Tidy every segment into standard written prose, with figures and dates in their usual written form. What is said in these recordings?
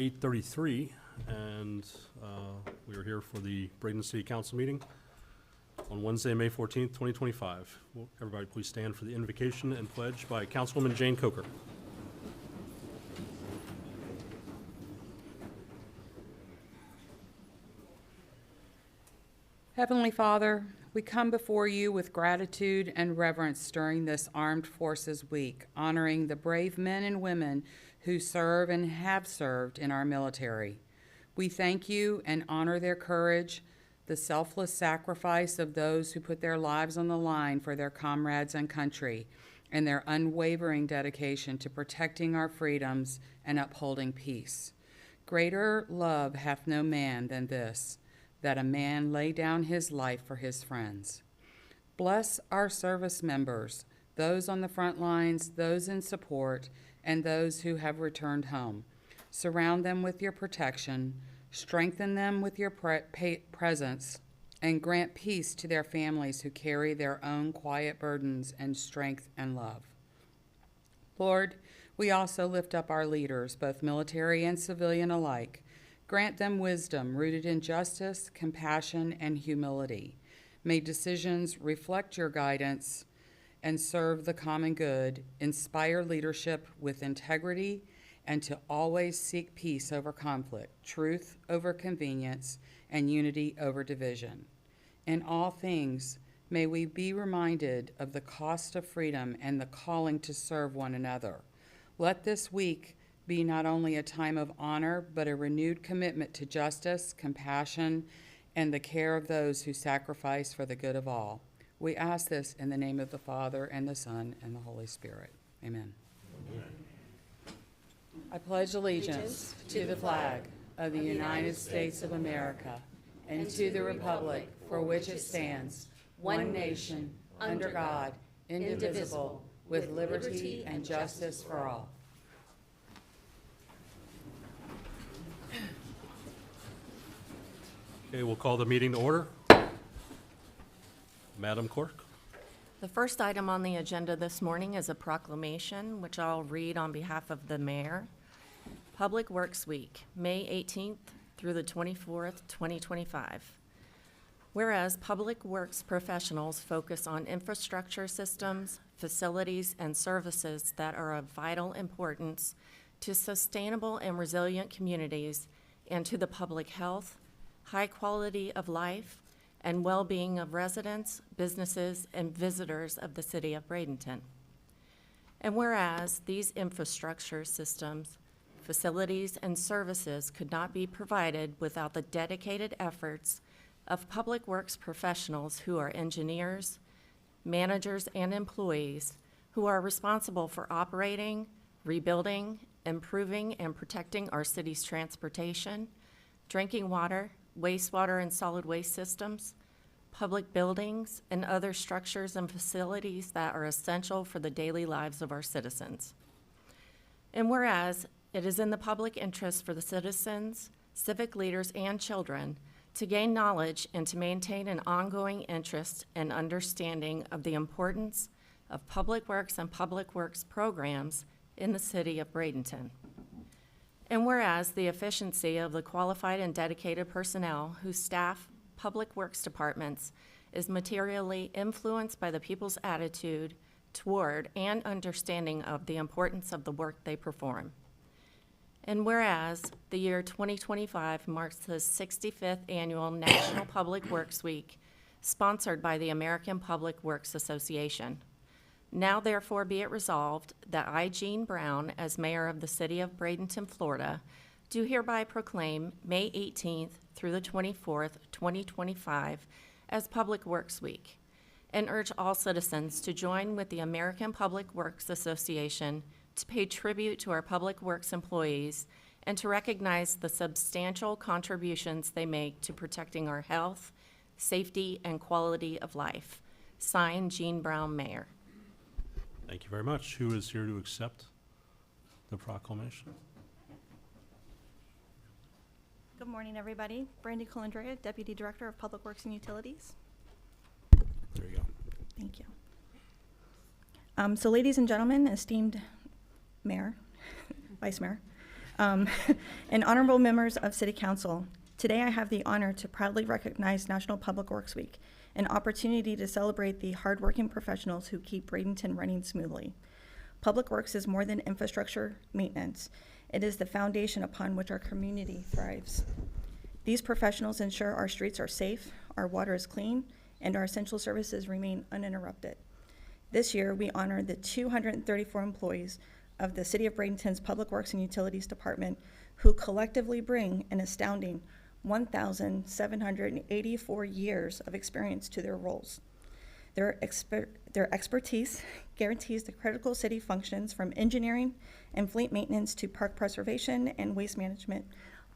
8:33, and we are here for the Bradenton City Council meeting on Wednesday, May 14th, 2025. Will everybody please stand for the invocation and pledge by Councilwoman Jane Coker. Heavenly Father, we come before you with gratitude and reverence during this Armed Forces Week, honoring the brave men and women who serve and have served in our military. We thank you and honor their courage, the selfless sacrifice of those who put their lives on the line for their comrades and country, and their unwavering dedication to protecting our freedoms and upholding peace. Greater love hath no man than this, that a man lay down his life for his friends. Bless our service members, those on the front lines, those in support, and those who have returned home. Surround them with your protection, strengthen them with your presence, and grant peace to their families who carry their own quiet burdens and strength and love. Lord, we also lift up our leaders, both military and civilian alike. Grant them wisdom rooted in justice, compassion, and humility. May decisions reflect your guidance and serve the common good, inspire leadership with integrity, and to always seek peace over conflict, truth over convenience, and unity over division. In all things, may we be reminded of the cost of freedom and the calling to serve one another. Let this week be not only a time of honor, but a renewed commitment to justice, compassion, and the care of those who sacrifice for the good of all. We ask this in the name of the Father, and the Son, and the Holy Spirit. Amen. Amen. I pledge allegiance to the flag of the United States of America and to the republic for which it stands, one nation, under God, indivisible, with liberty and justice for all. Okay, we'll call the meeting to order. Madam Clerk. The first item on the agenda this morning is a proclamation, which I'll read on behalf of the mayor. Public Works Week, May 18th through the 24th, 2025. Whereas public works professionals focus on infrastructure systems, facilities, and services that are of vital importance to sustainable and resilient communities and to the public health, high quality of life, and well-being of residents, businesses, and visitors of the city of Bradenton. And whereas these infrastructure systems, facilities, and services could not be provided without the dedicated efforts of public works professionals who are engineers, managers, and employees who are responsible for operating, rebuilding, improving, and protecting our city's transportation, drinking water, wastewater and solid waste systems, public buildings, and other structures and facilities that are essential for the daily lives of our citizens. And whereas it is in the public interest for the citizens, civic leaders, and children to gain knowledge and to maintain an ongoing interest and understanding of the importance of public works and public works programs in the city of Bradenton. And whereas the efficiency of the qualified and dedicated personnel who staff public works departments is materially influenced by the people's attitude toward and understanding of the importance of the work they perform. And whereas the year 2025 marks the 65th annual National Public Works Week, sponsored by the American Public Works Association. Now therefore be it resolved that I, Jean Brown, as mayor of the city of Bradenton, Florida, do hereby proclaim May 18th through the 24th, 2025 as Public Works Week, and urge all citizens to join with the American Public Works Association to pay tribute to our public works employees and to recognize the substantial contributions they make to protecting our health, safety, and quality of life. Signed, Jean Brown, Mayor. Thank you very much. Who is here to accept the proclamation? Good morning, everybody. Brandy Colandrea, Deputy Director of Public Works and Utilities. There you go. Thank you. So ladies and gentlemen, esteemed Mayor, Vice Mayor, and honorable members of City Council, today I have the honor to proudly recognize National Public Works Week, an opportunity to celebrate the hardworking professionals who keep Bradenton running smoothly. Public Works is more than infrastructure maintenance. It is the foundation upon which our community thrives. These professionals ensure our streets are safe, our water is clean, and our essential services remain uninterrupted. This year, we honor the 234 employees of the City of Bradenton's Public Works and Utilities Department who collectively bring an astounding 1,784 years of experience to their roles. Their expertise guarantees the critical city functions from engineering and fleet maintenance to park preservation and waste management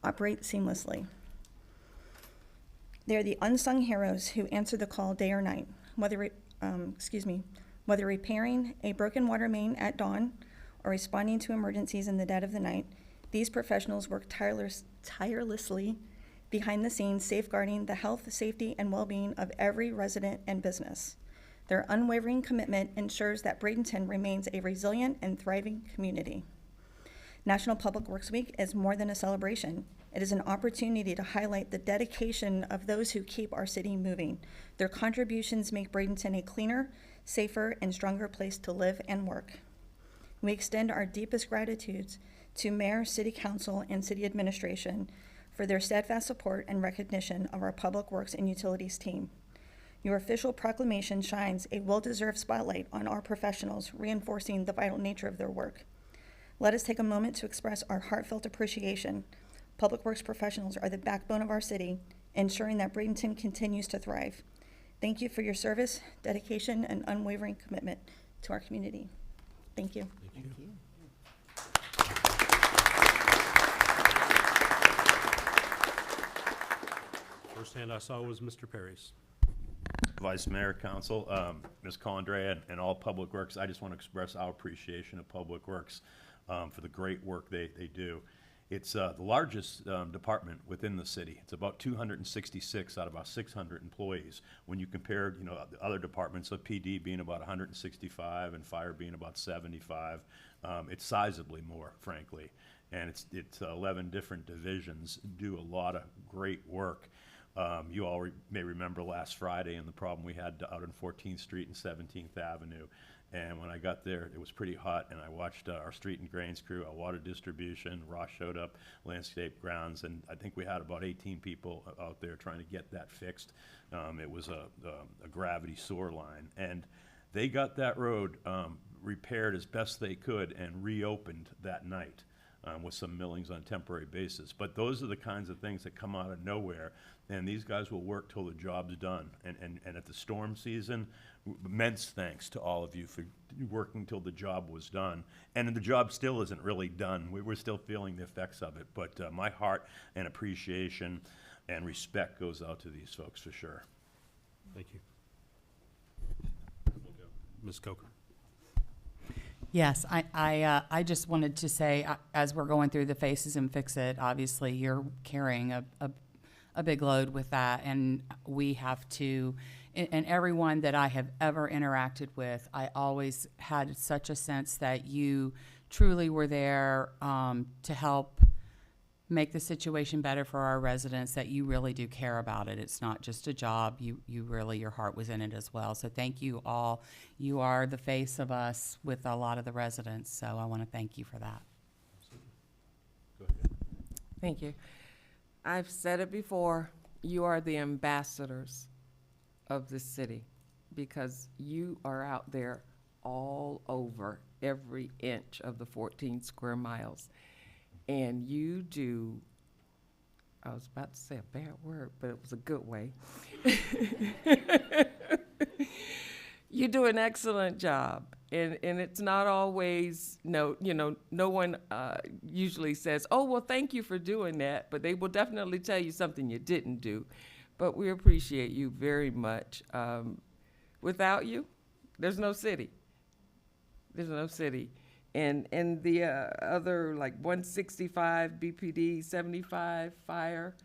operate seamlessly. They are the unsung heroes who answer the call day or night, whether repairing a broken water main at dawn or responding to emergencies in the dead of the night. These professionals work tirelessly behind the scenes, safeguarding the health, safety, and well-being of every resident and business. Their unwavering commitment ensures that Bradenton remains a resilient and thriving community. National Public Works Week is more than a celebration. It is an opportunity to highlight the dedication of those who keep our city moving. Their contributions make Bradenton a cleaner, safer, and stronger place to live and work. We extend our deepest gratitudes to Mayor, City Council, and City Administration for their steadfast support and recognition of our Public Works and Utilities team. Your official proclamation shines a well-deserved spotlight on our professionals, reinforcing the vital nature of their work. Let us take a moment to express our heartfelt appreciation. Public Works professionals are the backbone of our city, ensuring that Bradenton continues to thrive. Thank you for your service, dedication, and unwavering commitment to our community. Thank you. Thank you. First hand I saw was Mr. Perry's. Vice Mayor, Council, Ms. Colandrea, and all Public Works, I just want to express our appreciation of Public Works for the great work they do. It's the largest department within the city. It's about 266 out of about 600 employees. When you compare, the other departments, of PD being about 165 and fire being about 75, it's sizably more, frankly. And it's 11 different divisions do a lot of great work. You all may remember last Friday and the problem we had out on 14th Street and 17th Avenue. And when I got there, it was pretty hot, and I watched our street and drains crew, our water distribution, Ross showed up, landscape grounds, and I think we had about 18 people out there trying to get that fixed. It was a gravity sewer line, and they got that road repaired as best they could and reopened that night. With some millings on a temporary basis. But those are the kinds of things that come out of nowhere, and these guys will work till the job's done. And at the storm season, immense thanks to all of you for working till the job was done. And the job still isn't really done. We're still feeling the effects of it. But my heart and appreciation and respect goes out to these folks for sure. Thank you. Ms. Coker. Yes, I just wanted to say, as we're going through the Faces and Fix It, obviously you're carrying a big load with that, and we have to, and everyone that I have ever interacted with, I always had such a sense that you truly were there to help make the situation better for our residents, that you really do care about it. It's not just a job. You really, your heart was in it as well. So thank you all. You are the face of us with a lot of the residents, so I want to thank you for that. Go ahead. Thank you. I've said it before, you are the ambassadors of this city because you are out there all over every inch of the 14 square miles. And you do, I was about to say a bad word, but it was a good way. You do an excellent job. And it's not always, no one usually says, oh, well, thank you for doing that. But they will definitely tell you something you didn't do. But we appreciate you very much. Without you, there's no city. There's no city. And the other, like 165 BPD, 75 fire,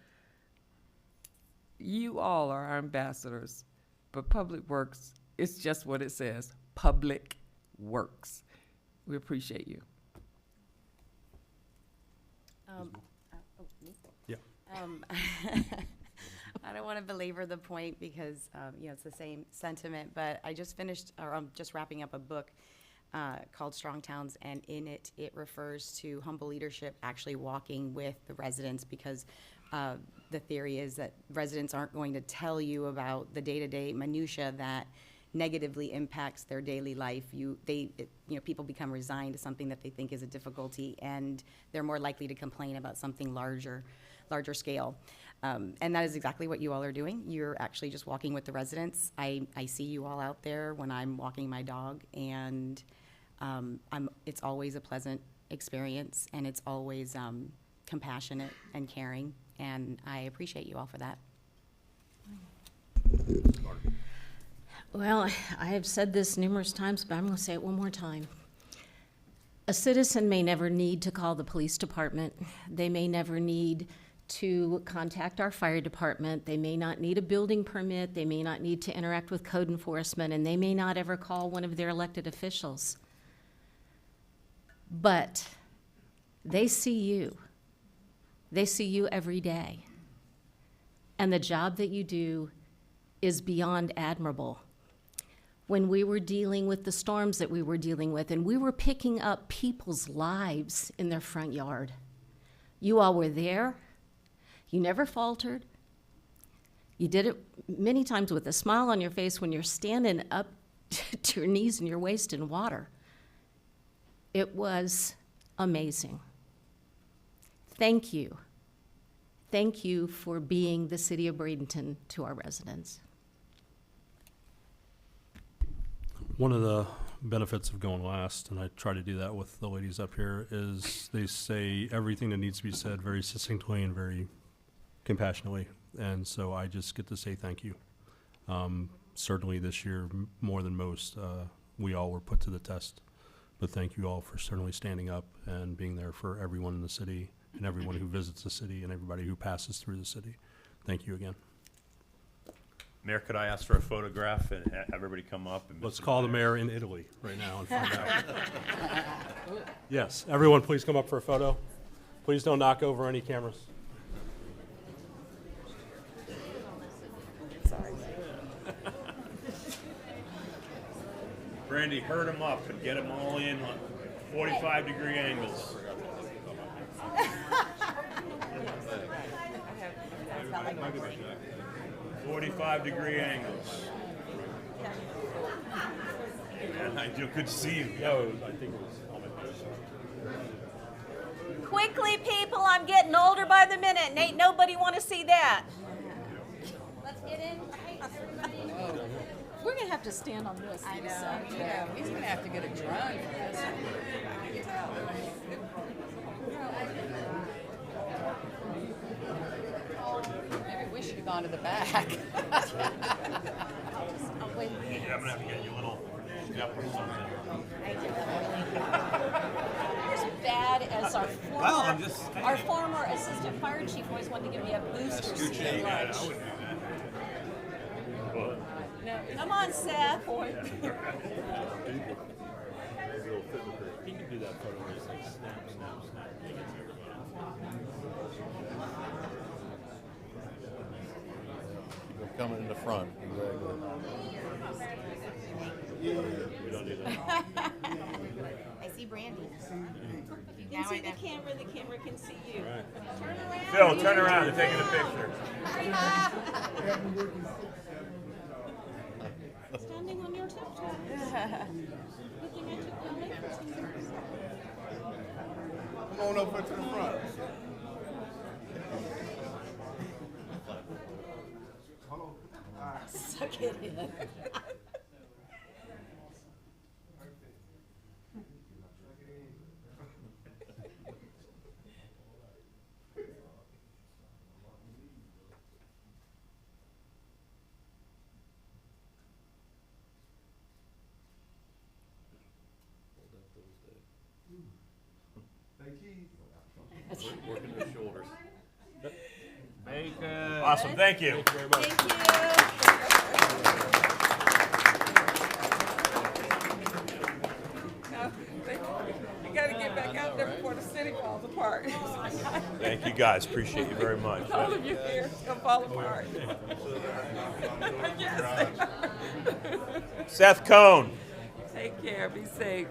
you all are our ambassadors. But Public Works, it's just what it says, Public Works. We appreciate you. Yeah. I don't want to belabor the point because, it's the same sentiment, but I just finished, or I'm just wrapping up a book called Strong Towns, and in it, it refers to humble leadership actually walking with the residents, because the theory is that residents aren't going to tell you about the day-to-day minutia that negatively impacts their daily life. People become resigned to something that they think is a difficulty, and they're more likely to complain about something larger scale. And that is exactly what you all are doing. You're actually just walking with the residents. I see you all out there when I'm walking my dog, and it's always a pleasant experience, and it's always compassionate and caring, and I appreciate you all for that. Well, I have said this numerous times, but I'm going to say it one more time. A citizen may never need to call the police department. They may never need to contact our fire department. They may not need a building permit. They may not need to interact with code enforcement, and they may not ever call one of their elected officials. But they see you. They see you every day. And the job that you do is beyond admirable. When we were dealing with the storms that we were dealing with, and we were picking up people's lives in their front yard, you all were there. You never faltered. You did it many times with a smile on your face when you're standing up to your knees and your waist in water. It was amazing. Thank you. Thank you for being the city of Bradenton to our residents. One of the benefits of going last, and I try to do that with the ladies up here, is they say everything that needs to be said very succinctly and very compassionately. And so I just get to say thank you. Certainly this year, more than most, we all were put to the test. But thank you all for certainly standing up and being there for everyone in the city and everyone who visits the city and everybody who passes through the city. Thank you again. Mayor, could I ask for a photograph and have everybody come up? And Let's call the mayor in Italy right now and find out. Yes, everyone please come up for a photo. Please don't knock over any cameras. Brandy, herd them up and get them all in on 45-degree angles. 45-degree angles. And I do good to see you. No, I think it was helmet. Quickly, people, I'm getting older by the minute, and ain't nobody want to see that. Let's get in. We're going to have to stand on this. I know, he's gonna have to get a drone for this. Maybe we should have gone to the back. Oh, wait. Yeah, I'm gonna have to get you a little step or something. As bad as our former, Well, I'm just saying. our former assistant fire chief always wanted to give me a booster seat at lunch. I would do that. Come on, Seth. He can do that photo where it's like snap, snap, snap. Coming in the front, exactly. We don't do that. I see Brandy. You can see the camera can see you. Turn around. Phil, turn around. They're taking a picture. Standing on your tiptoes. Looking at your belly. Come on over to the front. Suck it in. Working their shoulders. Awesome. Thank you. Thank you very much. Thank you. You got to get back out there before the city falls apart. Thank you, guys. Appreciate you very much. All of you here, it's gonna fall apart. Yes. Seth Cohn. Take care, be safe.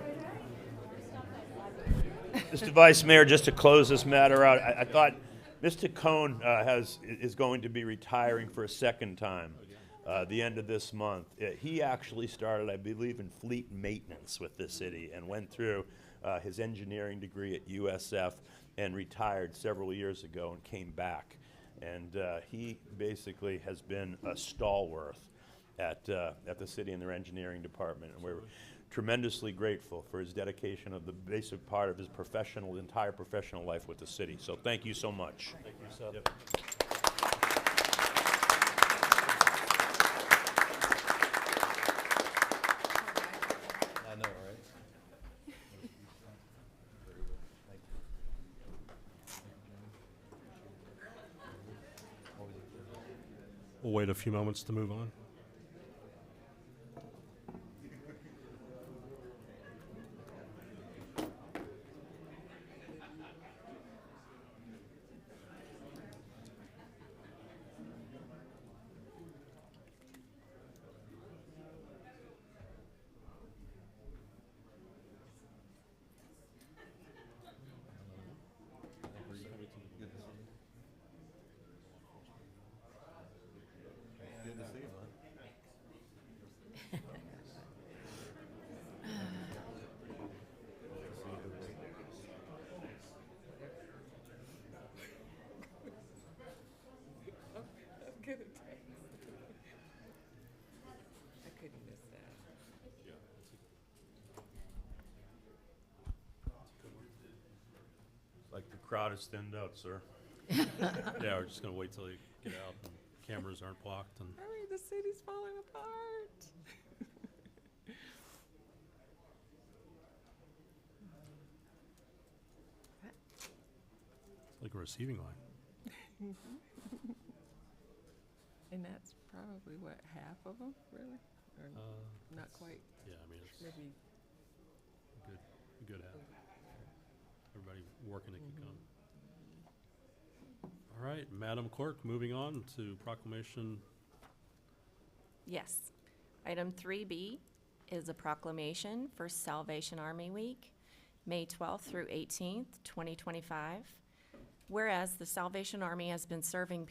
Mr. Vice Mayor, just to close this matter out, I thought Mr. Cohn is going to be retiring for a second time the end of this month. He actually started, I believe, in fleet maintenance with the city and went through his engineering degree at USF and retired several years ago and came back. And he basically has been a stalwart at the city and their engineering department. And we're tremendously grateful for his dedication of the basic part of his entire professional life with the city. So thank you so much. Thank you, Seth. Yep. I know, right? We'll wait a few moments to move on. Good to see you, man. I couldn't miss that. Like the crowd is thinned out, sir. Yeah, we're just gonna wait till you get out and cameras aren't blocked and. Hurry, the city's falling apart. Like a receiving line. And that's probably, what, half of them, really? Or not quite, Yeah, I mean, it's maybe, a good half. Everybody working that can come. All right, Madam Clerk, moving on to proclamation. Yes. Item 3B is a proclamation for Salvation Army Week, May 12th through 18th, 2025. Whereas the Salvation Army has been serving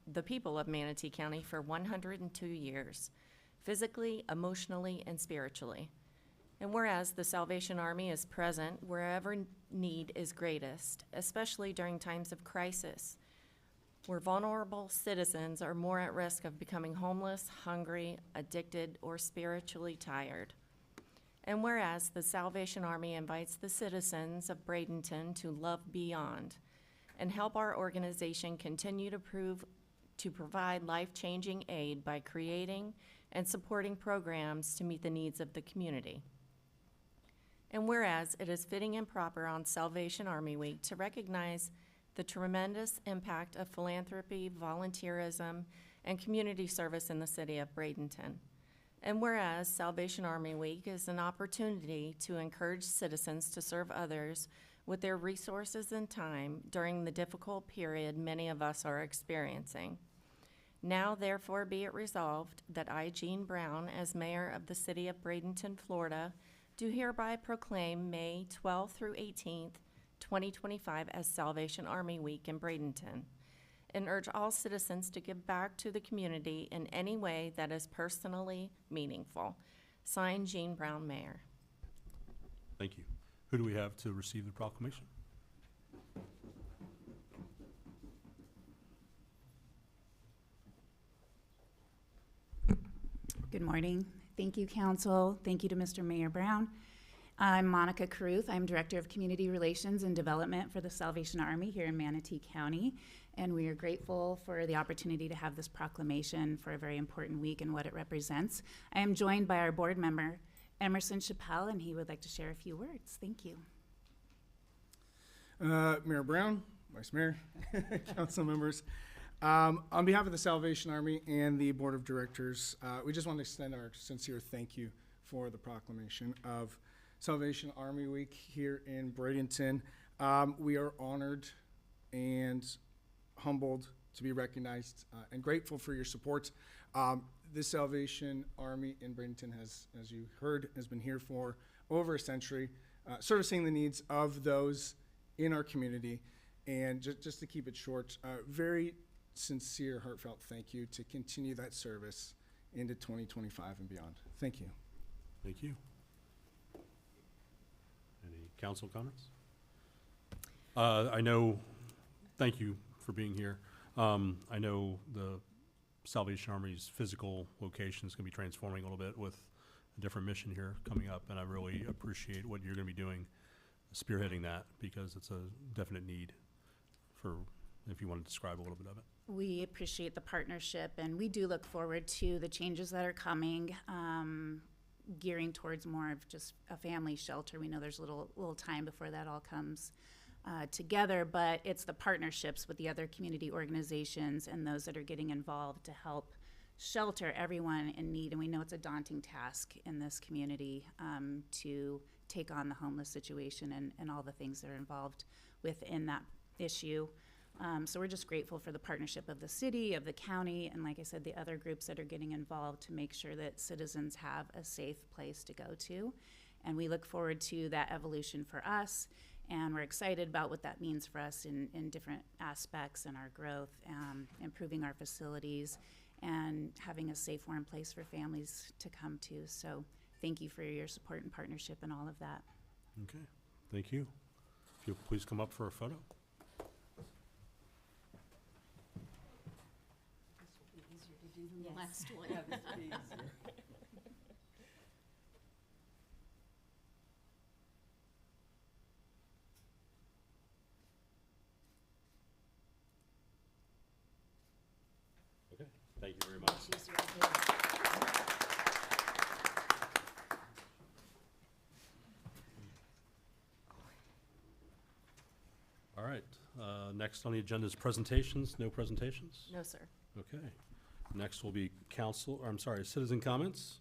the people of Manatee County for 102 years, physically, emotionally, and spiritually. And whereas the Salvation Army is present wherever need is greatest, especially during times of crisis, where vulnerable citizens are more at risk of becoming homeless, hungry, addicted, or spiritually tired. And whereas the Salvation Army invites the citizens of Bradenton to love beyond and help our organization continue to provide life-changing aid by creating and supporting programs to meet the needs of the community. And whereas it is fitting and proper on Salvation Army Week to recognize the tremendous impact of philanthropy, volunteerism, and community service in the city of Bradenton. And whereas Salvation Army Week is an opportunity to encourage citizens to serve others with their resources and time during the difficult period many of us are experiencing. Now therefore be it resolved that I, Jean Brown, as mayor of the city of Bradenton, Florida, do hereby proclaim May 12th through 18th, 2025 as Salvation Army Week in Bradenton, and urge all citizens to give back to the community in any way that is personally meaningful. Signed, Jean Brown, Mayor. Thank you. Who do we have to receive the proclamation? Good morning. Thank you, Council. Thank you to Mr. Mayor Brown. I'm Monica Caruth. I'm Director of Community Relations and Development for the Salvation Army here in Manatee County, and we are grateful for the opportunity to have this proclamation for a very important week and what it represents. I am joined by our board member, Emerson Chappelle, and he would like to share a few words. Thank you. Mayor Brown, Vice Mayor, council members. On behalf of the Salvation Army and the Board of Directors, we just want to extend our sincere thank you for the proclamation of Salvation Army Week here in Bradenton. We are honored and humbled to be recognized and grateful for your support. The Salvation Army in Bradenton has, as you heard, has been here for over a century, servicing the needs of those in our community. And just to keep it short, very sincere, heartfelt thank you to continue that service into 2025 and beyond. Thank you. Thank you. Any council comments? I know, thank you for being here. I know the Salvation Army's physical location is going to be transforming a little bit with a different mission here coming up, and I really appreciate what you're going to be doing, spearheading that, because it's a definite need for, if you want to describe a little bit of it. We appreciate the partnership, and we do look forward to the changes that are coming, gearing towards more of just a family shelter. We know there's a little time before that all comes together, but it's the partnerships with the other community organizations and those that are getting involved to help shelter everyone in need. And we know it's a daunting task in this community to take on the homeless situation and all the things that are involved within that issue. So we're just grateful for the partnership of the city, of the county, and like I said, the other groups that are getting involved to make sure that citizens have a safe place to go to. And we look forward to that evolution for us, and we're excited about what that means for us in different aspects in our growth, improving our facilities, and having a safe, warm place for families to come to. So thank you for your support and partnership and all of that. Okay, thank you. If you'll please come up for a photo. Last one. Okay, thank you very much. All right, next on the agenda is presentations. No presentations? No, sir. Okay. Next will be citizen comments.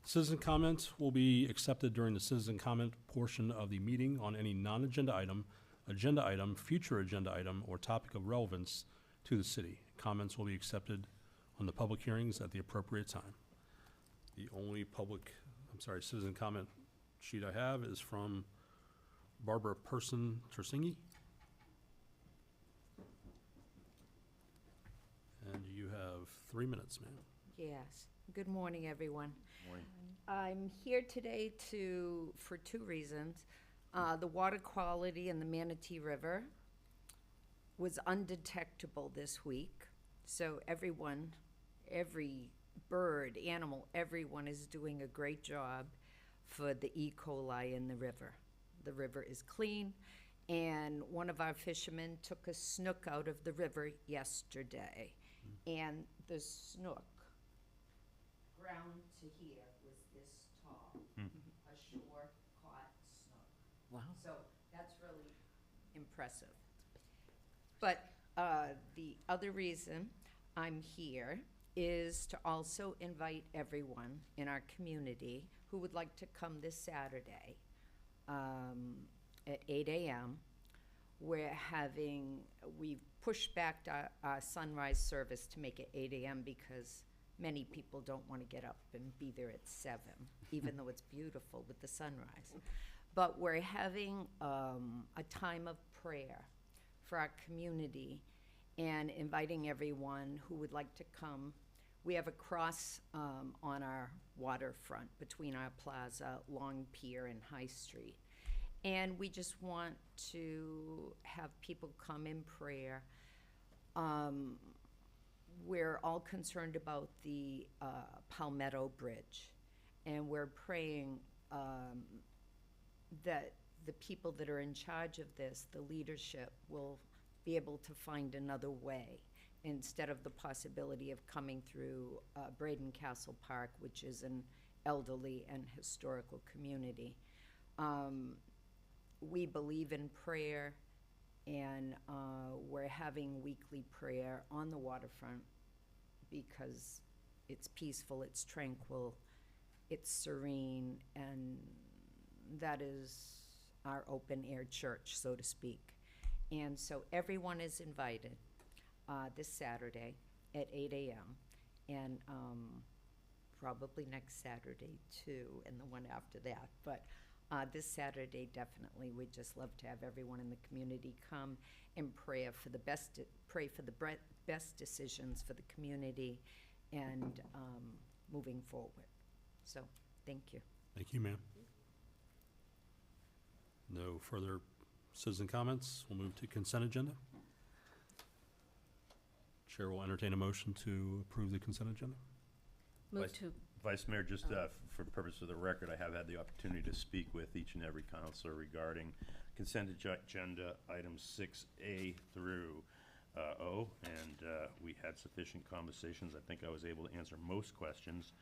Citizen comments will be accepted during the citizen comment portion of the meeting on any non-agenda item, future agenda item, or topic of relevance to the city. Comments will be accepted on the public hearings at the appropriate time. The only citizen comment sheet I have is from Barbara Person-Tersingi. And you have 3 minutes, ma'am. Yes. Good morning, everyone. Morning. I'm here today for two reasons. The water quality in the Manatee River was undetectable this week. So everyone, every bird, animal, everyone is doing a great job for the E. coli in the river. The river is clean, and one of our fishermen took a snook out of the river yesterday. And the snook, ground to here, was this tall, a shore-caught snook. Wow. So that's really impressive. But the other reason I'm here is to also invite everyone in our community who would like to come this Saturday at 8 a.m. We've pushed back our sunrise service to make it 8 a.m. because many people don't want to get up and be there at 7, even though it's beautiful with the sunrise. But we're having a time of prayer for our community and inviting everyone who would like to come. We have a cross on our waterfront between our plaza, Long Pier, and High Street. And we just want to have people come in prayer. We're all concerned about the Palmetto Bridge, and we're praying that the people that are in charge of this, the leadership, will be able to find another way instead of the possibility of coming through Braden Castle Park, which is an elderly and historical community. We believe in prayer, and we're having weekly prayer on the waterfront because it's peaceful, it's tranquil, it's serene, and that is our open-air church, so to speak. And so everyone is invited this Saturday at 8 a.m. and probably next Saturday too, and the one after that. But this Saturday, definitely, we'd just love to have everyone in the community come and pray for the best decisions for the community and moving forward. So, thank you. Thank you, ma'am. No further citizen comments. We'll move to consent agenda. Chair will entertain a motion to approve the consent agenda. Move to, Vice Mayor, just for purpose of the record, I have had the opportunity to speak with each and every counselor regarding consent agenda items 6A through O, and we had sufficient conversations. I think I was able to answer most questions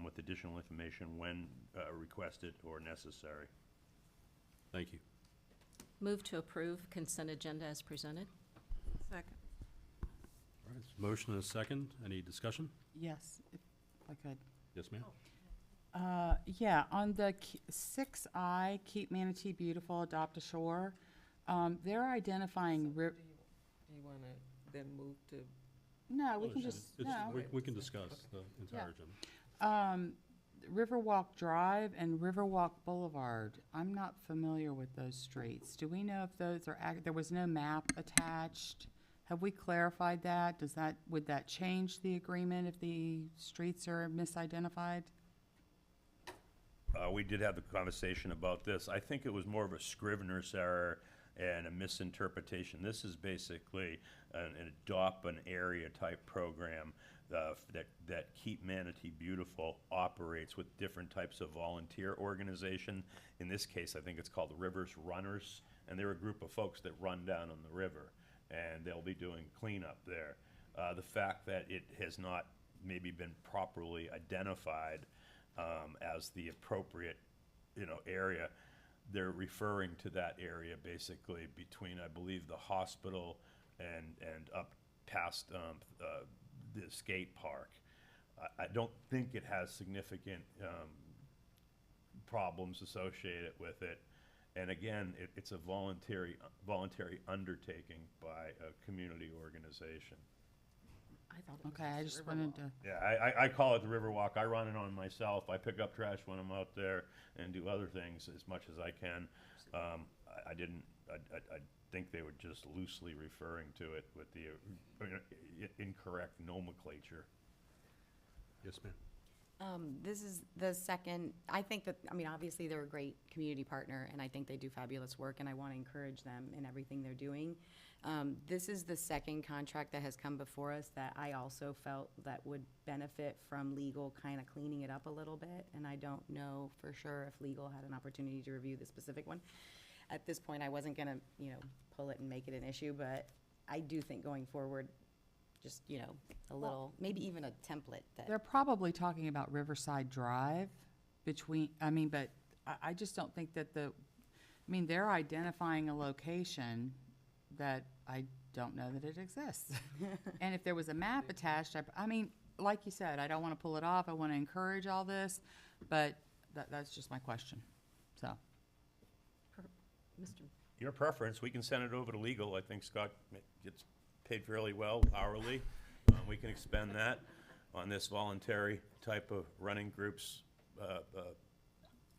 with additional information when requested or necessary. Thank you. move to approve consent agenda as presented. Second. All right, motion and a second. Any discussion? Yes, if I could. Yes, ma'am. Yeah, on the 6I, Keep Manatee Beautiful, Adopt a Shore, they're identifying, Do you want to then move to? no, we Oh, can it's- just, it's- no. We can discuss the entire Yeah. agenda. Riverwalk Drive and Riverwalk Boulevard, I'm not familiar with those streets. Do we know if those are, there was no map attached? Have we clarified that? Would that change the agreement if the streets are misidentified? We did have the conversation about this. I think it was more of a Scrivener's error and a misinterpretation. This is basically an adopt an area type program that Keep Manatee Beautiful operates with different types of volunteer organization. In this case, I think it's called the Rivers Runners, and they're a group of folks that run down on the river, and they'll be doing cleanup there. The fact that it has not maybe been properly identified as the appropriate, area, they're referring to that area basically between, I believe, the hospital and up past the skate park. I don't think it has significant problems associated with it. And again, it's a voluntary undertaking by a community organization. I thought it was Okay, I just wanted to, Yeah, I call it the Riverwalk. I run it on myself. I pick up trash when I'm out there and do other things as much as I can. I think they were just loosely referring to it with the incorrect nomenclature. Yes, ma'am. This is the second, I think that, obviously they're a great community partner, and I think they do fabulous work, and I want to encourage them in everything they're doing. This is the second contract that has come before us that I also felt that would benefit from legal kind of cleaning it up a little bit, and I don't know for sure if legal had an opportunity to review the specific one. At this point, I wasn't gonna, pull it and make it an issue, but I do think going forward, just, a little, maybe even a template that. they're probably talking about Riverside Drive but I just don't think that they're identifying a location that I don't know that it exists. And if there was a map attached, like you said, I don't want to pull it off. I want to encourage all this, but that's just my question. So, Mr. Your preference, we can send it over to legal. I think Scott gets paid fairly well hourly. We can expend that on this voluntary type of running group's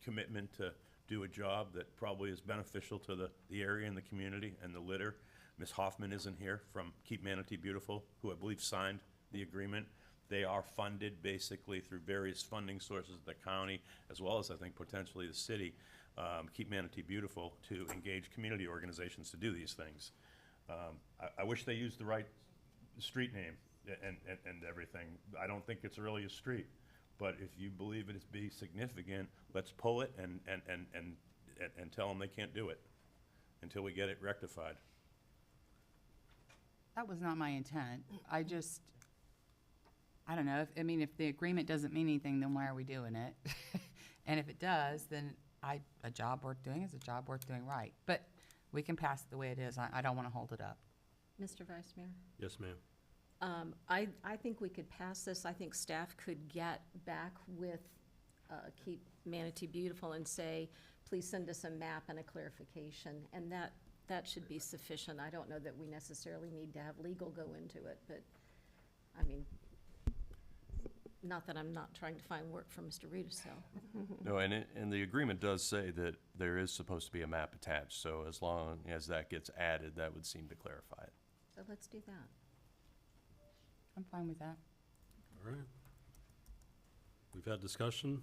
commitment to do a job that probably is beneficial to the area and the community and the litter. Ms. Hoffman isn't here from Keep Manatee Beautiful, who I believe signed the agreement. They are funded basically through various funding sources of the county, as well as I think potentially the city, Keep Manatee Beautiful, to engage community organizations to do these things. I wish they used the right street name and everything. I don't think it's really a street, but if you believe it is be significant, let's pull it and tell them they can't do it until we get it rectified. that was not my intent. I don't know, if the agreement doesn't mean anything, then why are we doing it? And if it does, then a job worth doing is a job worth doing right. But we can pass it the way it is. I don't want to hold it up. Mr. Vice Mayor? Yes, ma'am. I think we could pass this. I think staff could get back with Keep Manatee Beautiful and say, please send us a map and a clarification. And that that should be sufficient. I don't know that we necessarily need to have legal go into it, but, I mean, not that I'm not trying to find work for Mr. Rudisill. No, and the agreement does say that there is supposed to be a map attached, so as long as that gets added, that would seem to clarify it. So let's do that. I'm fine with that. All right. We've had discussion.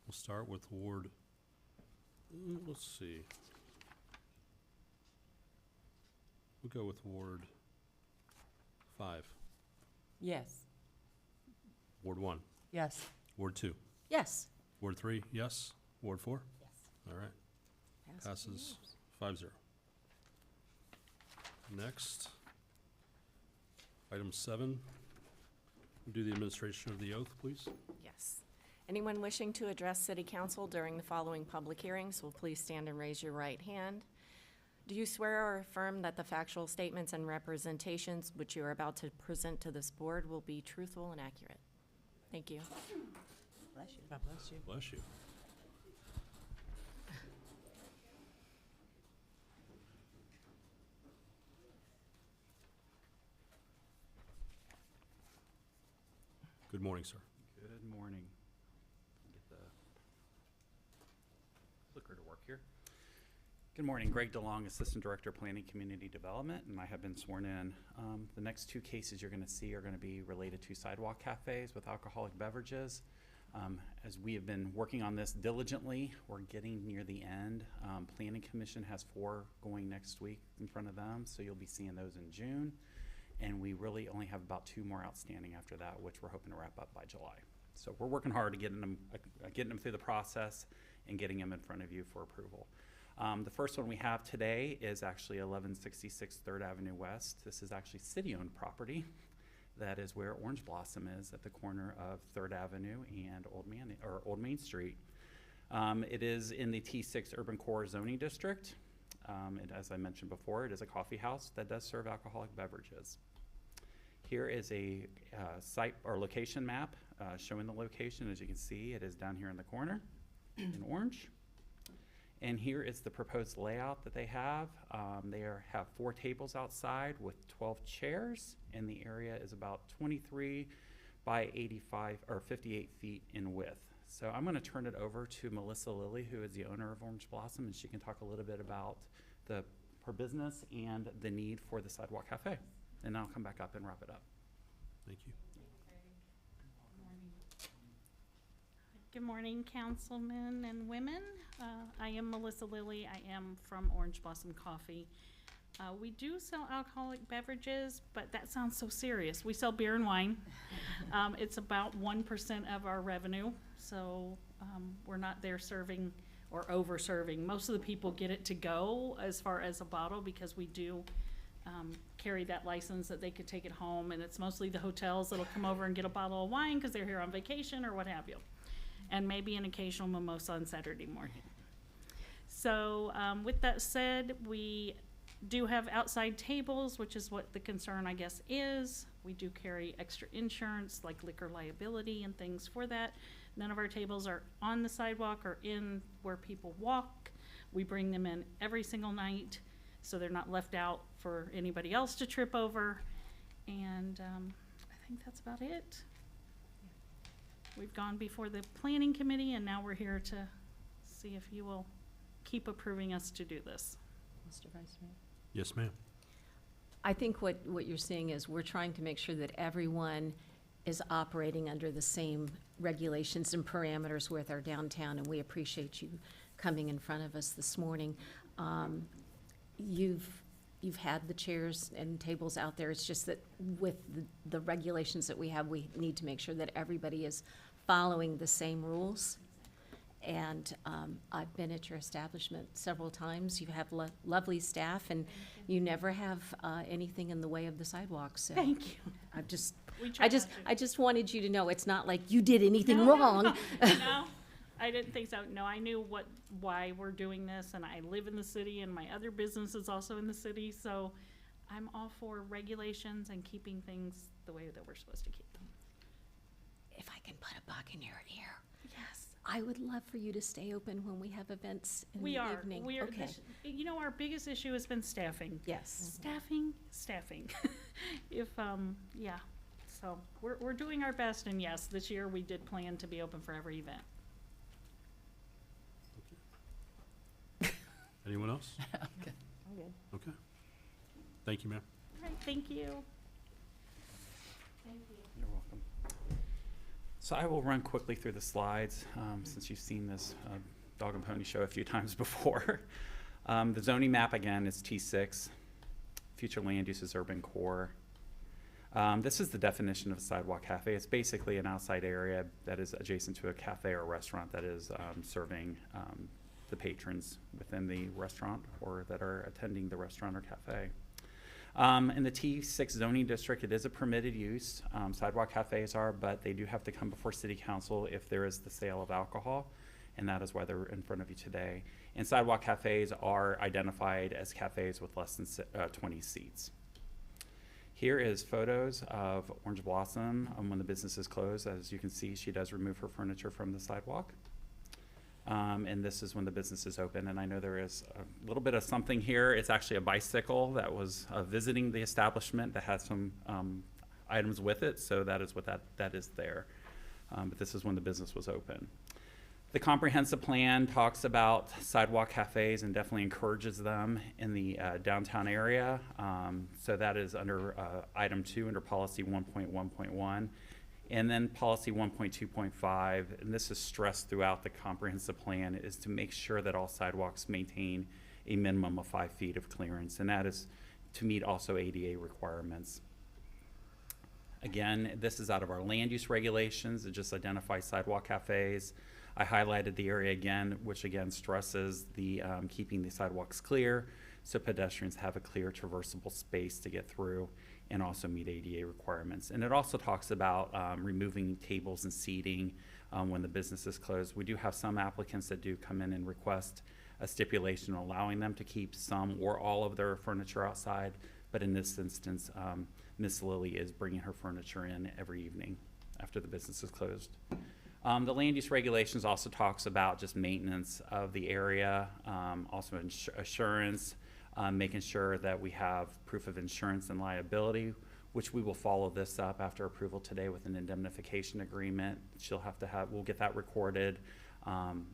We'll start with Ward, let's see. We'll go with Ward 5. Yes. Ward 1. Yes. Ward 2. Yes. Ward 3, yes. Ward 4? Yes. All right. Passes 5-0. Next, item 7. Do the administration of the oath, please. Yes. Anyone wishing to address City Council during the following public hearings will please stand and raise your right hand. Do you swear or affirm that the factual statements and representations which you are about to present to this board will be truthful and accurate? Thank you. Bless you. God bless you. Bless you. Good morning, sir. Good morning. Get the clicker to work here. Good morning, Greg DeLong, Assistant Director, Planning Community Development, and I have been sworn in. The next two cases you're going to see are going to be related to sidewalk cafes with alcoholic beverages. As we have been working on this diligently, we're getting near the end. Planning Commission has 4 going next week in front of them, so you'll be seeing those in June. And we really only have about 2 more outstanding after that, which we're hoping to wrap up by July. So we're working hard to getting them through the process and getting them in front of you for approval. The first one we have today is actually 1166 3rd Avenue West. This is actually city-owned property. That is where Orange Blossom is, at the corner of 3rd Avenue and Old Main Street. It is in the T6 Urban Core Zoning District. And as I mentioned before, it is a coffee house that does serve alcoholic beverages. Here is a site or location map showing the location. As you can see, it is down here in the corner in orange. And here is the proposed layout that they have. Have 4 tables outside with 12 chairs, and the area is about 23 by 85 or 58 feet in width. So I'm going to turn it over to Melissa Lilly, who is the owner of Orange Blossom, and she can talk a little bit about her business and the need for the sidewalk cafe. And I'll come back up and wrap it up. Thank you. Good morning, councilmen and women. I am Melissa Lilly. I am from Orange Blossom Coffee. We do sell alcoholic beverages, but that sounds so serious. We sell beer and wine. It's about 1% of our revenue, so we're not there serving or over serving. Most of the people get it to go as far as a bottle because we do carry that license that they could take it home, and it's mostly the hotels that'll come over and get a bottle of wine because they're here on vacation or what have you, and maybe an occasional mimosa on Saturday morning. So with that said, we do have outside tables, which is what the concern, I guess, is. We do carry extra insurance, like liquor liability and things for that. None of our tables are on the sidewalk or in where people walk. We bring them in every single night, so they're not left out for anybody else to trip over. And I think that's about it. We've gone before the planning committee, and now we're here to see if you will keep approving us to do this. Mr. Vice Mayor? Yes, ma'am. I think what you're seeing is we're trying to make sure that everyone is operating under the same regulations and parameters with our downtown, and we appreciate you coming in front of us this morning. You've had the chairs and tables out there. It's just that with the regulations that we have, we need to make sure that everybody is following the same rules. And I've been at your establishment several times. You have lovely staff, and you never have anything in the way of the sidewalks. So Thank you. I just wanted you to know it's not like you did anything No, wrong. No, I didn't think so. No, I knew why we're doing this, and I live in the city, and my other business is also in the city. So I'm all for regulations and keeping things the way that we're supposed to keep them. If I can put a bug in your ear. Yes. I would love for you to stay open when we have events in We the are, evening. we are, Okay. you know, our biggest issue has been staffing. Yes. Staffing. If, yeah, so we're doing our best, and yes, this year we did plan to be open for every event. Anyone else? I'm good. Okay. Thank you, ma'am. All right, thank you. You're welcome. So I will run quickly through the slides, since you've seen this dog and pony show a few times before. The zoning map, again, is T6. Future land use is urban core. This is the definition of a sidewalk cafe. It's basically an outside area that is adjacent to a cafe or restaurant that is serving the patrons within the restaurant or that are attending the restaurant or cafe. In the T6 zoning district, it is a permitted use. Sidewalk cafes are, but they do have to come before city council if there is the sale of alcohol, and that is why they're in front of you today. And sidewalk cafes are identified as cafes with less than 20 seats. Here is photos of Orange Blossom when the business is closed. As you can see, she does remove her furniture from the sidewalk. And this is when the business is open. And I know there is a little bit of something here. It's actually a bicycle that was visiting the establishment that has some items with it. So that is what that is there. But this is when the business was open. The comprehensive plan talks about sidewalk cafes and definitely encourages them in the downtown area. So that is under item 2 under policy 1.1.1. And then policy 1.2.5, and this is stressed throughout the comprehensive plan, is to make sure that all sidewalks maintain a minimum of 5 feet of clearance, and that is to meet also ADA requirements. Again, this is out of our land use regulations. It just identifies sidewalk cafes. I highlighted the area again, which again stresses the keeping the sidewalks clear so pedestrians have a clear traversable space to get through and also meet ADA requirements. And it also talks about removing tables and seating when the business is closed. We do have some applicants that do come in and request a stipulation allowing them to keep some or all of their furniture outside, but in this instance, Ms. Lilly is bringing her furniture in every evening after the business is closed. The land use regulations also talks about just maintenance of the area, also assurance, making sure that we have proof of insurance and liability, which we will follow this up after approval today with an indemnification agreement. We'll get that recorded.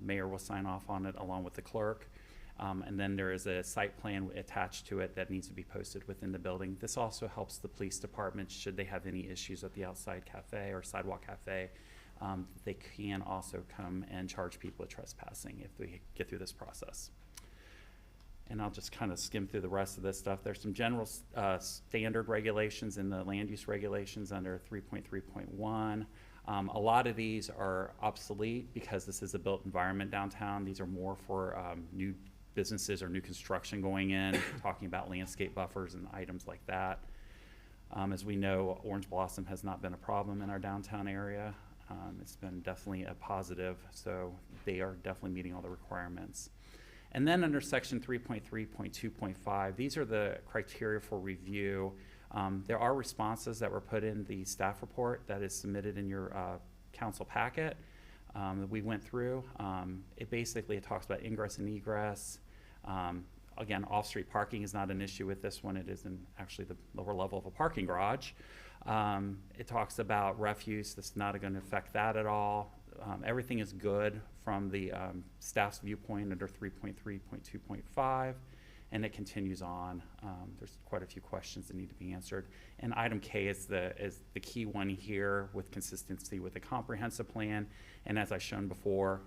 Mayor will sign off on it along with the clerk. And then there is a site plan attached to it that needs to be posted within the building. This also helps the police department should they have any issues at the outside cafe or sidewalk cafe. They can also come and charge people with trespassing if we get through this process. And I'll just kind of skim through the rest of this stuff. There's some general standard regulations in the land use regulations under 3.3.1. A lot of these are obsolete because this is a built environment downtown. These are more for new businesses or new construction going in, talking about landscape buffers and items like that. As we know, Orange Blossom has not been a problem in our downtown area. It's been definitely a positive, so they are definitely meeting all the requirements. And then under section 3.3.2.5, these are the criteria for review. There are responses that were put in the staff report that is submitted in your council packet that we went through. It talks about ingress and egress. Again, off-street parking is not an issue with this one. It is in actually the lower level of a parking garage. It talks about refuse. This is not going to affect that at all. Everything is good from the staff's viewpoint under 3.3.2.5, and it continues on. There's quite a few questions that need to be answered. And item K is the key one here with consistency with the comprehensive plan. And as I've shown before,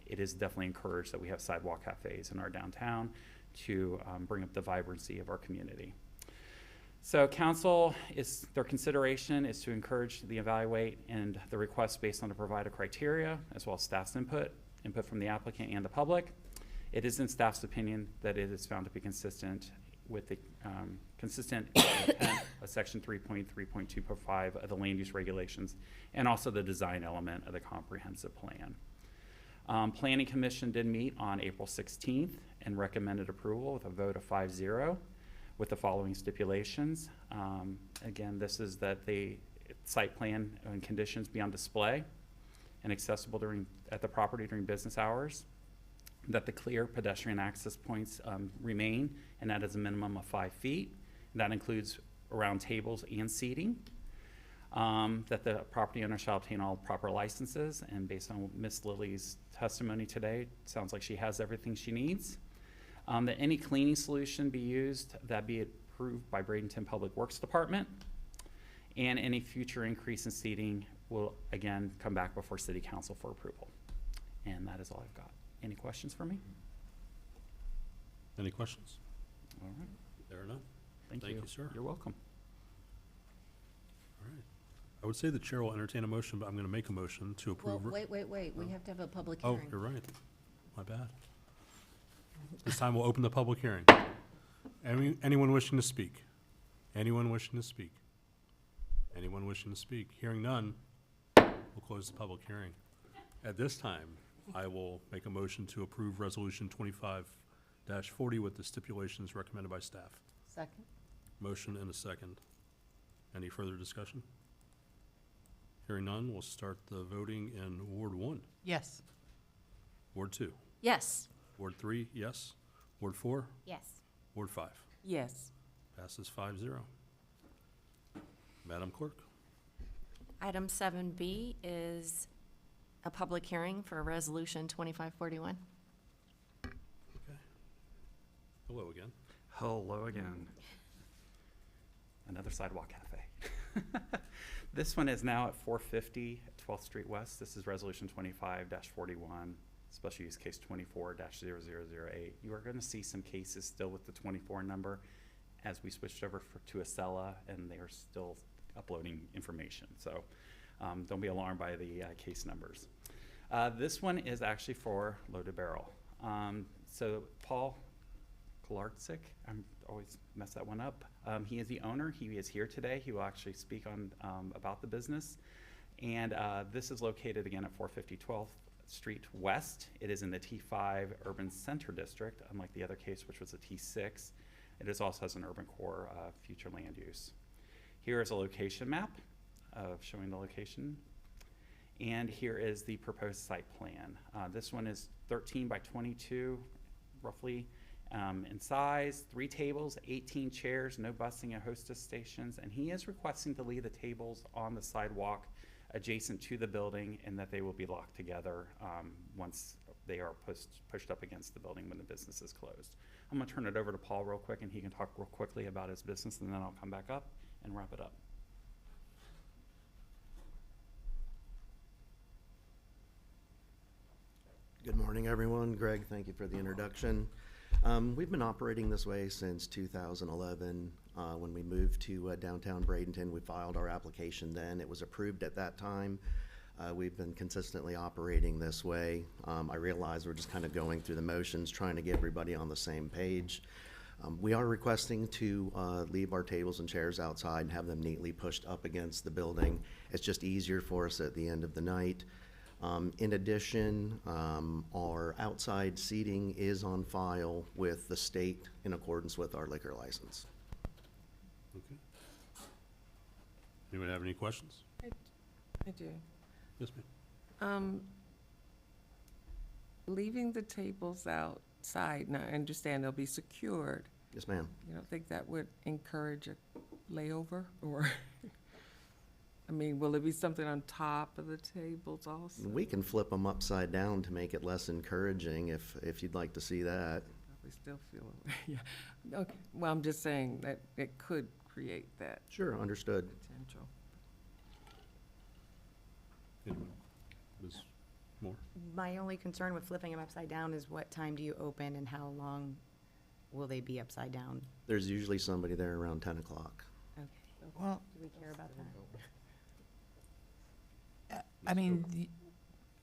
it is definitely encouraged that we have sidewalk cafes in our downtown to bring up the vibrancy of our community. So council, their consideration is to encourage the evaluate and the request based on the provided criteria, as well as staff's input from the applicant and the public. It is in staff's opinion that it is found to be consistent with the consistent intent of section 3.3.2.5 of the land use regulations and also the design element of the comprehensive plan. Planning Commission did meet on April 16th and recommended approval with a vote of 5-0 with the following stipulations. Again, this is that the site plan and conditions be on display and accessible at the property during business hours, that the clear pedestrian access points remain, and that is a minimum of 5 feet. And that includes around tables and seating. That the property owner shall obtain all proper licenses, and based on Ms. Lily's testimony today, it sounds like she has everything she needs. That any cleaning solution be used that be approved by Bradenton Public Works Department, and any future increase in seating will again come back before City Council for approval. And that is all I've got. Any questions for me? Any questions? All right. There are none. Thank you. Thank you, sir. You're welcome. All right. I would say the chair will entertain a motion, but I'm going to make a motion to Well, approve. wait, we have to have a public Oh, hearing. you're right. My bad. This time we'll open the public hearing. Anyone wishing to speak? Anyone wishing to speak? Anyone wishing to speak? Hearing none, we'll close the public hearing. At this time, I will make a motion to approve Resolution 25-40 with the stipulations recommended by staff. Second? Motion and a second. Any further discussion? Hearing none, we'll start the voting in Ward 1. Yes. Ward 2. Yes. Ward 3, yes. Ward 4. Yes. Ward 5. Yes. Passes 5-0. Madam Clerk. Item 7B is a public hearing for Resolution 2541. Okay. Hello again. Hello again. Another sidewalk cafe. This one is now at 450 12th Street West. This is Resolution 25-41, Special Use Case 24-0008. You are going to see some cases still with the 24 number as we switched over to Acela, and they are still uploading information. So don't be alarmed by the case numbers. This one is actually for Loaded Barrel. So Paul Kolarczyk, I'm always mess that one up. He is the owner. He is here today. He will actually speak on about the business. And this is located again at 450 12th Street West. It is in the T5 Urban Center District, unlike the other case, which was a T6. It is also has an urban core future land use. Here is a location map of showing the location. And here is the proposed site plan. This one is 13 by 22, roughly, in size, 3 tables, 18 chairs, no busing at hostess stations. And he is requesting to leave the tables on the sidewalk adjacent to the building, and that they will be locked together once they are pushed up against the building when the business is closed. I'm gonna turn it over to Paul real quick, and he can talk real quickly about his business, and then I'll come back up and wrap it up. Good morning, everyone. Greg, thank you for the introduction. We've been operating this way since 2011. When we moved to downtown Bradenton, we filed our application then. It was approved at that time. We've been consistently operating this way. I realize we're just kind of going through the motions, trying to get everybody on the same page. We are requesting to leave our tables and chairs outside and have them neatly pushed up against the building. It's just easier for us at the end of the night. In addition, our outside seating is on file with the state in accordance with our liquor license. Okay. Anyone have any questions? I do. Yes, ma'am. Leaving the tables outside, now I understand they'll be secured. Yes, ma'am. You don't think that would encourage a layover, or? I mean, will it be something on top of the tables also? We can flip them upside down to make it less encouraging if you'd like to see that. We still feel, yeah. Okay, well, I'm just saying that it could create that Sure, understood. potential. Anyone? Ms. Moore? My only concern with flipping them upside down is what time do you open and how long will they be upside down? There's usually somebody there around 10 o'clock. Okay. Well, Do we care about that? I mean,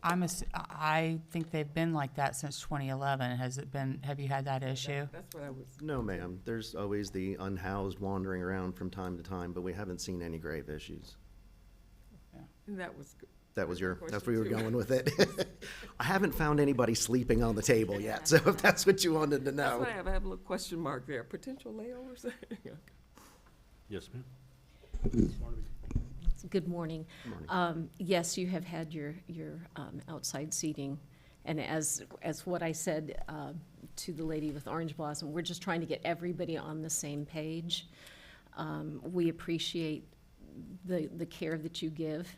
I think they've been like that since 2011. Has it been, have you had that issue? That's what I was, No, ma'am. There's always the unhoused wandering around from time to time, but we haven't seen any grave issues. and that was good. That was your, Question that's where you were two. going with it. I haven't found anybody sleeping on the table yet, so if that's what you wanted to That's know. what I have a little question mark there, potential layovers? Yes, ma'am. Good morning. Good morning. Yes, you have had your outside seating, and as what I said to the lady with Orange Blossom, we're just trying to get everybody on the same page. We appreciate the care that you give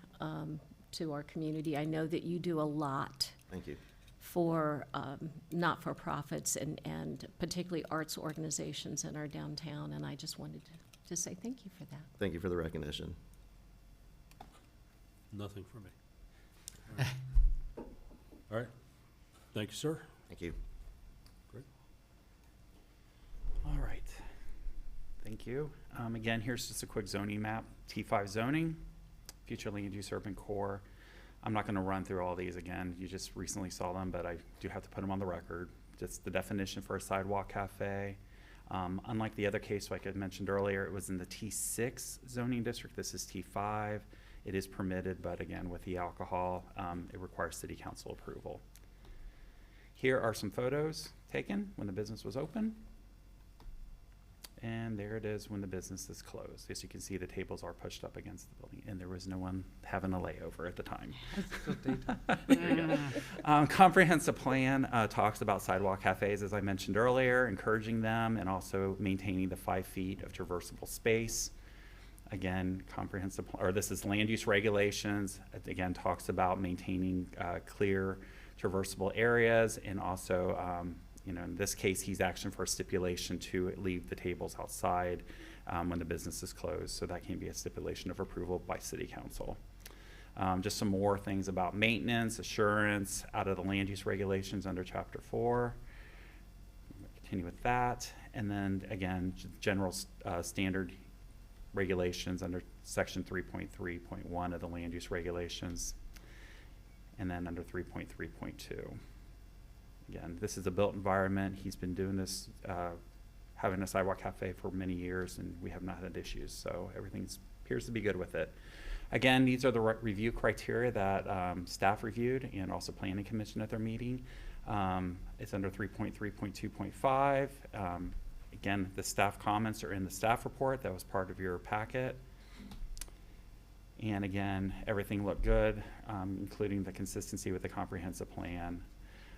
to our community. I know that you do a lot Thank you. for not-for-profits and particularly arts organizations in our downtown, and I just wanted to say thank you for that. Thank you for the recognition. Nothing for me. All right. Thank you, sir. Thank you. Great. All right. Thank you. Again, here's just a quick zoning map. T5 zoning, future land use urban core. I'm not going to run through all these again. You just recently saw them, but I do have to put them on the record. Just the definition for a sidewalk cafe. Unlike the other case, like I mentioned earlier, it was in the T6 zoning district. This is T5. It is permitted, but again, with the alcohol, it requires city council approval. Here are some photos taken when the business was open. And there it is when the business is closed. As you can see, the tables are pushed up against the building, and there was no one having a layover at the time. There you go. Comprehensive plan talks about sidewalk cafes, as I mentioned earlier, encouraging them and also maintaining the 5 feet of traversable space. Again, this is land use regulations. It again talks about maintaining clear traversable areas, and also in this case, he's asking for a stipulation to leave the tables outside when the business is closed. So that can be a stipulation of approval by city council. Just some more things about maintenance, assurance, out of the land use regulations under chapter 4. Continue with that. And then again, general standard regulations under section 3.3.1 of the land use regulations. And then under 3.3.2. Again, this is a built environment. He's been doing this, having a sidewalk cafe for many years, and we have not had issues. So everything appears to be good with it. Again, these are the review criteria that staff reviewed and also planning commission at their meeting. It's under 3.3.2.5. Again, the staff comments are in the staff report. That was part of your packet. And again, everything looked good, including the consistency with the comprehensive plan.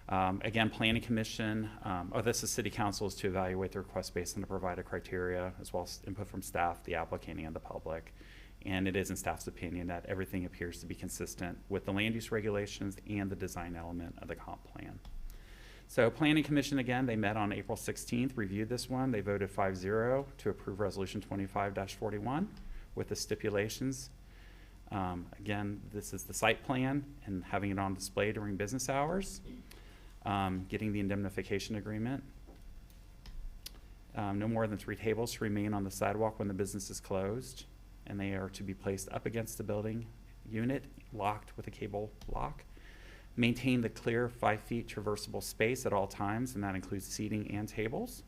Again, planning commission, this is city council, is to evaluate the request based on the provided criteria, as well as input from staff, the applicant, and the public. And it is in staff's opinion that everything appears to be consistent with the land use regulations and the design element of the comp plan. So planning commission, again, they met on April 16th, reviewed this one. They voted 5-0 to approve resolution 25-41 with the stipulations. Again, this is the site plan and having it on display during business hours. Getting the indemnification agreement. No more than 3 tables to remain on the sidewalk when the business is closed, and they are to be placed up against the building unit, locked with a cable lock. Maintain the clear 5 feet traversable space at all times, and that includes seating and tables.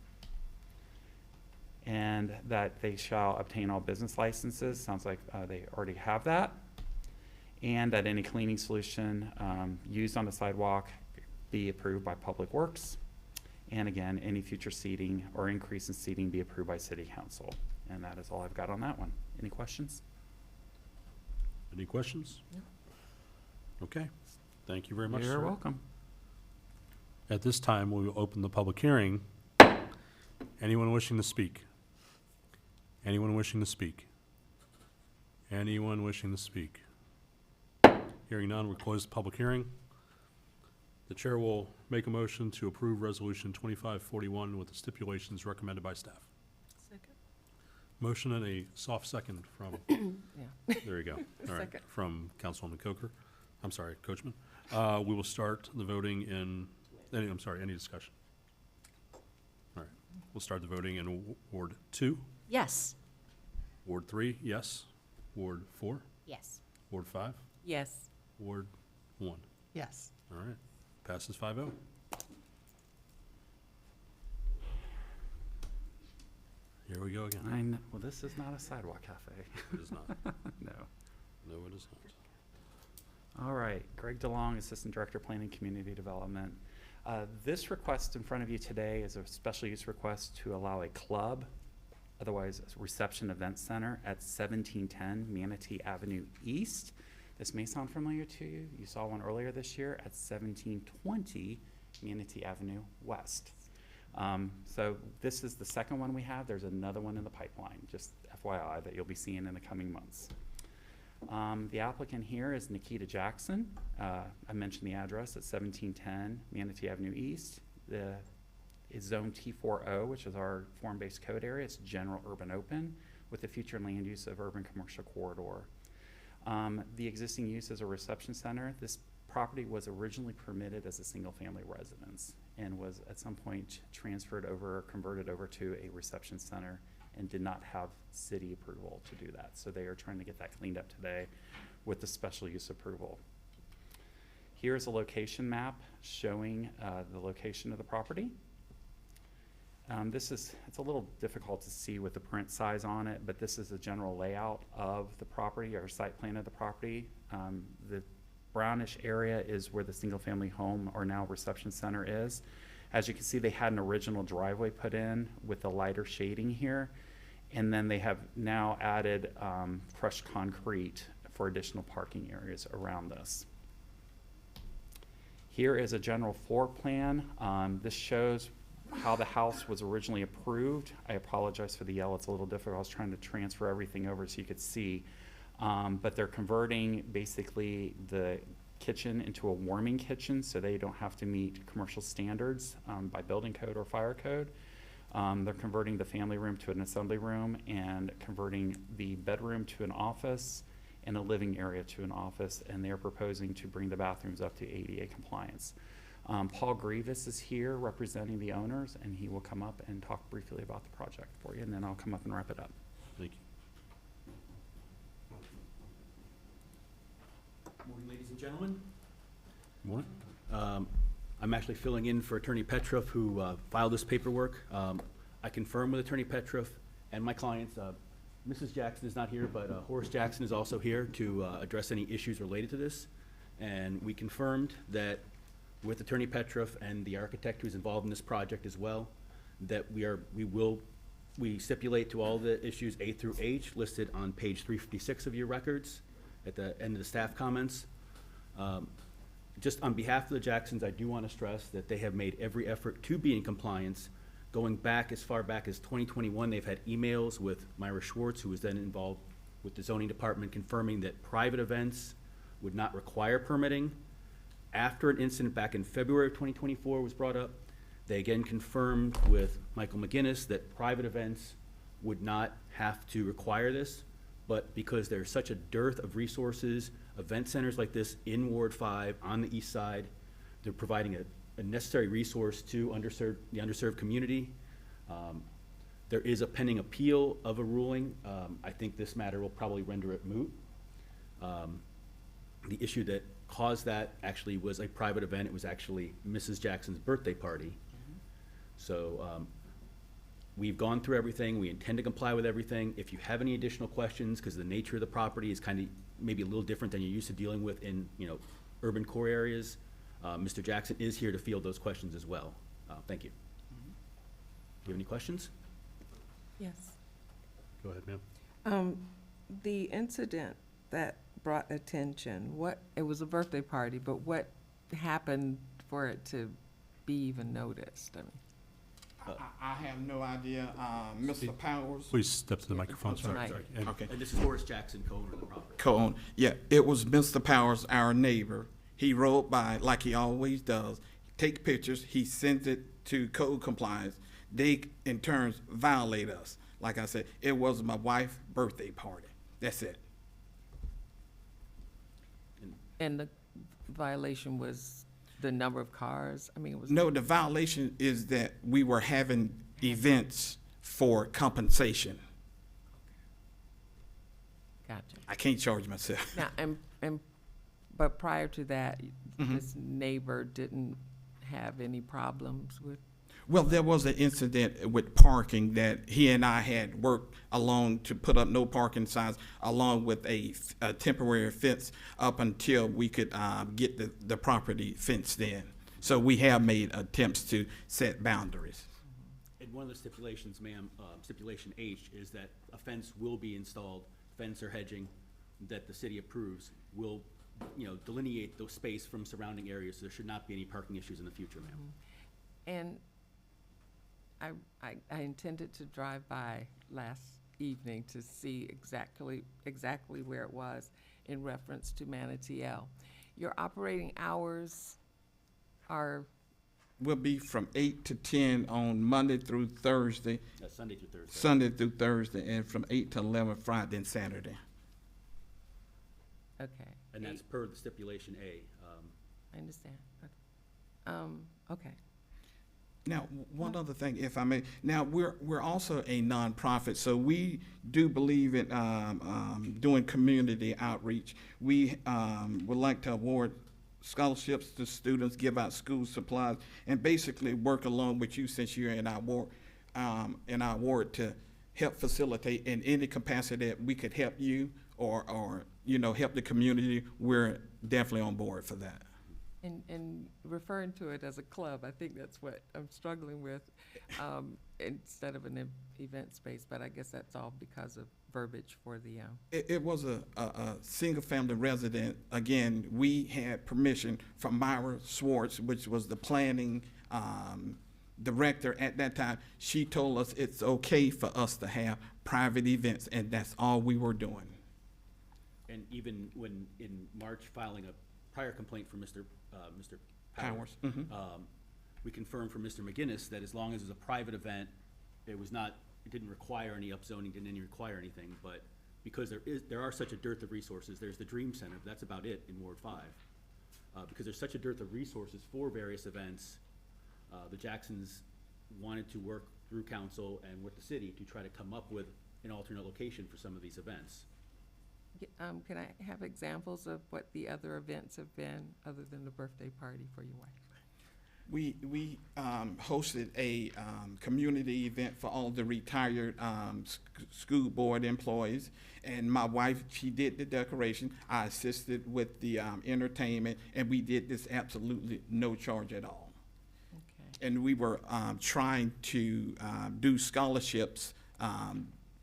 And that they shall obtain all business licenses. Sounds like they already have that. And that any cleaning solution used on the sidewalk be approved by Public Works. And again, any future seating or increase in seating be approved by City Council. And that is all I've got on that one. Any questions? Any questions? No. Okay. Thank you very much, You're sir. welcome. At this time, we will open the public hearing. Anyone wishing to speak? Anyone wishing to speak? Anyone wishing to speak? Hearing none, we'll close the public hearing. The chair will make a motion to approve resolution 2541 with the stipulations recommended by staff. Second. Motion and a soft second from, there you go. All right, Second. from Councilwoman Coker. I'm sorry, Coachman. We will start the voting in, any discussion? All right, we'll start the voting in Ward 2. Yes. Ward 3, yes. Ward 4, Yes. Ward 5, Yes. Ward 1. Yes. All right, passes 5-0. Here we go again. Well, this is not a sidewalk cafe. It is not. No. No, it is not. All right, Greg DeLong, Assistant Director, Planning Community Development. This request in front of you today is a special use request to allow a club otherwise Reception Event Center at 1710 Manatee Avenue East. This may sound familiar to you. You saw one earlier this year at 1720 Manatee Avenue West. So this is the second one we have. There's another one in the pipeline, just FYI, that you'll be seeing in the coming months. The applicant here is Nikita Jackson. I mentioned the address at 1710 Manatee Avenue East. Is zone T40, which is our form-based code area. It's general urban open with the future land use of urban commercial corridor. The existing use is a reception center. This property was originally permitted as a single-family residence and was at some point transferred over, converted over to a reception center, and did not have city approval to do that. So they are trying to get that cleaned up today with the special use approval. Here's a location map showing the location of the property. It's a little difficult to see with the print size on it, but this is a general layout of the property or site plan of the property. The brownish area is where the single family home or now reception center is. As you can see, they had an original driveway put in with the lighter shading here. And then they have now added crushed concrete for additional parking areas around this. Here is a general floor plan. This shows how the house was originally approved. I apologize for the yellow, it's a little difficult. I was trying to transfer everything over so you could see. But they're converting basically the kitchen into a warming kitchen so they don't have to meet commercial standards by building code or fire code. They're converting the family room to an assembly room and converting the bedroom to an office and a living area to an office, and they're proposing to bring the bathrooms up to ADA compliance. Paul Grievous is here representing the owners, and he will come up and talk briefly about the project for you, and then I'll come up and wrap it up. Thank you. Morning, ladies and gentlemen. Morning. I'm actually filling in for Attorney Petroff, who filed this paperwork. I confirm with Attorney Petroff and my clients. Mrs. Jackson is not here, but Horace Jackson is also here to address any issues related to this. And we confirmed that with Attorney Petroff and the architect who's involved in this project as well, that we stipulate to all the issues A through H listed on page 356 of your records at the end of the staff comments. Just on behalf of the Jacksons, I do want to stress that they have made every effort to be in compliance. Going back as far back as 2021, they've had emails with Myra Schwartz, who was then involved with the zoning department, confirming that private events would not require permitting. After an incident back in February of 2024 was brought up, they again confirmed with Michael McGinnis that private events would not have to require this, but because there's such a dearth of resources, event centers like this in Ward 5 on the east side, they're providing a necessary resource to the underserved community. There is a pending appeal of a ruling. I think this matter will probably render it moot. The issue that caused that actually was a private event. It was actually Mrs. Jackson's birthday party. So we've gone through everything. We intend to comply with everything. If you have any additional questions, because the nature of the property is kind of maybe a little different than you're used to dealing with in urban core areas, Mr. Jackson is here to field those questions as well. Thank you. Do you have any questions? Yes. Go ahead, ma'am. The incident that brought attention, it was a birthday party, but what happened for it to be even noticed? I mean, I have no idea. Mr. Powers. Please step to the microphone. Sorry. And Okay. And this is Horace Jackson, co-owner of the property. Co-owner. Yeah, it was Mr. Powers, our neighbor. He rode by like he always does. Take pictures. He sends it to code compliance. They, in turn, violate us. Like I said, it was my wife's birthday party. That's it. and the violation was the number of cars? I mean, it was. No, the violation is that we were having events for compensation. Gotcha. I can't charge myself. Now, but prior to that, this neighbor didn't have any problems with? Well, there was an incident with parking that he and I had worked along to put up no parking signs, along with a temporary fence up until we could get the property fenced in. So we have made attempts to set boundaries. And one of the stipulations, ma'am, stipulation H, is that a fence will be installed, fence or hedging that the city approves will, delineate the space from surrounding areas, so there should not be any parking issues in the future, ma'am. And I intended to drive by last evening to see exactly where it was in reference to Manatee L. Your operating hours are, Will be from 8 to 10 on Monday through Thursday, Sunday through Thursday. Sunday through Thursday, and from 8 to 11 Friday and Saturday. okay. And that's per the stipulation A. I understand. Okay. Now, one other thing, if I may. Now, we're also a nonprofit, so we do believe in doing community outreach. We would like to award scholarships to students, give out school supplies, and basically work along with you since you're in our ward to help facilitate in any capacity that we could help you or help the community. We're definitely on board for that. And referring to it as a club, I think that's what I'm struggling with, instead of an event space, but I guess that's all because of verbiage for the, It was a single-family resident. Again, we had permission from Myra Swartz, which was the planning director at that time. She told us it's okay for us to have private events, and that's all we were doing. And even when in March filing a prior complaint for Mr. Powers, we confirmed from Mr. McGinnis that as long as it was a private event, it didn't require any upzoning, didn't require anything, but because there are such a dearth of resources, there's the Dream Center, but that's about it in Ward 5. Because there's such a dearth of resources for various events, the Jacksons wanted to work through council and with the city to try to come up with an alternate location for some of these events. can I have examples of what the other events have been, other than the birthday party for your wife? We hosted a community event for all the retired school board employees, and my wife, she did the decoration. I assisted with the entertainment, and we did this absolutely no charge at all. Okay. And we were trying to do scholarships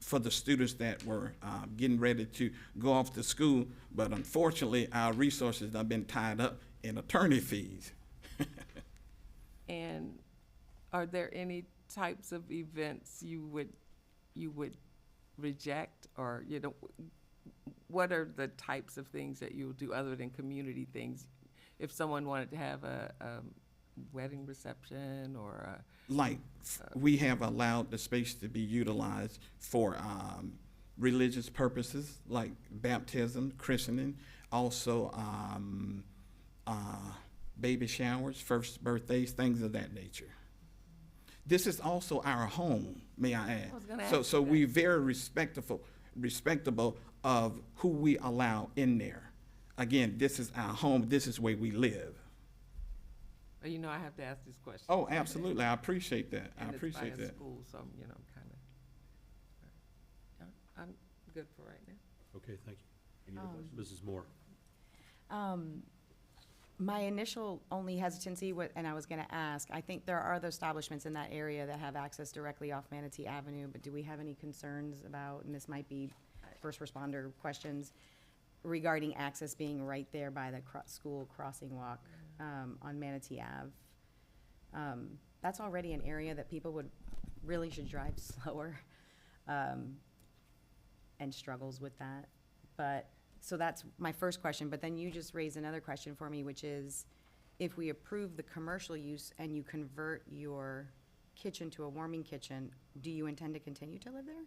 for the students that were getting ready to go off to school, but unfortunately, our resources have been tied up in attorney fees. And are there any types of events you would reject, or, what are the types of things that you'll do other than community things? If someone wanted to have a wedding reception or we have allowed the space to be utilized for religious purposes like baptism, christening, also baby showers, first birthdays, things of that nature. This is also our home, may I add. I was gonna ask So you we're very respectable of who we allow in there. Again, this is our home, this is where we live. I have to ask this question. Oh, absolutely, I appreciate that, I And appreciate it's by a that. school, so, kind of, I'm good for right now. Okay, thank you. Any other questions? Mrs. Moore? My initial only hesitancy, and I was gonna ask, I think there are other establishments in that area that have access directly off Manatee Avenue, but do we have any concerns about, and this might be first responder questions, regarding access being right there by the school crossing walk on Manatee Ave? That's already an area that people really should drive slower, and struggles with that. So that's my first question, but then you just raised another question for me, which is, if we approve the commercial use and you convert your kitchen to a warming kitchen, do you intend to continue to live there?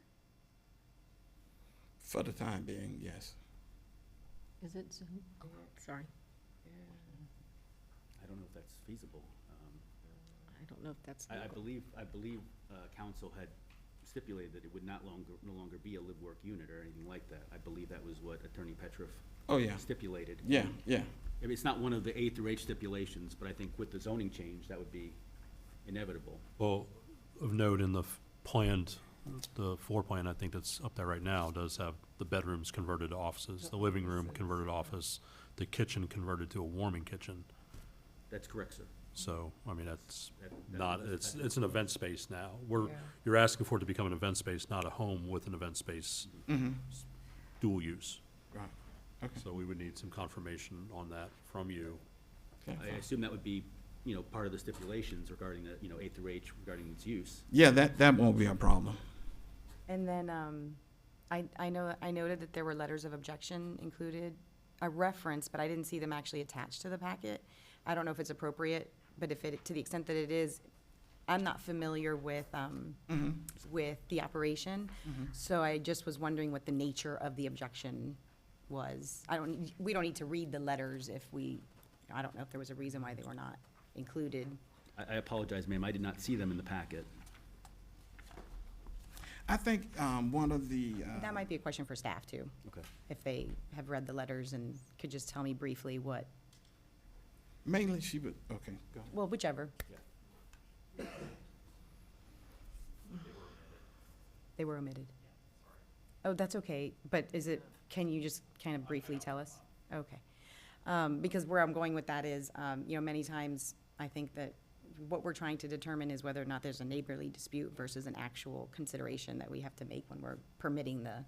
For the time being, yes. Is it Zoom? Oh, sorry. I don't know if that's feasible. I don't know if that's. I believe council had stipulated that it would no longer be a live-work unit or anything like that. I believe that was what Attorney Petroff stipulated. Yeah. I mean, it's not one of the A through H stipulations, but I think with the zoning change, that would be inevitable. Well, of note, in the the floor plan, I think that's up there right now, does have the bedrooms converted to offices, the living room converted to office, the kitchen converted to a warming kitchen. That's correct, sir. So, I mean, that's not, it's an event space now. You're asking for it to become an event space, not a home with an event space. Dual use. Right. Okay. So we would need some confirmation on that from you. Okay, I assume that would be, part of the stipulations regarding the, A through H regarding its use. Yeah, that won't be a problem. And then, I noted that there were letters of objection included, a reference, but I didn't see them actually attached to the packet. I don't know if it's appropriate, but if it, to the extent that it is, I'm not familiar with the operation. So I just was wondering what the nature of the objection was. We don't need to read the letters I don't know if there was a reason why they were not included. I apologize, ma'am, I did not see them in the packet. I think one of the. That might be a question for staff too. Okay. If they have read the letters and could just tell me briefly what, Mainly she would, okay, go ahead. well, whichever. They were omitted. Oh, that's okay, but can you just kind of briefly tell us? Okay. Because where I'm going with that is, many times I think that what we're trying to determine is whether or not there's a neighborly dispute versus an actual consideration that we have to make when we're permitting the.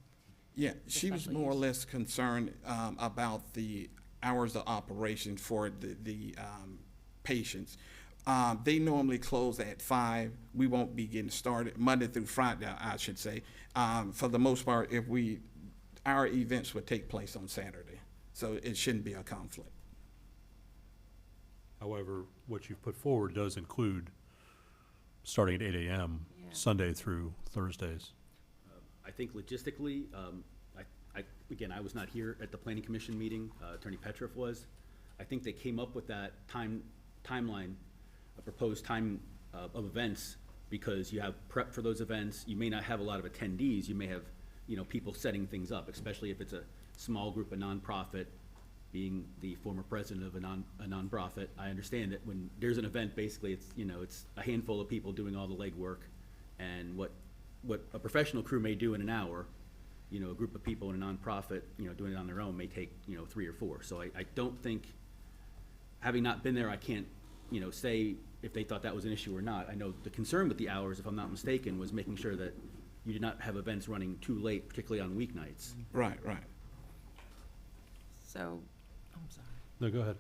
Yeah, she was special more or use. less concerned about the hours of operation for the patients. They normally close at 5. We won't be getting started Monday through Friday, I should say. For the most part, our events would take place on Saturday, so it shouldn't be a conflict. However, what you've put forward does include starting at 8 a.m. Sunday through Thursdays. I think logistically, again, I was not here at the planning commission meeting, Attorney Petroff was. I think they came up with that timeline, a proposed time of events, because you have prep for those events. You may not have a lot of attendees. You may have, people setting things up, especially if it's a small group, a nonprofit. Being the former president of a nonprofit, I understand that when there's an event, basically it's a handful of people doing all the legwork, and what a professional crew may do in an hour, a group of people in a nonprofit, doing it on their own may take, 3 or 4. So I don't think, having not been there, I can't, say if they thought that was an issue or not. I know the concern with the hours, if I'm not mistaken, was making sure that you did not have events running too late, particularly on weeknights. Right. So, I'm sorry. No, go ahead.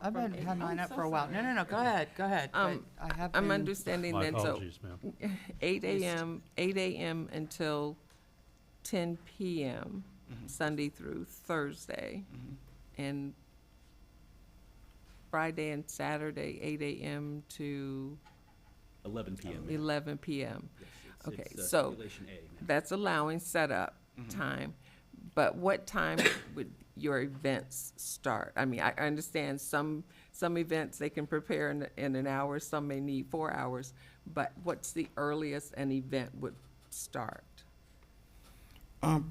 I've had mine up for a while. No, go ahead. But I have I'm been- understanding My then, so apologies, ma'am. 8 a.m. until 10 p.m. Sunday through Thursday, and Friday and Saturday, 8 a.m. to 11 p.m. 11 p.m. Yes, Okay, it's, so stipulation A, ma'am. that's allowing setup time, but what time would your events start? I mean, I understand some events they can prepare in an hour, some may need 4 hours, but what's the earliest an event would start?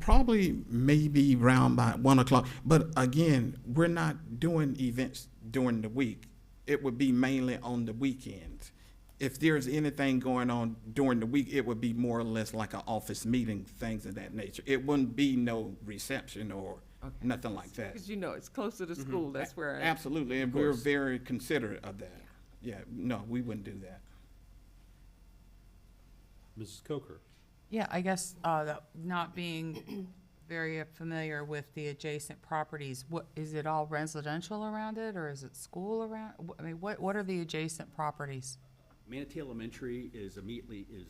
Probably maybe around by 1 o'clock. But again, we're not doing events during the week. It would be mainly on the weekends. If there's anything going on during the week, it would be more or less like an office meeting, things of that nature. It wouldn't be no reception or nothing like that. Because it's closer to school, that's where. Absolutely, and we're very considerate of that. Yeah, no, we wouldn't do that. Mrs. Coker? Yeah, I guess, not being very familiar with the adjacent properties, is it all residential around it, or is it school around? I mean, what are the adjacent properties? Manatee Elementary is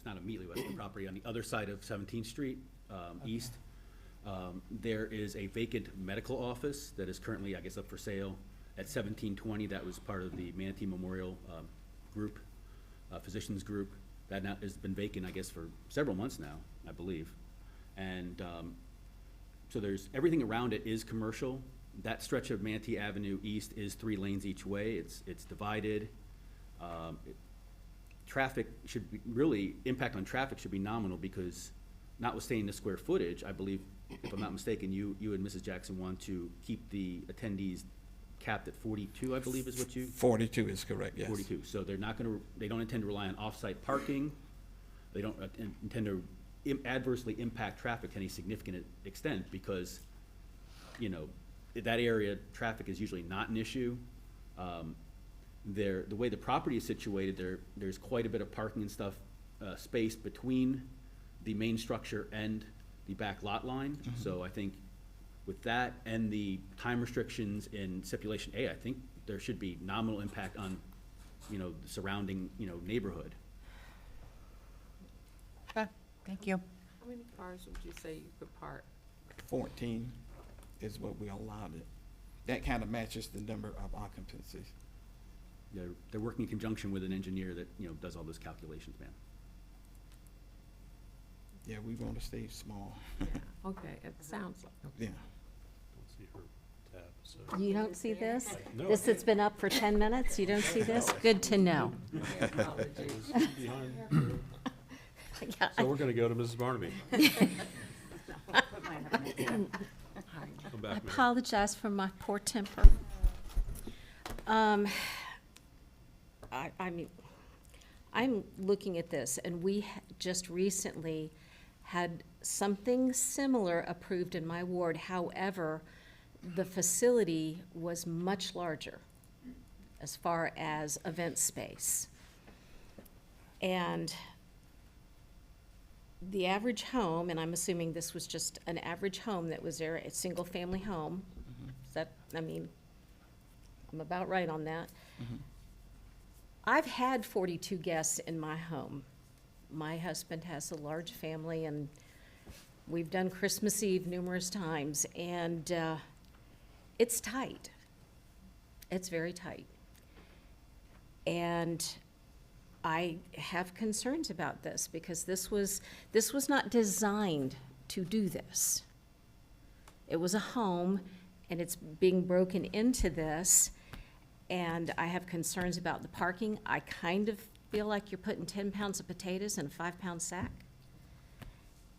not immediately west of the property, on the other side of 17th Street, east. There is a vacant medical office that is currently, I guess, up for sale at 1720. That was part of the Manatee Memorial group, physicians group. That now has been vacant, I guess, for several months now, I believe. And so everything around it is commercial. That stretch of Manatee Avenue East is 3 lanes each way. It's divided. Traffic should be, really, impact on traffic should be nominal, because notwithstanding the square footage, I believe, if I'm not mistaken, you and Mrs. Jackson want to keep the attendees capped at 42, I believe is what you? 42 is correct, yes. 42, so they don't intend to rely on off-site parking. They don't intend to adversely impact traffic to any significant extent, because, that area, traffic is usually not an issue. The way the property is situated, there's quite a bit of parking and stuff, space between the main structure and the back lot line. So I think with that and the time restrictions in stipulation A, I think there should be nominal impact on, the surrounding, neighborhood. Okay, thank you. How many cars would you say you could park? 14 is what we allowed it. That kind of matches the number of occupancies. They're working in conjunction with an engineer that, does all those calculations, ma'am. Yeah, we want to stay small. Okay, it sounds like. Yeah. Don't see her tab, so. You don't see this? No. This has been up for 10 minutes? You don't see this? Good to know. Behind. Yeah, So we're gonna go to Mrs. Barnaby. Come I back, Mayor. apologize for my poor temper. I mean, I'm looking at this, and we just recently had something similar approved in my ward. However, the facility was much larger as far as event space. And the average home, and I'm assuming this was just an average home that was there, a single-family home. Is that, I mean, I'm about right on that. I've had 42 guests in my home. My husband has a large family, and we've done Christmas Eve numerous times, and it's tight. It's very tight. And I have concerns about this because this was not designed to do this. It was a home, and it's being broken into this, and I have concerns about the parking. I kind of feel like you're putting 10 pounds of potatoes in a 5-pound sack,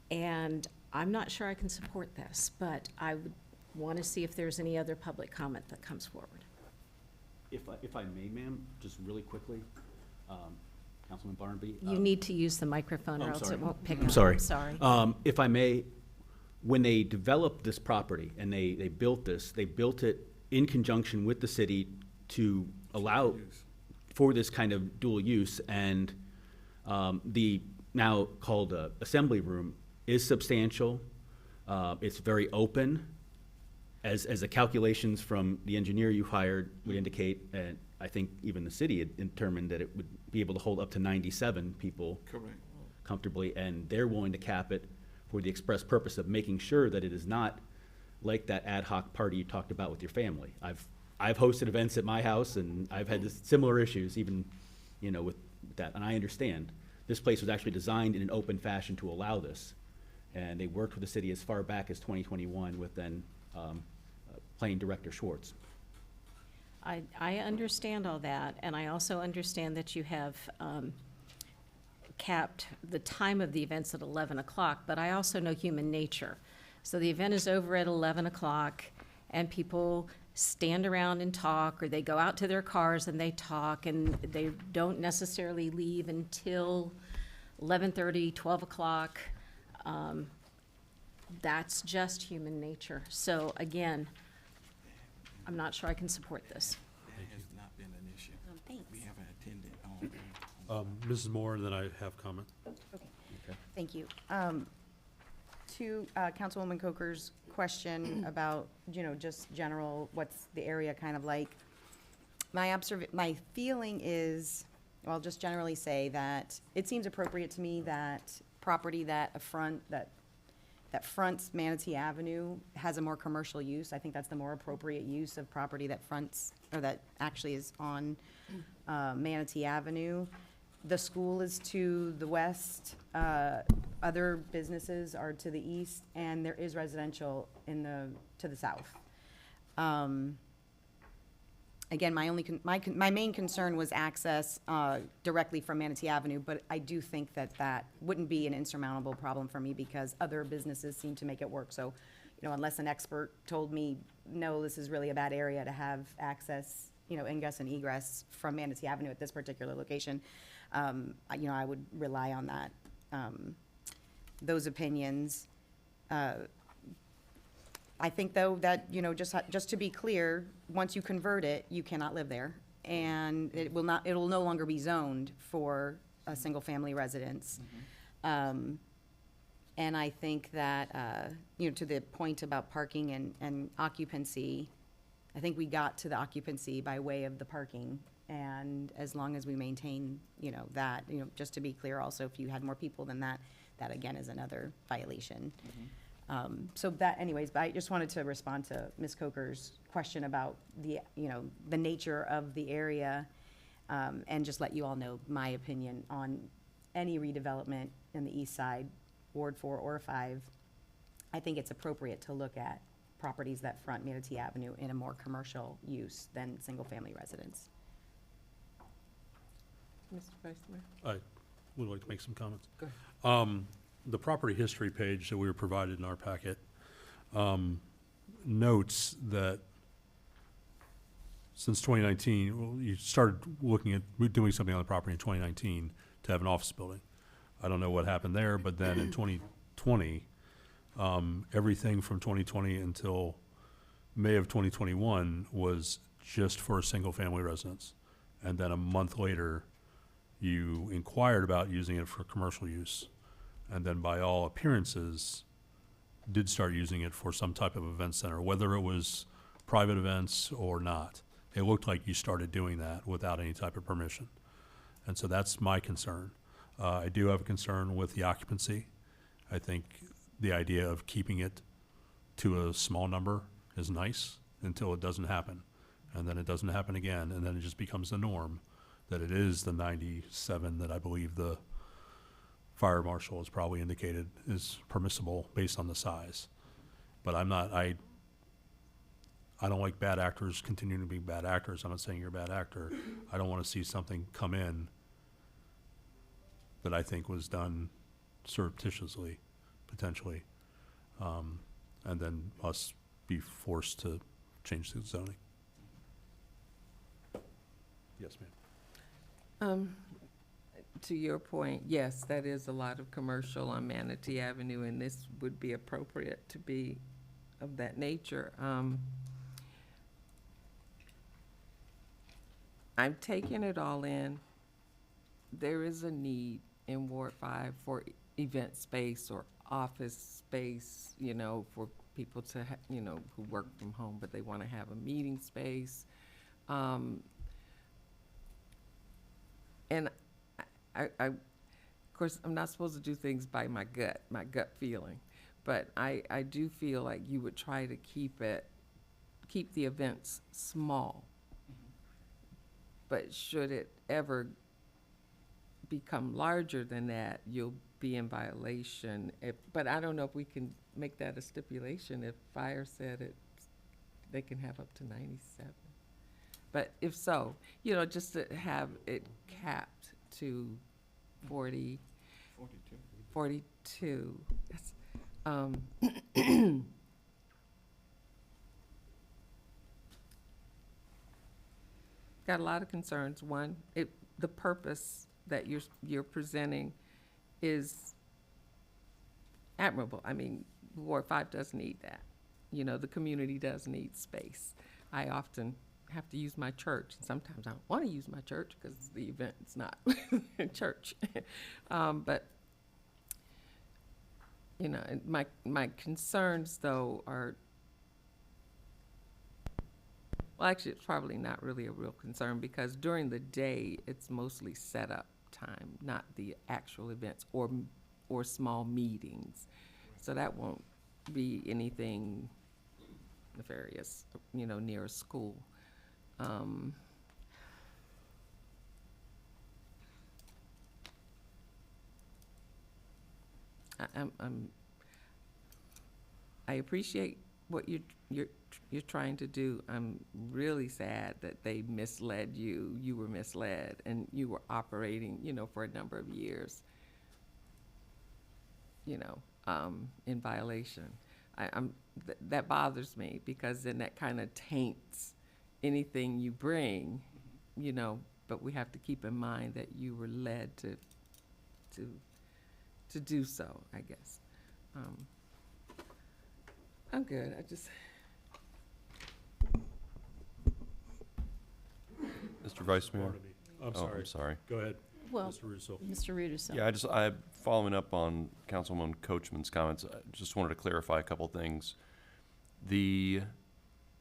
and I'm not sure I can support this, but I would want to see if there's any other public comment that comes forward. If I may, ma'am, just really quickly, Councilman Barnaby. You need to use the microphone, or I'm else sorry. it won't pick up. I'm sorry. I'm sorry. If I may, when they developed this property and they built this, they built it in conjunction with the city to allow for this kind of dual use, and the now called assembly room is substantial. It's very open, as the calculations from the engineer you hired would indicate, and I think even the city had determined that it would be able to hold up to 97 people Correct. comfortably, and they're willing to cap it for the express purpose of making sure that it is not like that ad hoc party you talked about with your family. I've hosted events at my house, and I've had similar issues, even, with that, and I understand. This place was actually designed in an open fashion to allow this, and they worked with the city as far back as 2021 with then playing Director Schwartz. I understand all that, and I also understand that you have capped the time of the events at 11 o'clock, but I also know human nature. So the event is over at 11 o'clock, and people stand around and talk, or they go out to their cars and they talk, and they don't necessarily leave until 11:30, 12 o'clock. That's just human nature. So again, I'm not sure I can support this. That has not been an issue. Thanks. We haven't attended on. Mrs. Moore, and then I have comment. Okay. Thank you. To Councilwoman Coker's question about, just general, what's the area kind of like? My feeling is, well, I'll just generally say that it seems appropriate to me that property that fronts Manatee Avenue has a more commercial use. I think that's the more appropriate use of property that fronts, or that actually is on Manatee Avenue. The school is to the west, other businesses are to the east, and there is residential to the south. Again, my main concern was access directly from Manatee Avenue, but I do think that wouldn't be an insurmountable problem for me because other businesses seem to make it work. So, unless an expert told me, no, this is really a bad area to have access, ingress and egress from Manatee Avenue at this particular location, I would rely on that, those opinions. I think, though, that, just to be clear, once you convert it, you cannot live there. And it will no longer be zoned for a single-family residence. And I think that, to the point about parking and occupancy, I think we got to the occupancy by way of the parking. And as long as we maintain, that, just to be clear also, if you had more people than that, that again is another violation. So that anyways, but I just wanted to respond to Ms. Coker's question about the nature of the area, and just let you all know my opinion on any redevelopment in the east side, Ward 4 or 5. I think it's appropriate to look at properties that front Manatee Avenue in a more commercial use than single-family residence. Mr. Vice Mayor? I would like to make some comments. Go ahead. The property history page that we were provided in our packet notes that since 2019, well, you started looking at doing something on the property in 2019 to have an office building. I don't know what happened there, but then in 2020, everything from 2020 until May of 2021 was just for a single-family residence. And then a month later, you inquired about using it for commercial use. And then by all appearances, did start using it for some type of event center, whether it was private events or not. It looked like you started doing that without any type of permission. And so that's my concern. I do have a concern with the occupancy. I think the idea of keeping it to a small number is nice until it doesn't happen. And then it doesn't happen again, and then it just becomes the norm that it is the 97 that I believe the fire marshal has probably indicated is permissible based on the size. But I don't like bad actors continuing to be bad actors. I'm not saying you're a bad actor. I don't want to see something come in that I think was done surreptitiously, potentially, and then us be forced to change the zoning. Yes, ma'am. To your point, yes, that is a lot of commercial on Manatee Avenue, and this would be appropriate to be of that nature. I'm taking it all in. There is a need in Ward 5 for event space or office space, for people to, who work from home, but they want to have a meeting space. And of course, I'm not supposed to do things by my gut feeling, but I do feel like you would try to keep the events small. But should it ever become larger than that, you'll be in violation. But I don't know if we can make that a stipulation. If fire said they can have up to 97. But if so, just to have it capped to 42. That's, got a lot of concerns. One, the purpose that you're presenting is admirable. I mean, Ward 5 does need that. The community does need space. I often have to use my church, and sometimes I don't want to use my church because the event's not church. But my concerns though are, well, actually, it's probably not really a real concern because during the day it's mostly setup time, not the actual events or small meetings. So that won't be anything nefarious, near a school. I appreciate what you're trying to do. I'm really sad that they misled you. You were misled, and you were operating, for a number of years, in violation. That bothers me because then that kind of taints anything you bring, but we have to keep in mind that you were led to do so, I guess. I'm good. Mr. Vice Mayor? Barnaby. I'm Oh, sorry. I'm sorry. Go ahead, Well, Mr. Russo. Mr. Rudisil. Yeah, following up on Councilwoman Coachman's comments, I just wanted to clarify a couple things. The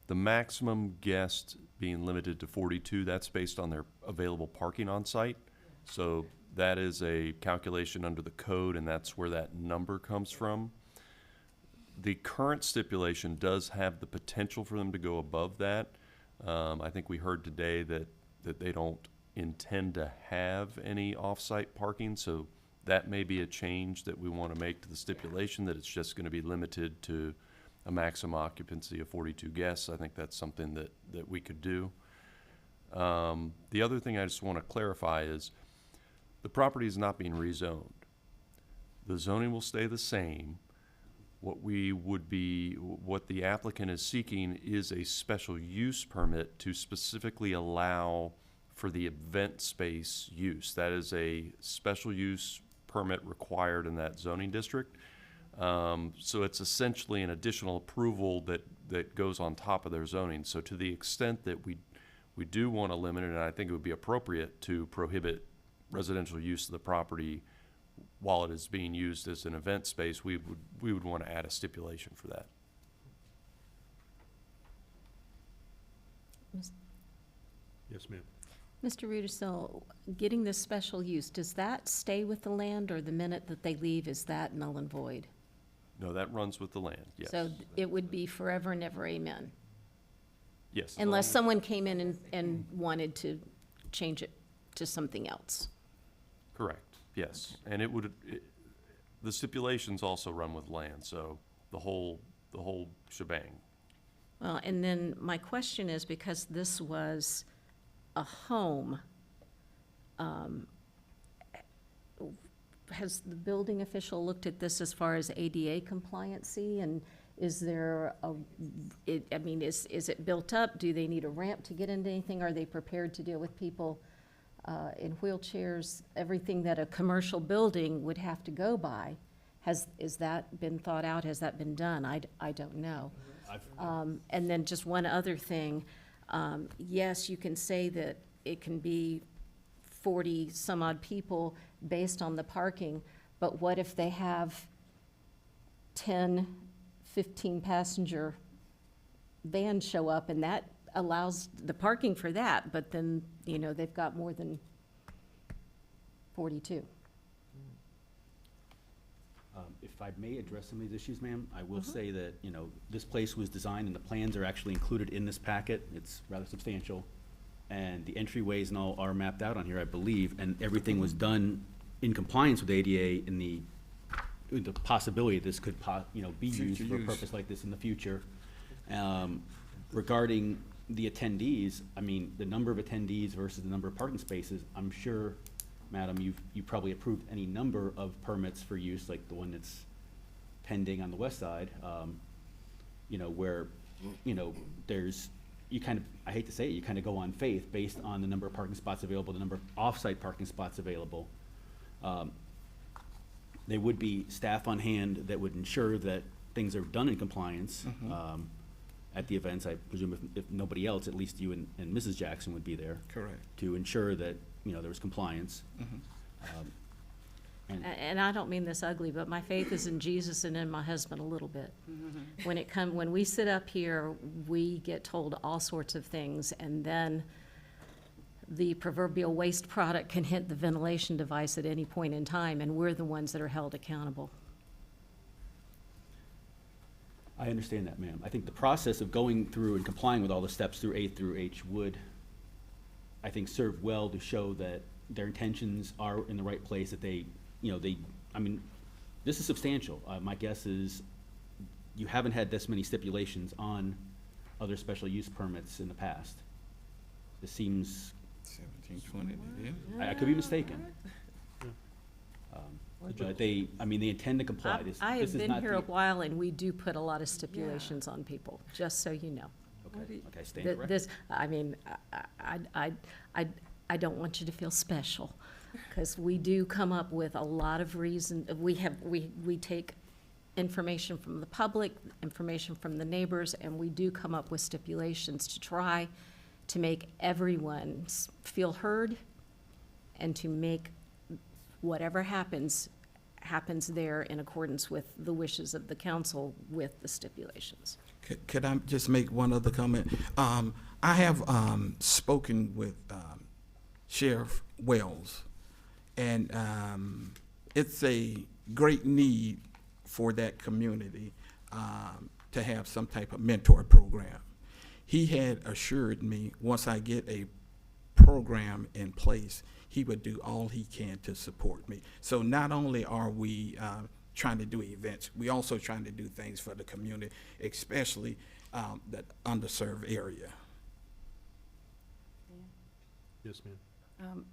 maximum guest being limited to 42, that's based on their available parking on site. So that is a calculation under the code, and that's where that number comes from. The current stipulation does have the potential for them to go above that. I think we heard today that they don't intend to have any off-site parking, so that may be a change that we want to make to the stipulation, that it's just going to be limited to a maximum occupancy of 42 guests. I think that's something that we could do. The other thing I just want to clarify is the property is not being rezoned. The zoning will stay the same. What the applicant is seeking is a special use permit to specifically allow for the event space use. That is a special use permit required in that zoning district. So it's essentially an additional approval that goes on top of their zoning. So to the extent that we do want to limit it, and I think it would be appropriate to prohibit residential use of the property while it is being used as an event space, we would want to add a stipulation for that. Yes, ma'am. Mr. Rudisil, getting this special use, does that stay with the land, or the minute that they leave, is that null and void? No, that runs with the land, yes. So it would be forever and ever, amen? Yes. Unless someone came in and wanted to change it to something else. Correct, yes. And the stipulations also run with land, so the whole shebang. Well, and then my question is, because this was a home, has the building official looked at this as far as ADA compliancy? And is there is it built up? Do they need a ramp to get into anything? Are they prepared to deal with people in wheelchairs? Everything that a commercial building would have to go by, is that been thought out? Has that been done? I don't know. And then just one other thing. Yes, you can say that it can be 40 some odd people based on the parking, but what if they have 10, 15 passenger vans show up, and that allows the parking for that, but then, they've got more than 42. If I may address some of these issues, ma'am, I will say that, this place was designed, and the plans are actually included in this packet. It's rather substantial. And the entryways and all are mapped out on here, I believe, and everything was done in compliance with ADA in the possibility this could be used for a purpose like this in the future. Regarding the attendees, the number of attendees versus the number of parking spaces, I'm sure, madam, you probably approved any number of permits for use, like the one that's pending on the west side, where, there's, I hate to say it, you kind of go on faith based on the number of parking spots available, the number of off-site parking spots available. There would be staff on hand that would ensure that things are done in compliance at the events. I presume if nobody else, at least you and Mrs. Jackson would be there. Correct. To ensure that, there was compliance. And I don't mean this ugly, but my faith is in Jesus and in my husband a little bit. When we sit up here, we get told all sorts of things, and then the proverbial waste product can hit the ventilation device at any point in time, and we're the ones that are held accountable. I understand that, ma'am. I think the process of going through and complying with all the steps through A through H would, I think, serve well to show that their intentions are in the right place, that this is substantial. My guess is you haven't had this many stipulations on other special use permits in the past. This seems 1720, I could be mistaken. But they intend to comply. I have been here a while, and we do put a lot of stipulations on people, just so you know. Okay, stand corrected. This, I don't want you to feel special, because we do come up with a lot of reason. We take information from the public, information from the neighbors, and we do come up with stipulations to try to make everyone feel heard and to make whatever happens there in accordance with the wishes of the council with the stipulations. Could I just make one other comment? I have spoken with Sheriff Wells, and it's a great need for that community to have some type of mentor program. He had assured me once I get a program in place, he would do all he can to support me. So not only are we trying to do events, we also trying to do things for the community, especially the underserved area. Yes, ma'am.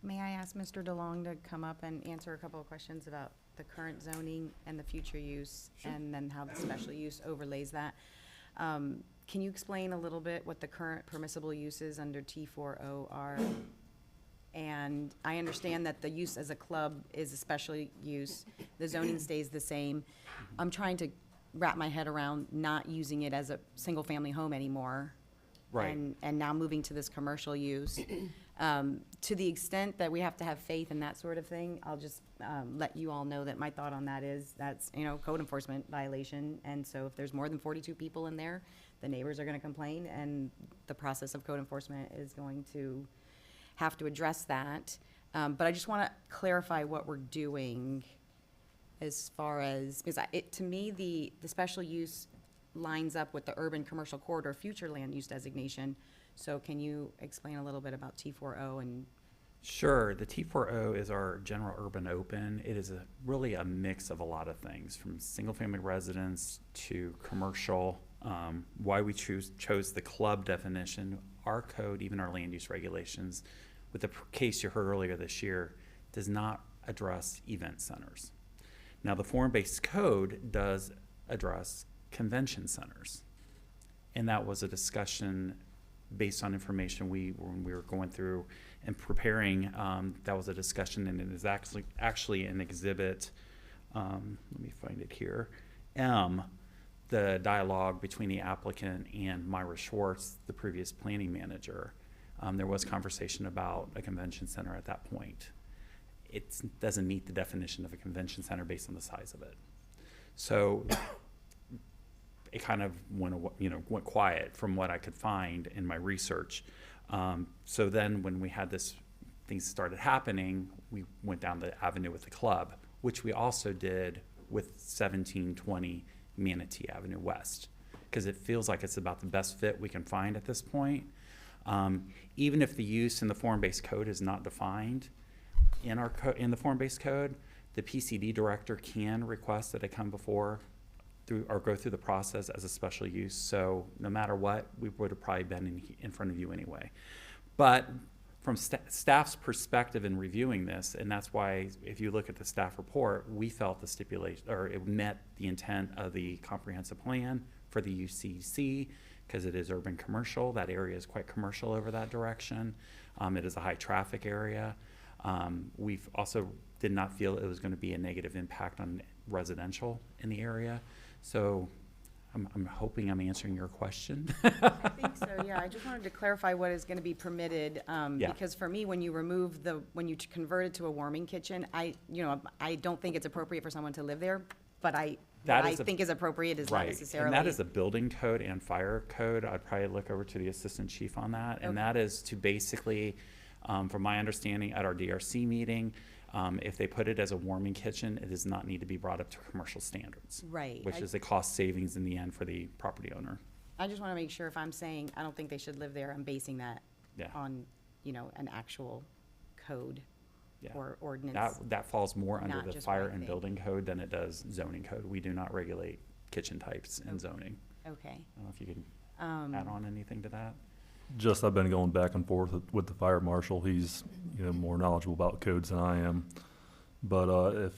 May I ask Mr. DeLong to come up and answer a couple of questions about the current zoning and the future use, and then how the special use overlays that? Can you explain a little bit what the current permissible uses under T40 are? And I understand that the use as a club is a special use. The zoning stays the same. I'm trying to wrap my head around not using it as a single-family home anymore. Right. And now moving to this commercial use. To the extent that we have to have faith in that sort of thing, I'll just let you all know that my thought on that is that's, code enforcement violation. And so if there's more than 42 people in there, the neighbors are going to complain, and the process of code enforcement is going to have to address that. But I just want to clarify what we're doing as far as, because to me, the special use lines up with the urban commercial corridor future land use designation. So can you explain a little bit about T40 and? Sure. The T40 is our general urban open. It is really a mix of a lot of things, from single-family residence to commercial. Why we chose the club definition, our code, even our land use regulations, with the case you heard earlier this year, does not address event centers. Now, the form-based code does address convention centers. And that was a discussion based on information when we were going through and preparing. That was a discussion, and it is actually an exhibit. Let me find it here. The dialogue between the applicant and Myra Schwartz, the previous planning manager. There was conversation about a convention center at that point. It doesn't meet the definition of a convention center based on the size of it. So it kind of went quiet from what I could find in my research. So then when we had things started happening, we went down the avenue with the club, which we also did with 1720 Manatee Avenue West, because it feels like it's about the best fit we can find at this point. Even if the use in the form-based code is not defined in the form-based code, the PCD director can request that it come before or go through the process as a special use. So no matter what, we would have probably been in front of you anyway. But from staff's perspective in reviewing this, and that's why if you look at the staff report, we felt the stipulation, or it met the intent of the comprehensive plan for the UCC, because it is urban commercial. That area is quite commercial over that direction. It is a high traffic area. We've also did not feel it was going to be a negative impact on residential in the area. So I'm hoping I'm answering your question. I think so, yeah. I just wanted to clarify what is going to be permitted, because for me, when you when you convert it to a warming kitchen, I don't think it's appropriate for someone to live there, but what I think is appropriate is not necessarily. And that is a building code and fire code. I'd probably look over to the assistant chief on that. And that is to basically, from my understanding at our DRC meeting, if they put it as a warming kitchen, it does not need to be brought up to commercial standards. Right. Which is a cost savings in the end for the property owner. I just want to make sure if I'm saying I don't think they should live there, I'm basing that on, an actual code or ordinance. That falls more under not the just fire what I and think. building code than it does zoning code. We do not regulate kitchen types in zoning. Okay. I don't know if you can add on anything to that. Just, I've been going back and forth with the fire marshal. He's, more knowledgeable about codes than I am. But if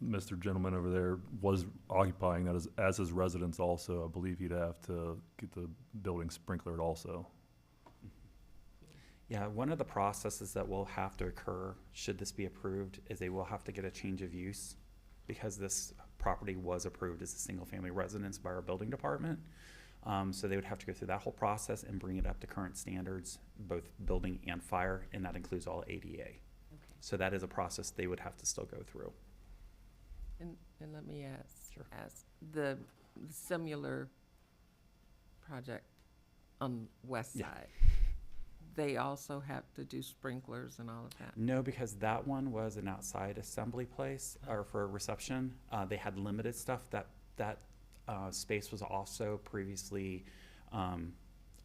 Mr. Gentleman over there was occupying that as his residence also, I believe he'd have to get the building sprinklered also. Yeah, one of the processes that will have to occur, should this be approved, is they will have to get a change of use, because this property was approved as a single-family residence by our building department. So they would have to go through that whole process and bring it up to current standards, both building and fire, and that includes all ADA. So that is a process they would have to still go through. And let me ask the similar project on west Yeah. side, they also have to do sprinklers and all of that? No, because that one was an outside assembly place or for a reception. They had limited stuff. That space was also previously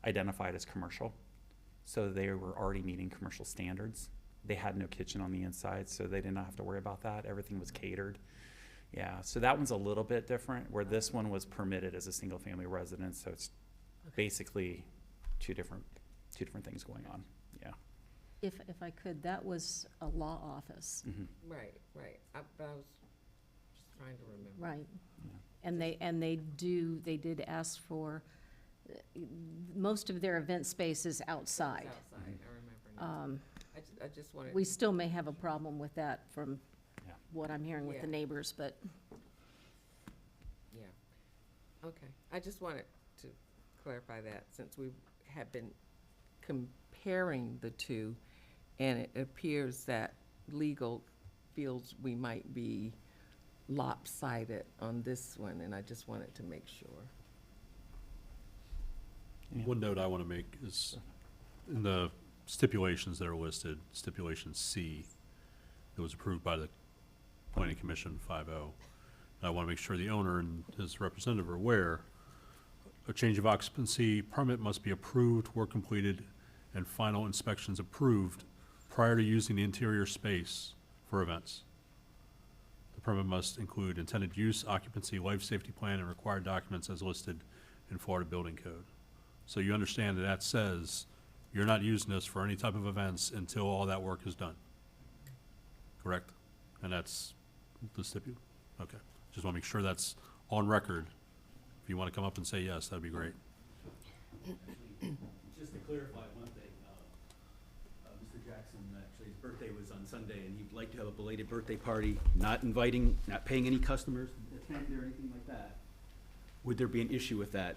identified as commercial. So they were already meeting commercial standards. They had no kitchen on the inside, so they did not have to worry about that. Everything was catered. Yeah, so that one's a little bit different, where this one was permitted as a single-family residence, so it's basically two different things going on. Yeah. If I could, that was a law office. Right. But I was just trying to remember. Right. And they did ask for, most of their event space is outside. Outside, I remember now. I just wanted. We still may have a problem with that from Yeah. what I'm hearing with the Yeah. neighbors, but Yeah, okay. I just wanted to clarify that, since we have been comparing the two, and it appears that legal feels we might be lopsided on this one, and I just wanted to make sure. Yeah. One note I want to make is, in the stipulations that are listed, stipulation C, that was approved by the Planning Commission 5-0. I want to make sure the owner and his representative are aware, a change of occupancy permit must be approved, work completed, and final inspections approved prior to using the interior space for events. The permit must include intended use, occupancy, life safety plan, and required documents as listed in Florida Building Code. So you understand that that says you're not using this for any type of events until all that work is done. Correct? And that's the stipulation? Okay. Just want to make sure that's on record. If you want to come up and say yes, that'd be great. Just to clarify one thing, Mr. Jackson, actually, his birthday was on Sunday, and he'd like to have a belated birthday party, not paying any customers to attend or anything like that. Would there be an issue with that?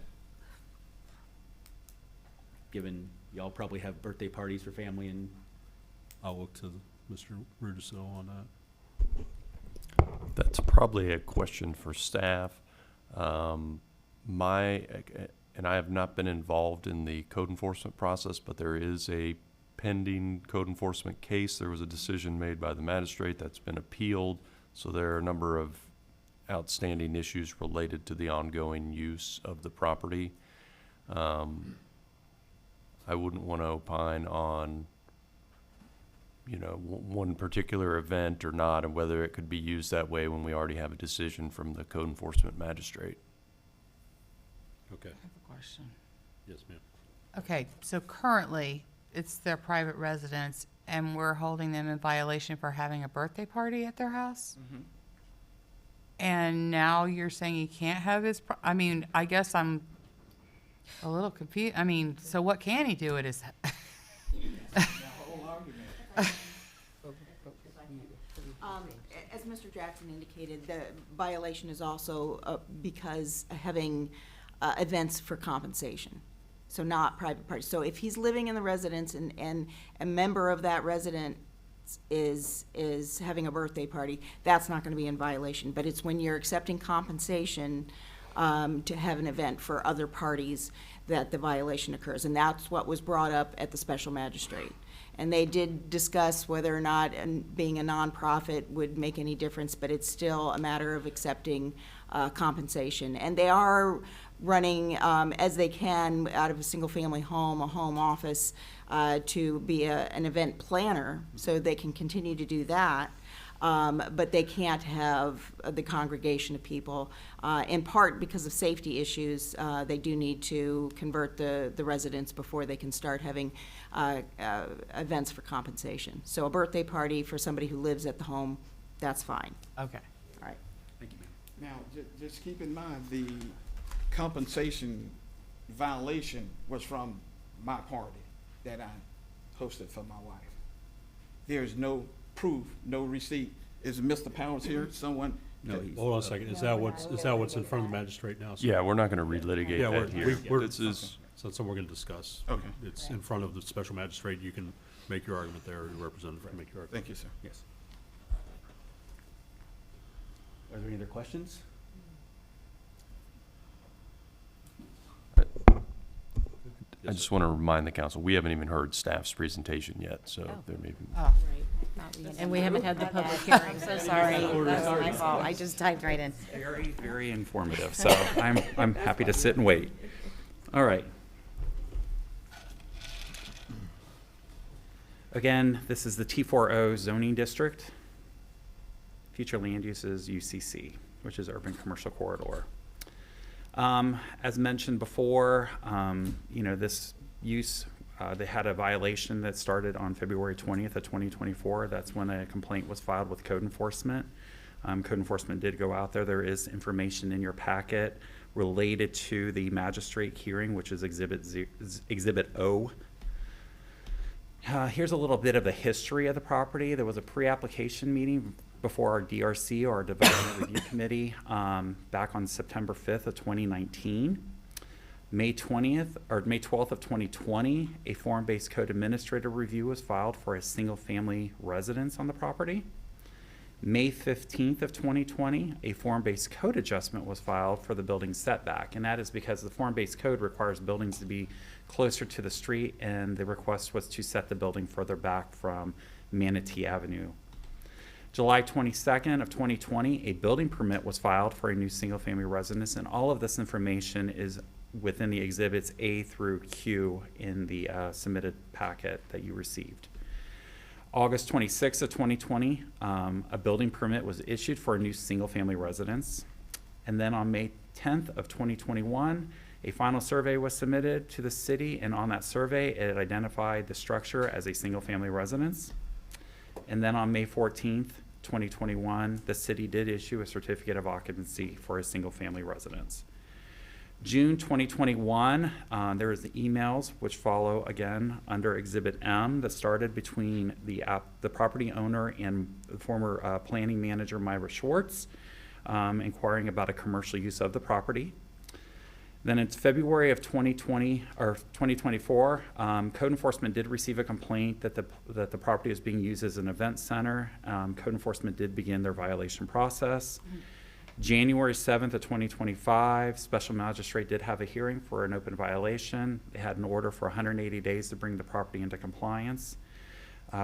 Given y'all probably have birthday parties for family and. I'll look to Mr. Rudisil on that. That's probably a question for staff. And I have not been involved in the code enforcement process, but there is a pending code enforcement case. There was a decision made by the magistrate that's been appealed, so there are a number of outstanding issues related to the ongoing use of the property. I wouldn't want to opine on, one particular event or not, and whether it could be used that way when we already have a decision from the code enforcement magistrate. Okay. I have a question. Yes, ma'am. Okay, so currently, it's their private residence, and we're holding them in violation for having a birthday party at their house? And now you're saying he can't have his, I guess I'm a little confused. So what can he do at his? As Mr. Jackson indicated, the violation is also because having events for compensation, so not private parties. So if he's living in the residence and a member of that residence is having a birthday party, that's not gonna be in violation. But it's when you're accepting compensation to have an event for other parties that the violation occurs. And that's what was brought up at the special magistrate. And they did discuss whether or not being a nonprofit would make any difference, but it's still a matter of accepting compensation. And they are running, as they can, out of a single-family home, a home office, to be an event planner, so they can continue to do that. But they can't have the congregation of people, in part because of safety issues. They do need to convert the residents before they can start having events for compensation. So a birthday party for somebody who lives at the home, that's fine. Okay. All right. Thank you, ma'am. Now, just keep in mind, the compensation violation was from my party that I hosted for my wife. There's no proof, no receipt. Is Mr. Powers here? Someone, No, he's. Hold on a second, is that what's in front of the magistrate now? sir? Yeah, we're not gonna relitigate Yeah, that here. we're, This is, so that's something we're gonna discuss. Okay. It's in front of the special magistrate, you can make your argument there, your representative can make your argument. Thank you, sir. Yes. Are there any other questions? I just want to remind the council, we haven't even heard staff's presentation yet, so there may be. Oh, And we haven't had the public hearing. I'm so sorry. That's my fault. I just typed right in. Very, very informative, so I'm happy to sit and wait. All right. Again, this is the T4O zoning district. Future land use is UCC, which is Urban Commercial Corridor. As mentioned before, this use, they had a violation that started on February 20th of 2024. That's when a complaint was filed with code enforcement. Code enforcement did go out there. There is information in your packet related to the magistrate hearing, which is Exhibit O. Here's a little bit of the history of the property. There was a pre-application meeting before our DRC, or our Development Review Committee, back on September 5th of 2019. May 12th of 2020, a form-based code administrator review was filed for a single-family residence on the property. May 15th of 2020, a form-based code adjustment was filed for the building setback, and that is because the form-based code requires buildings to be closer to the street, and the request was to set the building further back from Manatee Avenue. July 22nd of 2020, a building permit was filed for a new single-family residence, and all of this information is within the exhibits A through Q in the submitted packet that you received. August 26th of 2020, a building permit was issued for a new single-family residence. And then on May 10th of 2021, a final survey was submitted to the city, and on that survey, it identified the structure as a single-family residence. And then on May 14th, 2021, the city did issue a certificate of occupancy for a single-family residence. June 2021, there was the emails which follow again under Exhibit M that started between the property owner and the former planning manager Myra Schwartz, inquiring about a commercial use of the property. Then in February of 2024, code enforcement did receive a complaint that the property is being used as an event center. Code enforcement did begin their violation process. January 7th of 2025, special magistrate did have a hearing for an open violation. They had an order for 180 days to bring the property into compliance.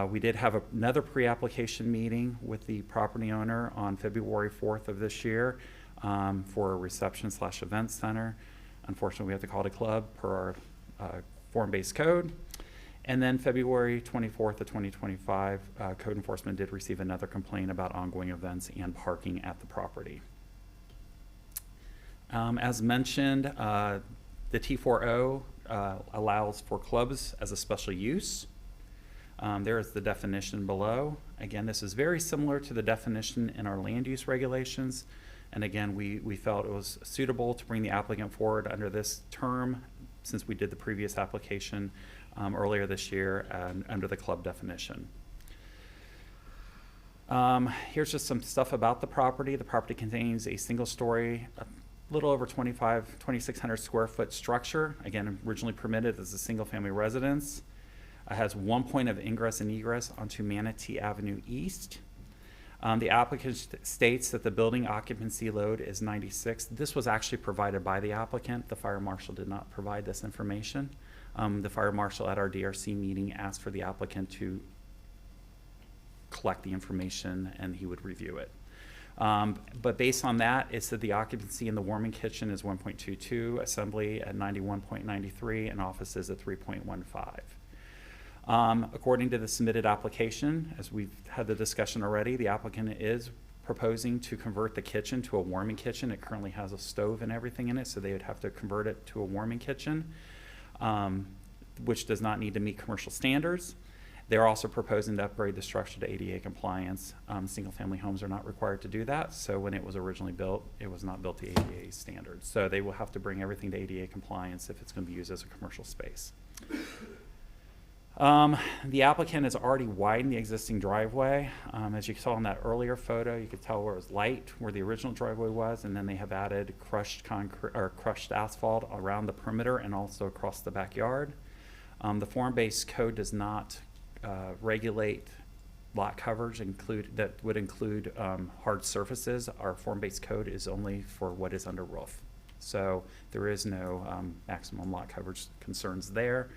We did have another pre-application meeting with the property owner on February 4th of this year for a reception/event center. Unfortunately, we have to call it a club per our form-based code. And then February 24th of 2025, code enforcement did receive another complaint about ongoing events and parking at the property. As mentioned, the T4O allows for clubs as a special use. There is the definition below. Again, this is very similar to the definition in our land use regulations. And again, we felt it was suitable to bring the applicant forward under this term since we did the previous application earlier this year and under the club definition. Here's just some stuff about the property. The property contains a single-story, a little over 2,600 square foot structure. Again, originally permitted as a single-family residence. It has one point of ingress and egress onto Manatee Avenue East. The applicant states that the building occupancy load is 96. This was actually provided by the applicant. The fire marshal did not provide this information. The fire marshal at our DRC meeting asked for the applicant to collect the information and he would review it. But based on that, it said the occupancy in the warming kitchen is 1.22, assembly at 91.93, and offices at 3.15. According to the submitted application, as we've had the discussion already, the applicant is proposing to convert the kitchen to a warming kitchen. It currently has a stove and everything in it, so they would have to convert it to a warming kitchen, which does not need to meet commercial standards. They're also proposing to upgrade the structure to ADA compliance. Single-family homes are not required to do that, so when it was originally built, it was not built to ADA standards. So they will have to bring everything to ADA compliance if it's going to be used as a commercial space. The applicant has already widened the existing driveway. As you saw in that earlier photo, you could tell where it was light, where the original driveway was, and then they have added crushed concrete or crushed asphalt around the perimeter and also across the backyard. The form-based code does not regulate lot coverage that would include hard surfaces. Our form-based code is only for what is under roof. So there is no maximum lot coverage concerns there.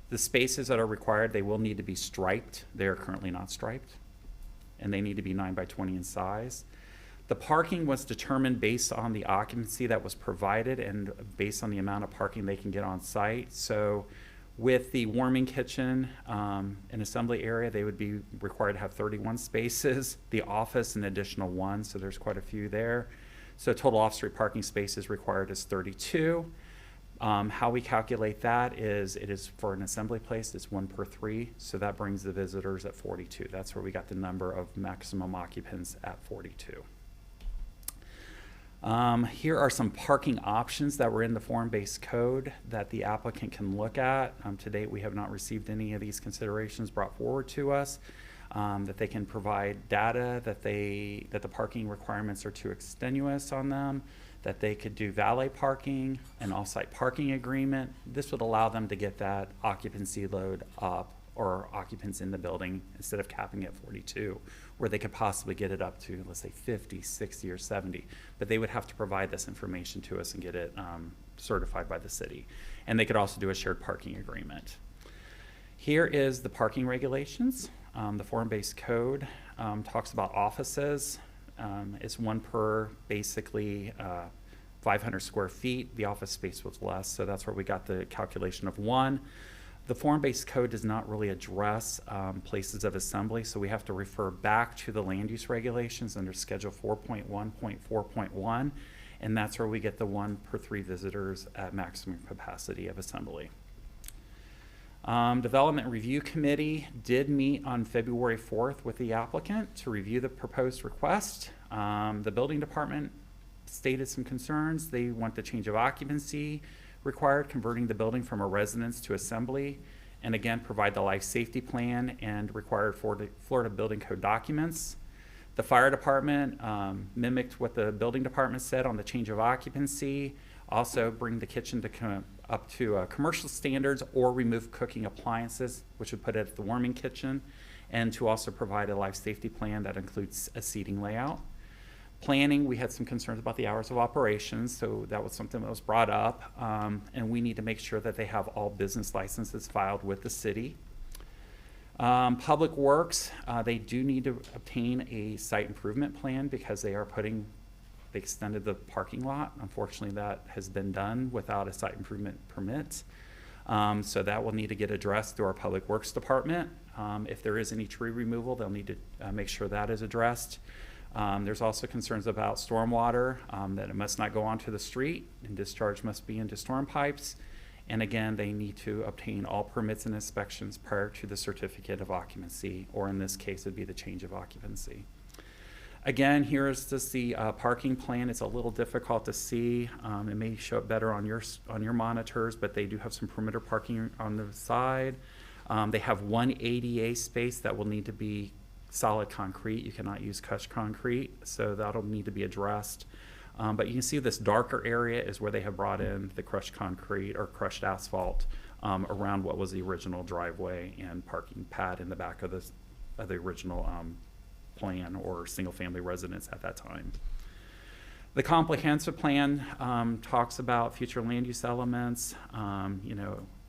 The spaces that are required, they will need to be striped. They are currently not striped, and they need to be 9 by 20 in size. The parking was determined based on the occupancy that was provided and based on the amount of parking they can get on site. So with the warming kitchen and assembly area, they would be required to have 31 spaces. The office, an additional 1, so there's quite a few there. So total off-street parking spaces required is 32. How we calculate that is, it is for an assembly place, it's 1 per 3, so that brings the visitors at 42. That's where we got the number of maximum occupants at 42. Here are some parking options that were in the form-based code that the applicant can look at. To date, we have not received any of these considerations brought forward to us. That they can provide data that the parking requirements are too extenuous on them, that they could do valet parking, an off-site parking agreement. This would allow them to get that occupancy load up, or occupants in the building, instead of capping at 42, where they could possibly get it up to, let's say, 50, 60, or 70. But they would have to provide this information to us and get it certified by the city. And they could also do a shared parking agreement. Here is the parking regulations. The form-based code talks about offices. It's 1 per basically 500 square feet. The office space was less, so that's where we got the calculation of 1. The form-based code does not really address places of assembly, so we have to refer back to the land use regulations under Schedule 4.1.4.1, and that's where we get the 1 per 3 visitors at maximum capacity of assembly. Development Review Committee did meet on February 4th with the applicant to review the proposed request. The building department stated some concerns. They want the change of occupancy required, converting the building from a residence to assembly, and again, provide the life safety plan and required Florida Building Code documents. The fire department mimicked what the building department said on the change of occupancy, also bring the kitchen to up to commercial standards or remove cooking appliances, which would put it at the warming kitchen, and to also provide a life safety plan that includes a seating layout. Planning, we had some concerns about the hours of operations, so that was something that was brought up, and we need to make sure that they have all business licenses filed with the city. Public Works, they do need to obtain a site improvement plan because they extended the parking lot. Unfortunately, that has been done without a site improvement permit. So that will need to get addressed through our Public Works Department. If there is any tree removal, they'll need to make sure that is addressed. There's also concerns about stormwater, that it must not go onto the street and discharge must be into storm pipes. And again, they need to obtain all permits and inspections prior to the certificate of occupancy, or in this case, it'd be the change of occupancy. Again, here's just the parking plan. It's a little difficult to see. It may show up better on your monitors, but they do have some perimeter parking on the side. They have 1 ADA space that will need to be solid concrete. You cannot use crushed concrete, so that'll need to be addressed. But you can see this darker area is where they have brought in the crushed concrete or crushed asphalt around what was the original driveway and parking pad in the back of the original plan or single-family residence at that time. The comprehensive plan talks about future land use elements.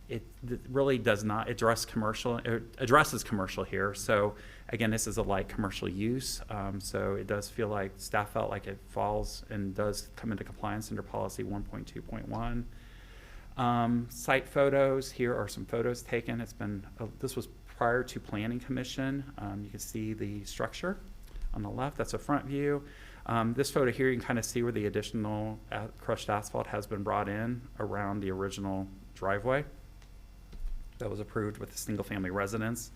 It really does not address commercial. It addresses commercial here. So again, this is a light commercial use. So it does feel like staff felt like it falls and does come into compliance under policy 1.2.1. Site photos. Here are some photos taken. This was prior to Planning Commission. You can see the structure on the left. That's a front view. This photo here, you can kind of see where the additional crushed asphalt has been brought in around the original driveway that was approved with the single-family residence.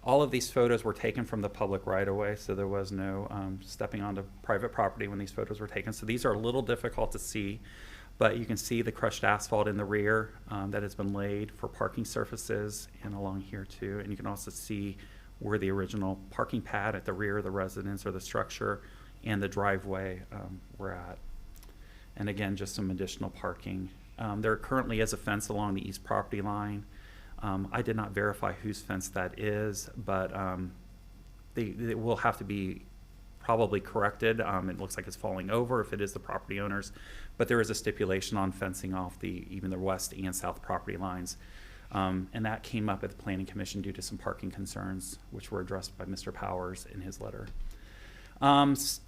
All of these photos were taken from the public right-of-way, so there was no stepping onto private property when these photos were taken. So these are a little difficult to see, But you can see the crushed asphalt in the rear that has been laid for parking surfaces and along here too. And you can also see where the original parking pad at the rear of the residence or the structure and the driveway were at. And again, just some additional parking. There currently is a fence along the east property line. I did not verify whose fence that is, but they will have to be probably corrected. It looks like it's falling over if it is the property owners, but there is a stipulation on fencing off even the west and south property lines. And that came up at the Planning Commission due to some parking concerns, which were addressed by Mr. Powers in his letter.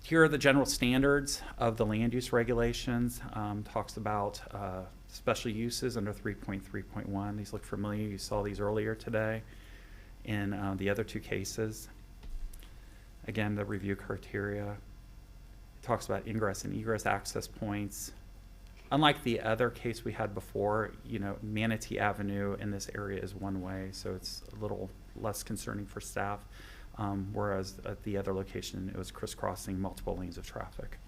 Here are the general standards of the land use regulations. Talks about special uses under 3.3.1. These look familiar. You saw these earlier today in the other two cases. Again, the review criteria. It talks about ingress and egress access points. Unlike the other case we had before, Manatee Avenue in this area is one way, so it's a little less concerning for staff. Whereas at the other location, it was crisscrossing multiple lanes of traffic.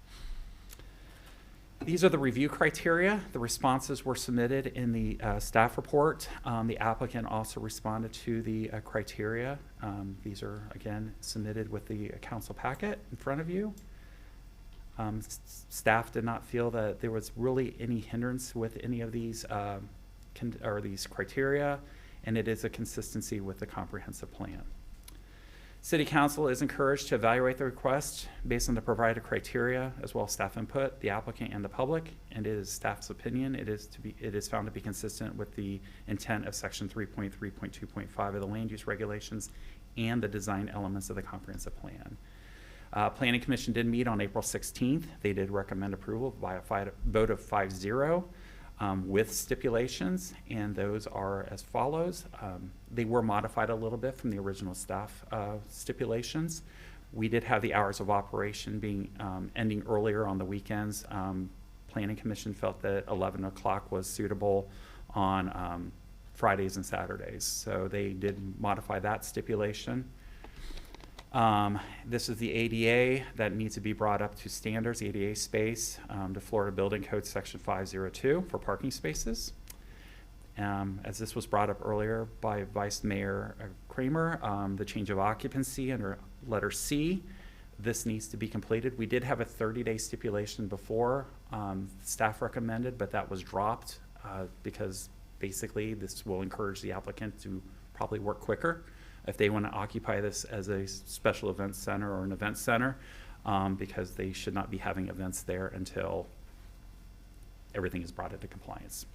These are the review criteria. The responses were submitted in the staff report. The applicant also responded to the criteria. These are, again, submitted with the council packet in front of you. Staff did not feel that there was really any hindrance with any of these these criteria, and it is a consistency with the comprehensive plan. City Council is encouraged to evaluate the request based on the provided criteria as well as staff input, the applicant and the public, and it is staff's opinion. It is found to be consistent with the intent of section 3.3.2.5 of the land use regulations and the design elements of the comprehensive plan. Planning Commission did meet on April 16th. They did recommend approval by a vote of 5-0. With stipulations, and those are as follows. They were modified a little bit from the original staff stipulations. We did have the hours of operation being ending earlier on the weekends. Planning Commission felt that 11 o'clock was suitable on Fridays and Saturdays, so they did modify that stipulation. This is the ADA that needs to be brought up to standards, ADA space, to Florida Building Code Section 502 for parking spaces. As this was brought up earlier by Vice Mayor Kramer, the change of occupancy under letter C, this needs to be completed. We did have a 30-day stipulation before staff recommended, but that was dropped because basically this will encourage the applicant to probably work quicker if they want to occupy this as a special event center or an event center, because they should not be having events there until everything is brought into compliance.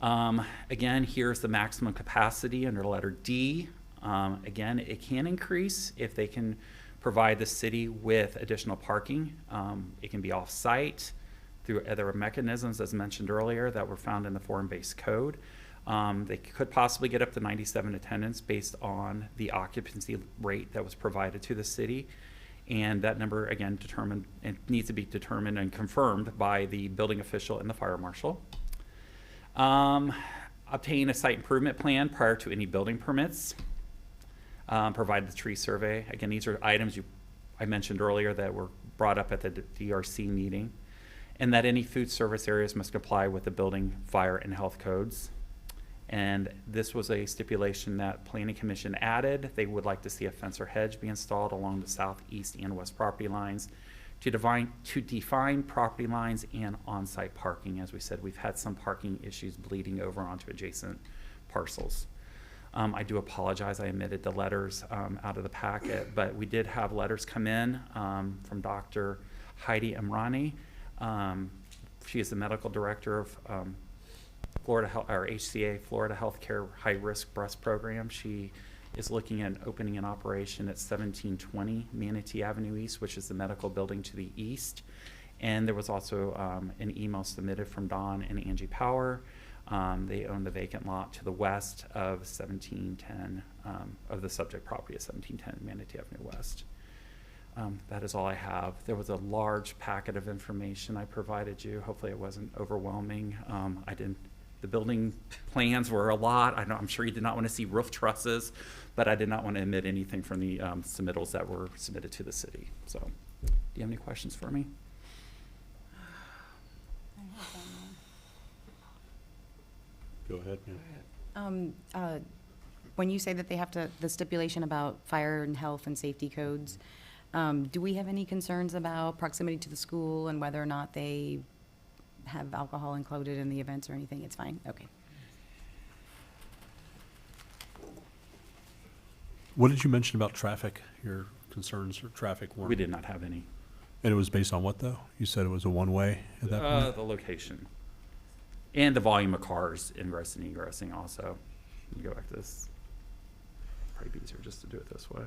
Again, here's the maximum capacity under letter D. Again, it can increase if they can provide the city with additional parking. It can be off-site through other mechanisms, as mentioned earlier, that were found in the form-based code. They could possibly get up to 97 attendance based on the occupancy rate that was provided to the city. And that number, again, it needs to be determined and confirmed by the building official and the fire marshal. Obtain a site improvement plan prior to any building permits. Provide the tree survey. Again, these are items I mentioned earlier that were brought up at the DRC meeting. And that any food service areas must comply with the building, fire, and health codes. And this was a stipulation that Planning Commission added. They would like to see a fence or hedge be installed along the south, east, and west property lines to define property lines and on-site parking. As we said, we've had some parking issues bleeding over onto adjacent parcels. I do apologize, I omitted the letters out of the packet, but we did have letters come in from Dr. Heidi Amrani. She is the medical director of HCA, Florida Healthcare High Risk Breast Program. She is looking at opening an operation at 1720 Manatee Avenue East, which is the medical building to the east. And there was also an email submitted from Don and Angie Power. They own the vacant lot to the west of 1710, of the subject property at 1710 Manatee Avenue West. That is all I have. There was a large packet of information I provided you. Hopefully it wasn't overwhelming. The building plans were a lot. I'm sure you did not want to see roof trusses, but I did not want to omit anything from the submittals that were submitted to the city. So, do you have any questions for me? Go ahead, ma'am. When you say that they have to, the stipulation about fire and health and safety codes, do we have any concerns about proximity to the school and whether or not they have alcohol included in the events or anything? It's fine, okay. What did you mention about traffic, your concerns for traffic weren't? We did not have any. And it was based on what, though? You said it was a one-way at that point? The location. And the volume of cars ingressing and egressing also. Let me go back to this. Probably be easier just to do it this way.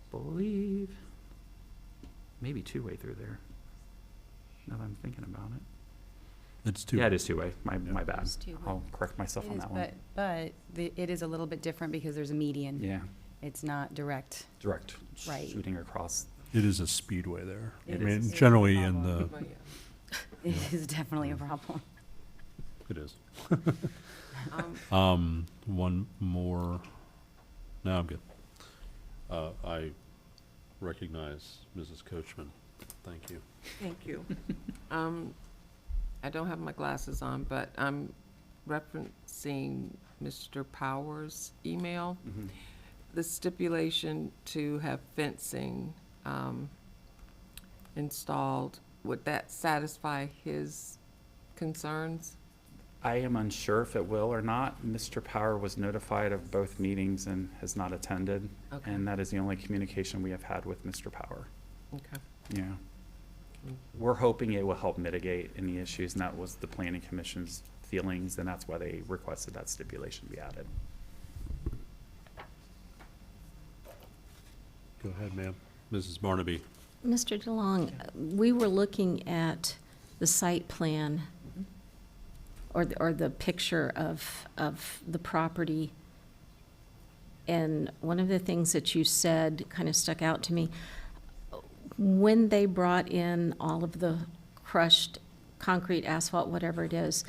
Believe, maybe two-way through there. Now that I'm thinking about it. It's two. Yeah, it is two-way. My bad. It's two-way. I'll correct myself It on is, that one. it is a little bit different because there's a median. Yeah, It's not direct. direct Right. shooting across. It is a speedway there. It I mean, is. generally in the, It is definitely a problem. it is. One more, no, I'm good. I recognize Mrs. Coachman. Thank you. Thank you. I don't have my glasses on, but I'm referencing Mr. Powers' email. Mhm. The stipulation to have fencing installed, would that satisfy his concerns? I am unsure if it will or not. Mr. Power was notified of both meetings and has not attended. Okay. And that is the only communication we have had with Mr. Power. Okay. Yeah. We're hoping it will help mitigate any issues, and that was the planning commission's feelings, and that's why they requested that stipulation be added. Go ahead, ma'am. Mrs. Barnaby. Mr. DeLong, we were looking at the site plan or the picture of the property. And one of the things that you said kind of stuck out to me. When they brought in all of the crushed concrete, asphalt, whatever it is,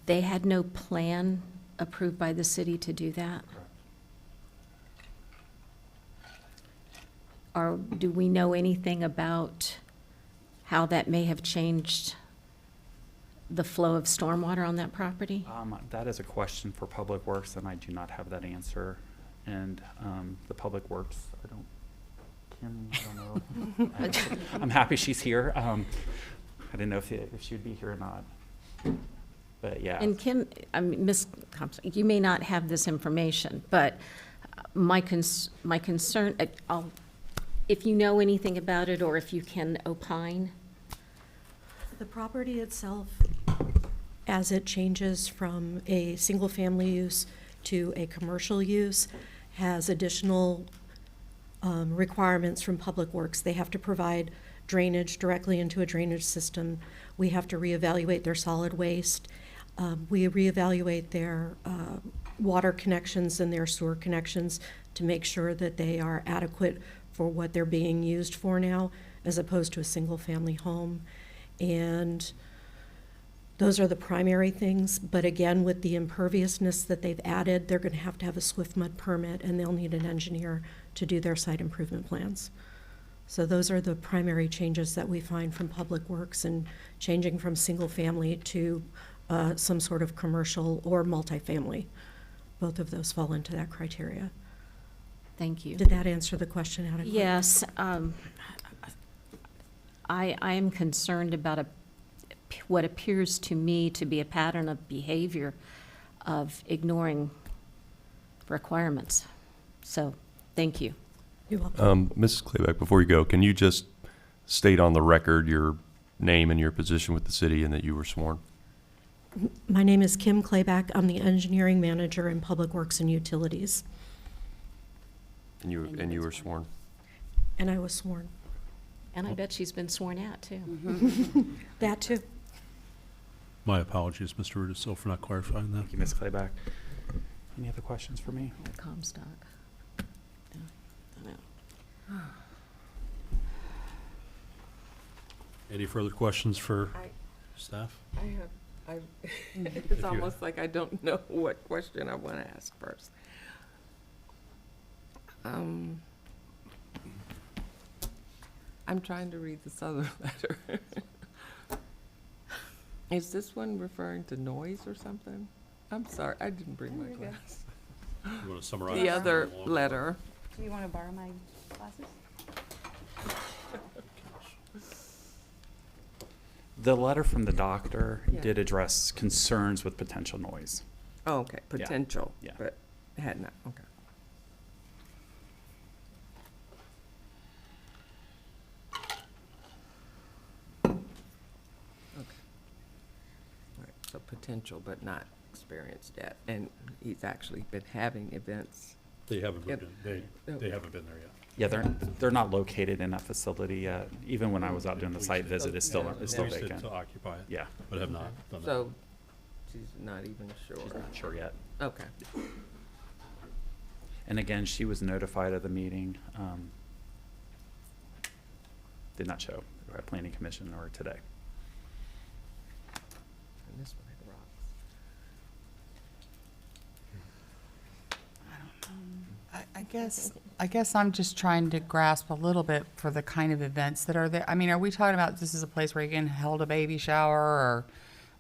they had no plan approved by the city to do that? Or do we know anything about how that may have changed the flow of stormwater on that property? That is a question for Public Works, and I do not have that answer. And the Public Works, I don't know. I'm happy she's here. I didn't know if she would be here or not. But yeah. And Kim, I mean, Ms. Thompson, you may not have this information, but my concern, if you know anything about it or if you can opine. The property itself, as it changes from a single-family use to a commercial use, has additional requirements from Public Works. They have to provide drainage directly into a drainage system. We have to reevaluate their solid waste. We reevaluate their water connections and their sewer connections to make sure that they are adequate for what they're being used for now, as opposed to a single-family home. And those are the primary things, but again, with the imperviousness that they've added, they're gonna have to have a swift mud permit, and they'll need an engineer to do their site improvement plans. So those are the primary changes that we find from Public Works, and changing from single-family to some sort of commercial or multifamily. Both of those fall into that criteria. Thank you. Did that answer the question adequately? Yes. I am concerned about what appears to me to be a pattern of behavior of ignoring requirements. So, thank you. You're welcome. Mrs. Clayback, before you go, can you just state on the record your name and your position with the city and that you were sworn? My name is Kim Clayback. I'm the engineering manager in Public Works and Utilities. And you were sworn? And I was sworn. And I bet she's been sworn out, too. That, too. My apologies, Mr. Rudisil, for not clarifying that. Thank you, Ms. Clayback. Any other questions for me? Comstock. Any further questions for staff? It's almost like I don't know what question I want to ask first. I'm trying to read this other letter. Is this one referring to noise or something? I'm sorry, I didn't bring my glasses. You want to summarize? The other along? letter. Do you want to borrow my glasses? The letter from the doctor Yeah. did address concerns with potential noise. Oh, okay, Yeah. potential, Yeah. but had not, okay. Okay. All right, so potential, but not experienced yet, and he's actually been having events. They haven't Yep. been, they haven't been there yet. Yeah, they're not located in that facility yet. Even when I was out doing the site visit, it's still Leased it vacant. to occupy it. Yeah. But have not done that. So, she's not even sure. She's not sure yet. Okay. And again, she was notified of the meeting. Did not show at planning commission or today. And this one had rocks. I guess I'm just trying to grasp a little bit for the kind of events that are there. I mean, are we talking about this is a place where you can hold a baby shower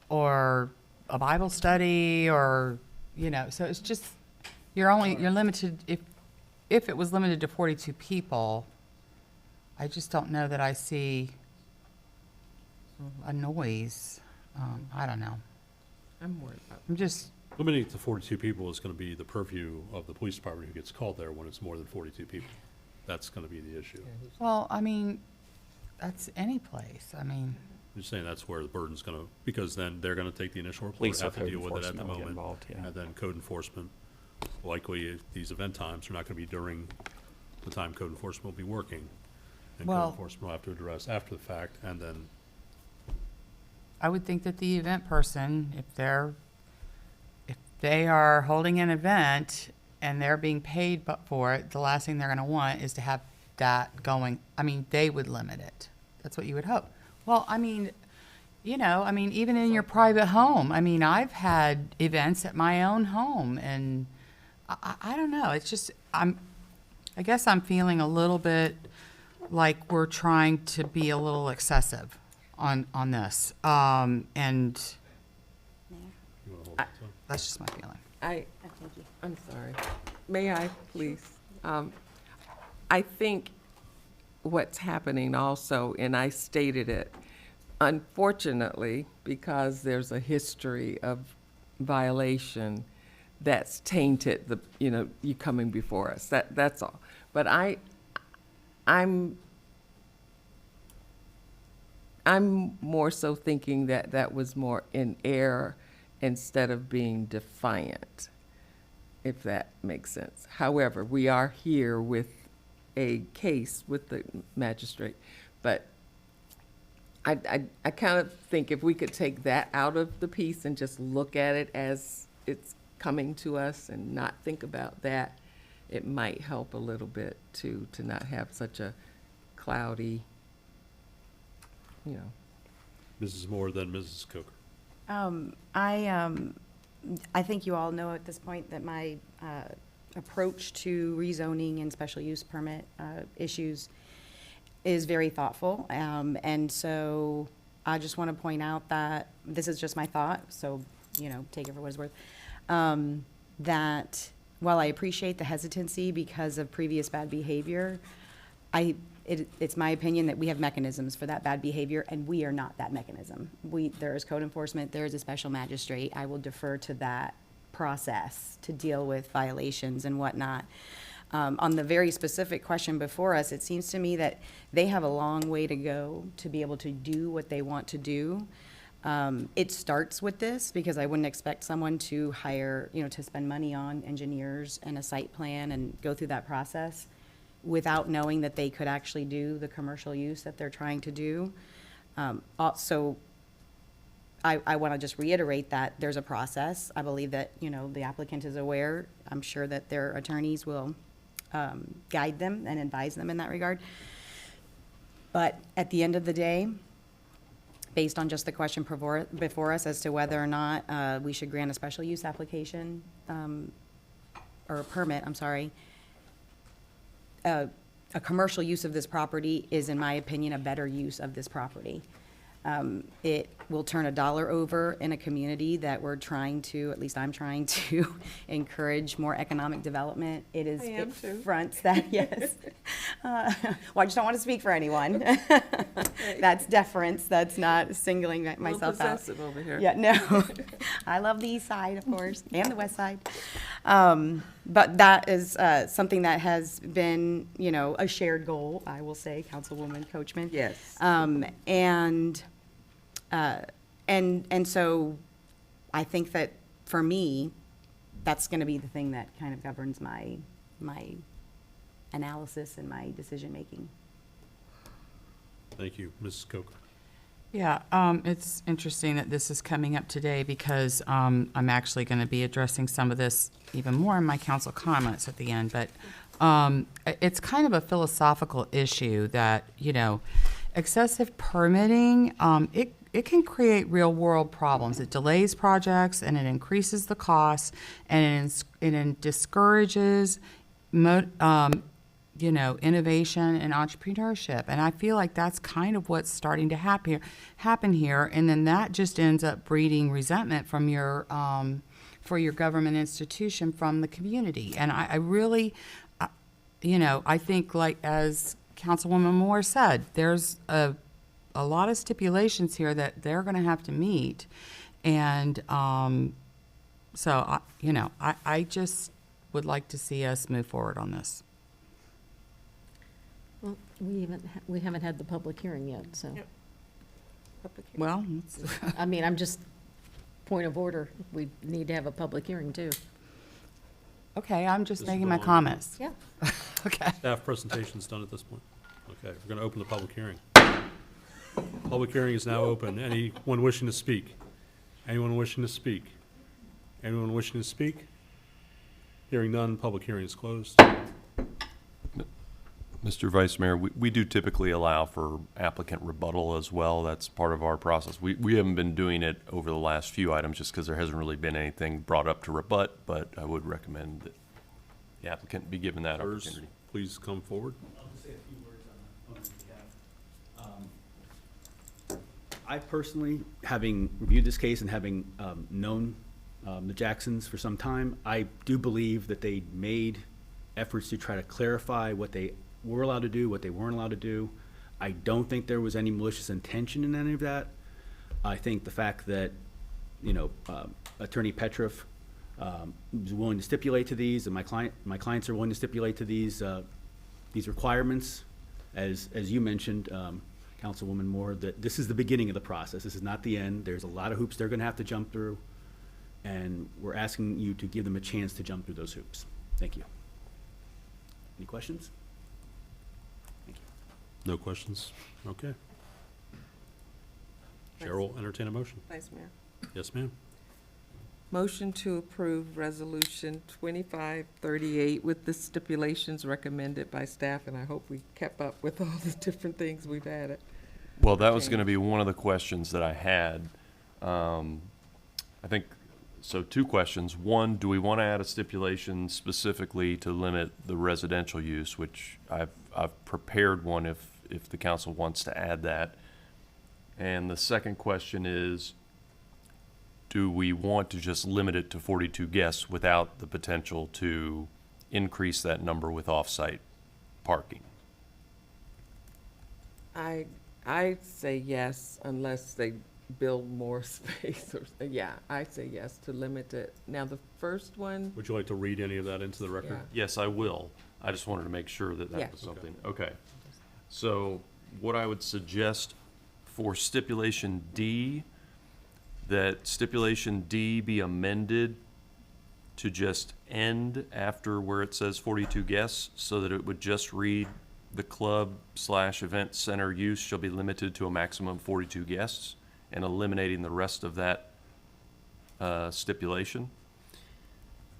or a Bible study or, you know, so it's just, you're limited, if it was limited to 42 people, I just don't know that I see a noise. I don't know. I'm worried about. I'm just, Limiting it to 42 people is going to be the purview of the police department who gets called there when it's more than 42 people. That's going to be the issue. well, I mean, that's any place. I mean, I'm just saying that's where the burden's going to, because then they're going to take the initial report, Police or have to code deal with it at the enforcement will get moment. involved, yeah. And then code enforcement, likely these event times are not going to be during the time code enforcement will be working. And Well- code enforcement will have to address after the fact, and then I would think that the event person, if they are holding an event and they're being paid for it, the last thing they're gonna want is to have that going. I mean, they would limit it. That's what you would hope. Well, I mean, you know, I mean, even in your private home, I mean, I've had events at my own home and I don't know. It's just, I guess I'm feeling a little bit like we're trying to be a little excessive on this. And you want to hold it to them. that's just my feeling. I'm sorry. May I, please? I think what's happening also, and I stated it, unfortunately, because there's a history of violation that's tainted the, you know, you coming before us. That's all. But I'm more so thinking that that was more in error instead of being defiant, if that makes sense. However, we are here with a case with the magistrate, but I kind of think if we could take that out of the piece and just look at it as it's coming to us and not think about that, it might help a little bit to not have such a cloudy, you know. Mrs. Moore, then Mrs. Coker. I think you all know at this point that my approach to rezoning and special use permit issues is very thoughtful. And so I just want to point out that this is just my thought, so, you know, take it for what it's worth. That while I appreciate the hesitancy because of previous bad behavior, it's my opinion that we have mechanisms for that bad behavior, and we are not that mechanism. There is code enforcement, there is a special magistrate. I will defer to that process to deal with violations and whatnot. On the very specific question before us, it seems to me that they have a long way to go to be able to do what they want to do. It starts with this, because I wouldn't expect someone to hire, you know, to spend money on engineers and a site plan and go through that process without knowing that they could actually do the commercial use that they're trying to do. Also, I want to just reiterate that there's a process. I believe that, you know, the applicant is aware. I'm sure that their attorneys will guide them and advise them in that regard. But at the end of the day, based on just the question before us as to whether or not we should grant a special use application, or a permit, I'm sorry, a commercial use of this property is, in my opinion, a better use of this property. will turn a dollar over in a community that we're trying to, at least I'm trying to, encourage more economic development. It is, I am it too. fronts that, yes. Well, I just don't want to speak for anyone. That's deference, that's not singling myself out. possessive over here. Yeah, no. I love the east side, of course, and the west side. But that is something that has been, you know, a shared goal, I will say, Councilwoman Coachman. Yes. And so I think that for me, that's going to be the thing that kind of governs my analysis and my decision-making. Thank you. Mrs. Coker. Yeah, it's interesting that this is coming up today because I'm actually going to be addressing some of this even more in my council comments at the end. But it's kind of a philosophical issue that, you know, excessive permitting, it can create real-world problems. It delays projects and it increases the costs and it discourages you know, innovation and entrepreneurship. And I feel like that's kind of what's starting to happen here. And then that just ends up breeding resentment from your, for your government institution from the community. And I really, you know, I think, like as Councilwoman Moore said, there's a lot of stipulations here that they're going to have to meet. And so, you know, I just would like to see us move forward on this. Well, we haven't had the public hearing yet, so. Well, I mean, I'm just, point of order, we need to have a public hearing too. okay, I'm just This is making the my one. comments. Yeah. Okay. Staff presentation's done at this point. Okay, we're going to open the public hearing. Public hearing is now open. Anyone wishing to speak? Anyone wishing to speak? Anyone wishing to speak? Hearing none, public hearing is closed. Mr. Vice Mayor, we do typically allow for applicant rebuttal as well. That's part of our process. We haven't been doing it over the last few items just because there hasn't really been anything brought up to rebut, but I would recommend that the applicant be given that Sirs, opportunity. please come forward. I'll just say a few words on his behalf. I personally, having reviewed this case and having known the Jacksons for some time, I do believe that they made efforts to try to clarify what they were allowed to do, what they weren't allowed to do. I don't think there was any malicious intention in any of that. I think the fact that, you know, Attorney Petroff was willing to stipulate to these, and my clients are willing to stipulate to these requirements, as you mentioned, Councilwoman Moore, that this is the beginning of the process. This is not the end. There's a lot of hoops they're going to have to jump through, and we're asking you to give them a chance to jump through those hoops. Thank you. Any questions? Thank you. No questions? Okay. Chair will entertain a motion. Vice Mayor. Yes, ma'am. Motion to approve Resolution 2538 with the stipulations recommended by staff, and I hope we kept up with all the different things we've added. Well, that was going to be one of the questions that I had. I think, so two questions. One, do we want to add a stipulation specifically to limit the residential use, which I've prepared one if the council wants to add that. And the second question is, do we want to just limit it to 42 guests without the potential to increase that number with off-site parking? I say yes unless they build more space or, yeah, I say yes to limit it. Now, the first one, Would you like to read any of that into the record? Yes, I will. I just wanted to make sure that Yeah. that was something. Okay. So what I would suggest for stipulation D, that stipulation D be amended to just end after where it says 42 guests, so that it would just read, the club/event center use shall be limited to a maximum of 42 guests, and eliminating the rest of that stipulation.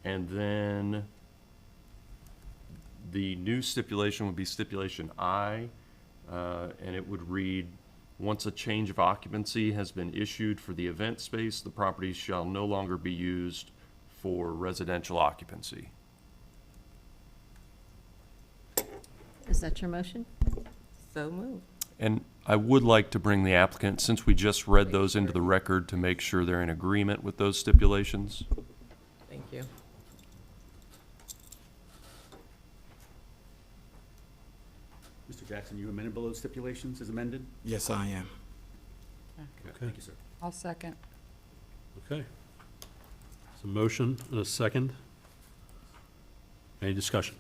And then the new stipulation would be stipulation I, and it would read, once a change of occupancy has been issued for the event space, the property shall no longer be used for residential occupancy. Is that your motion? so moved. And I would like to bring the applicant, since we just read those into the record, to make sure they're in agreement with those stipulations. Thank you. Mr. Jackson, you amended below stipulations as amended? Yes, I am. Okay. Thank you, sir. I'll second. Okay. It's a motion and a second. Any discussion?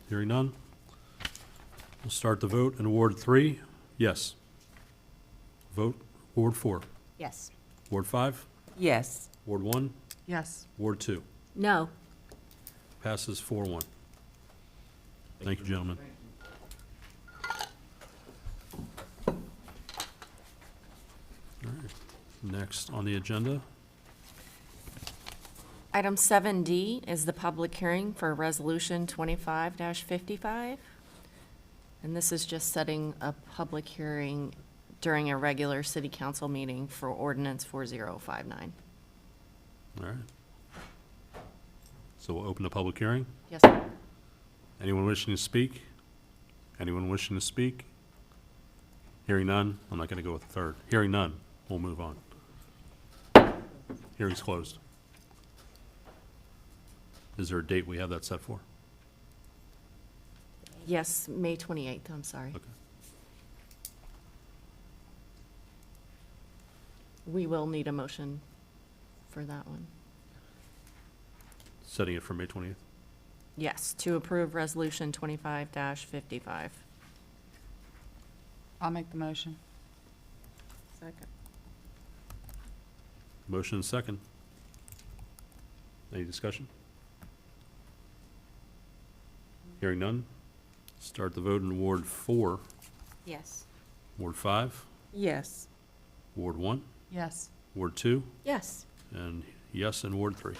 Hearing none. We'll start the vote in Ward 3. Yes. Vote. Ward 4. Yes. Ward 5. Yes. Ward 1. Yes. Ward 2. No. Passes 4-1. Thank you, gentlemen. All right. Next on the agenda. Item 7D is the public hearing for Resolution 25-55. And this is just setting a public hearing during a regular city council meeting for ordinance 4059. All right. So we'll open the public hearing. Yes, sir. Anyone wishing to speak? Anyone wishing to speak? Hearing none, I'm not going to go with the third. Hearing none, we'll move on. Hearing's closed. Is there a date we have that set for? Yes, May 28th, I'm sorry. Okay. We will need a motion for that one. Setting it for May 20th? Yes, to approve Resolution 25-55. I'll make the motion. Second. Motion and second. Any discussion? Hearing none. Start the vote in Ward 4. Yes. Ward 5. Yes. Ward 1. Yes. Ward 2. Yes. And yes in Ward 3.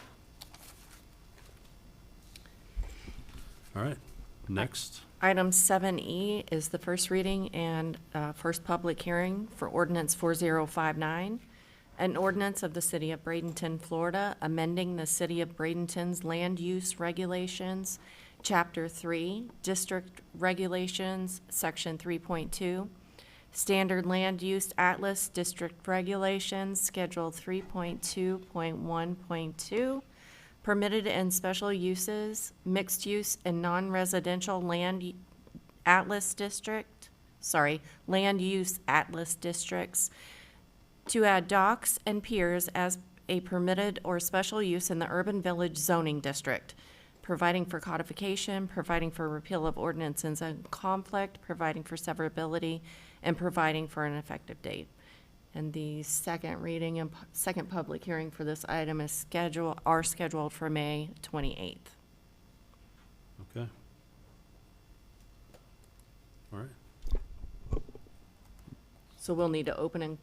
All right, next. Item 7E is the first reading and first public hearing for ordinance 4059, an ordinance of the City of Bradenton, Florida, amending the City of Bradenton's land use regulations, Chapter 3, District Regulations, Section 3.2, Standard Land Use Atlas District Regulations, Schedule 3.2.1.2, permitted and special uses, mixed use and non-residential land atlas land use atlas districts, to add docks and piers as a permitted or special use in the urban village zoning district, providing for codification, providing for repeal of ordinances in conflict, providing for severability, and providing for an effective date. And the second reading and second public hearing for this item is scheduled for May 28th. Okay. All right. So we'll need to open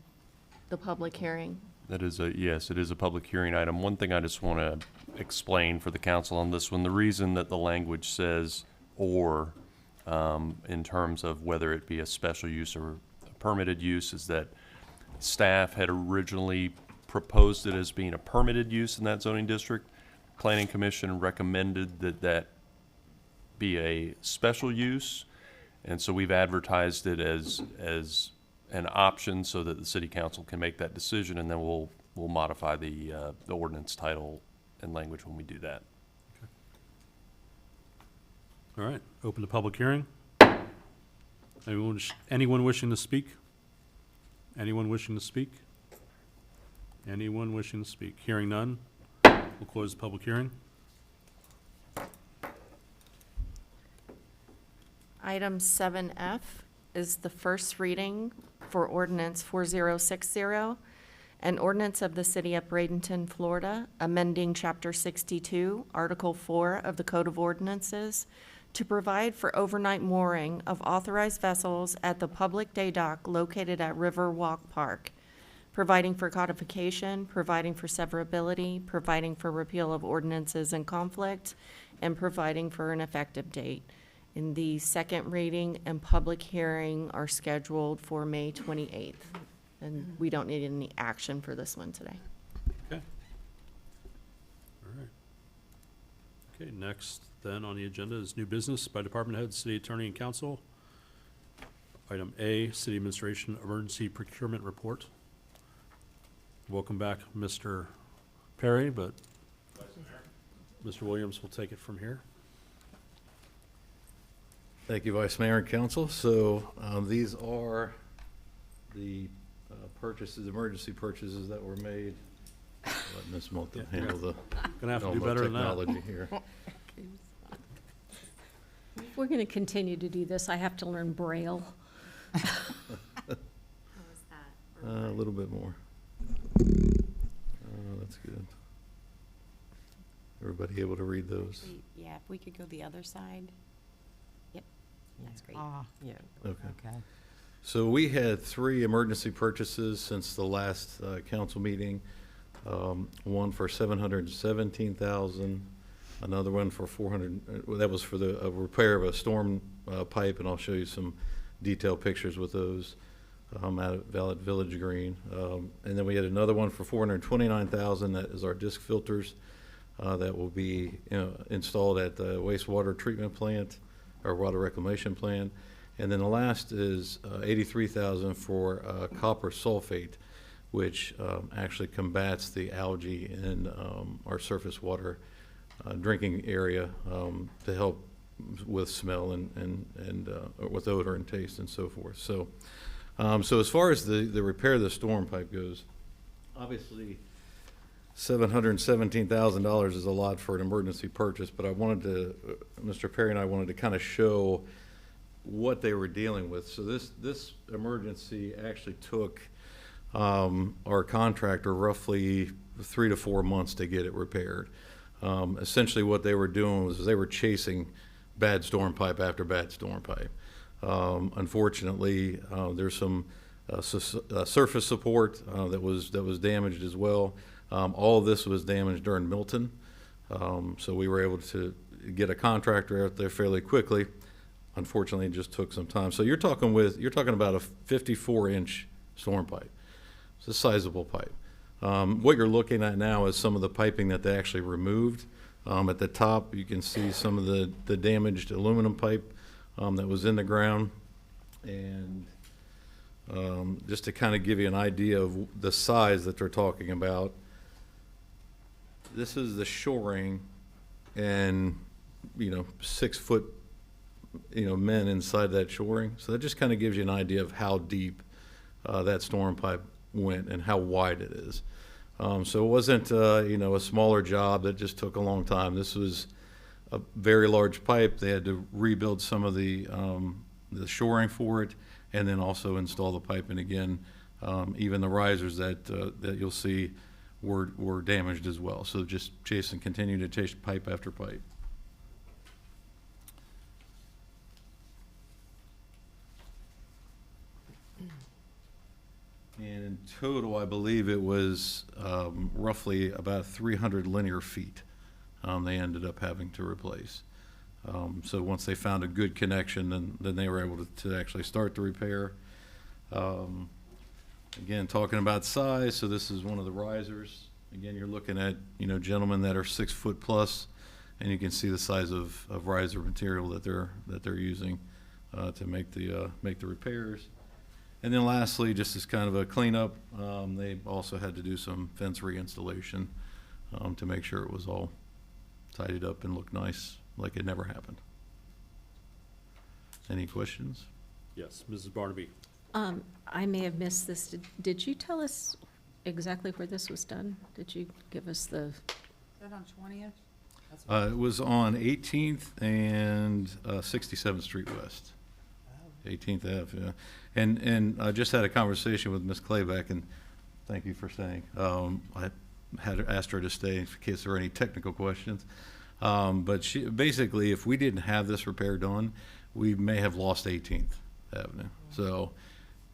the public hearing. That is yes, it is a public hearing item. One thing I just want to explain for the council on this one, the reason that the language says "or" in terms of whether it be a special use or a permitted use is that staff had originally proposed it as being a permitted use in that zoning district. Planning Commission recommended that that be a special use, and so we've advertised it as an option so that the city council can make that decision, and then we'll modify the ordinance title and language when we do that. All right, open the public hearing. Anyone wishing to speak? Anyone wishing to speak? Anyone wishing to speak? Hearing none, we'll close the public hearing. Item 7F is the first reading for ordinance 4060, an ordinance of the City of Bradenton, Florida, amending Chapter 62, Article 4 of the Code of Ordinances to provide for overnight mooring of authorized vessels at the public day dock located at Riverwalk Park, providing for codification, providing for severability, providing for repeal of ordinances in conflict, and providing for an effective date. And the second reading and public hearing are scheduled for May 28th. And we don't need any action for this one today. Okay. All right. Okay, next then on the agenda is new business by department heads, city attorney, and council. Item A, city administration emergency procurement report. Welcome back, Mr. Perry, but Mr. Williams will take it from here. Thank you, Vice Mayor and Council. So these are the purchases, emergency purchases that were made. Let Ms. Moulton handle the Gonna have to do better than that. technology here. If we're going to continue to do this, I have to learn Braille. A little bit more. That's good. Everybody able to read those? Yeah, if we could go the other side. Yep, that's great. Yeah. Okay. So we had 3 emergency purchases since the last council meeting. One for $717,000, another one for $400. That was for the repair of a storm pipe, and I'll show you some detailed pictures with those at Village Green. And then we had another one for $429,000. That is our disc filters that will be installed at the wastewater treatment plant or water reclamation plant. And then the last is $83,000 for copper sulfate, which actually combats the algae in our surface water drinking area to help with smell and with odor and taste and so forth. So, so as far as the repair of the storm pipe goes, obviously $717,000 is a lot for an emergency purchase, but I wanted to, Mr. Perry and I wanted to kind of show what they were dealing with. So this emergency actually took our contractor roughly 3 to 4 months to get it repaired. Essentially what they were doing was they were chasing bad storm pipe after bad storm pipe. Unfortunately, there's some surface support that was damaged as well. All of this was damaged during Milton, so we were able to get a contractor out there fairly quickly. Unfortunately, it just took some time. So you're talking about a 54-inch storm pipe. It's a sizable pipe. What you're looking at now is some of the piping that they actually removed. At the top, you can see some of the damaged aluminum pipe that was in the ground. And just to kind of give you an idea of the size that they're talking about, this is the shoring and, 6 foot, men inside that shoring. So that just kind of gives you an idea of how deep that storm pipe went and how wide it is. So it wasn't, a smaller job that just took a long time. This was a very large pipe. They had to rebuild some of the shoring for it, and then also install the piping again. Even the risers that you'll see were damaged as well. So just continued to chase pipe after pipe. And in total, I believe it was roughly about 300 linear feet they ended up having to replace. So once they found a good connection, then they were able to actually start the repair. Again, talking about size, so this is one of the risers. Again, you're looking at, gentlemen that are 6 foot plus, and you can see the size of riser material that they're using to make the repairs. And then lastly, just as kind of a cleanup, they also had to do some fence reinstallation to make sure it was all tidied up and looked nice, like it never happened. Any questions? Yes, Mrs. Barnaby. I may have missed this. Did you tell us exactly where this was done? Did you give us the? Is that on 20th? It was on 18th and 67th Street West. 18th Ave, yeah. And I just had a conversation with Ms. Clayback, and thank you for staying. I had asked her to stay in case there were any technical questions. But she, basically, if we didn't have this repair done, we may have lost 18th Avenue. So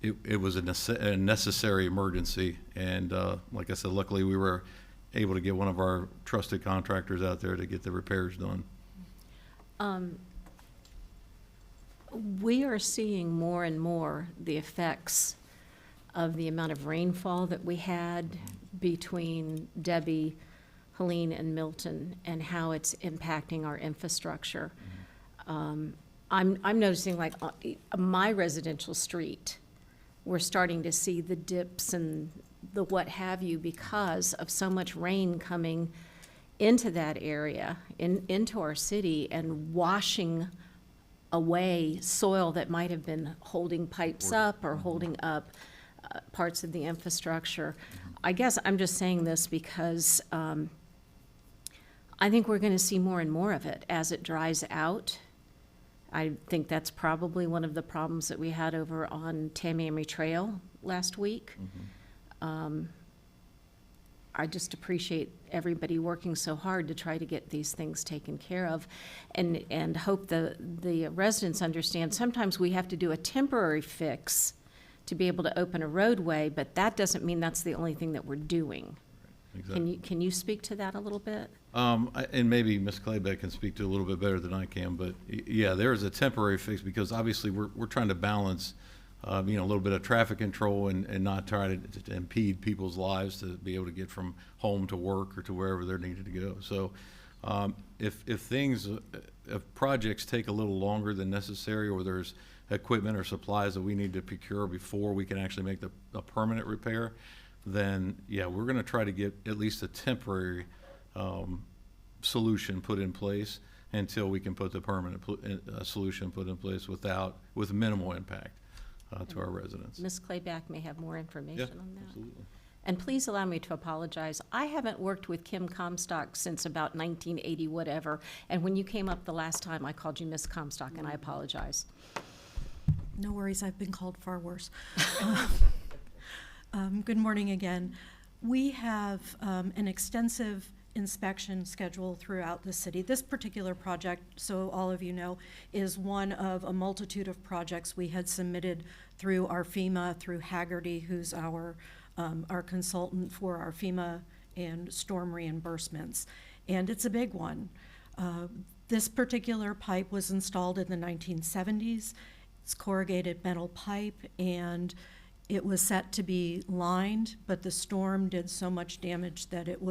it was a necessary emergency. And like I said, luckily we were able to get one of our trusted contractors out there to get the repairs done. We are seeing more and more the effects of the amount of rainfall that we had between Debbie, Helene and Milton and how it's impacting our infrastructure. I'm noticing, like, my residential street, we're starting to see the dips and the what have you because of so much rain coming into that area, into our city, and washing away soil that might have been holding pipes up or holding up parts of the infrastructure. I guess I'm just saying this because I think we're going to see more and more of it as it dries out. I think that's probably one of the problems that we had over on Tamiami Trail last week. I just appreciate everybody working so hard to try to get these things taken care of, and hope the residents understand sometimes we have to do a temporary fix to be able to open a roadway, but that doesn't mean that's the only thing that we're doing. Exactly. Can you speak to that a little bit? And maybe Ms. Claybeck can speak to it a little bit better than I can, but yeah, there is a temporary fix because obviously we're trying to balance, a little bit of traffic control and not try to impede people's lives to be able to get from home to work or to wherever they're needed to go. So if projects take a little longer than necessary, or there's equipment or supplies that we need to procure before we can actually make a permanent repair, then yeah, we're going to try to get at least a temporary solution put in place until we can put the permanent solution put in place with minimal impact to our residents. Ms. Clayback may have more information on that. Absolutely. And please allow me to apologize. I haven't worked with Kim Comstock since about 1980 whatever, and when you came up the last time, I called you Miss Comstock, and I apologize. No worries, I've been called far worse. Good morning again. We have an extensive inspection schedule throughout the city. This particular project, so all of you know, is one of a multitude of projects we had submitted through our FEMA, through Haggerty, who's our consultant for our FEMA and storm reimbursements. And it's a big one. This particular pipe was installed in the 1970s. It's corrugated metal pipe, and it was set to be lined, but the storm did so much damage that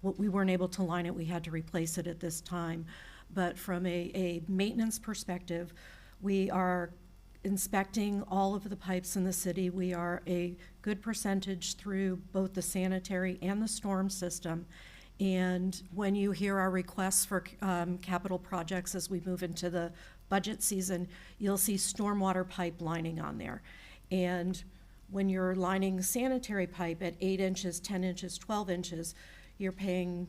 we weren't able to line it. We had to replace it at this time. But from a maintenance perspective, we are inspecting all of the pipes in the city. We are a good percentage through both the sanitary and the storm system. And when you hear our requests for capital projects as we move into the budget season, you'll see stormwater pipe lining on there. And when you're lining sanitary pipe at 8 inches, 10 inches, 12 inches, you're paying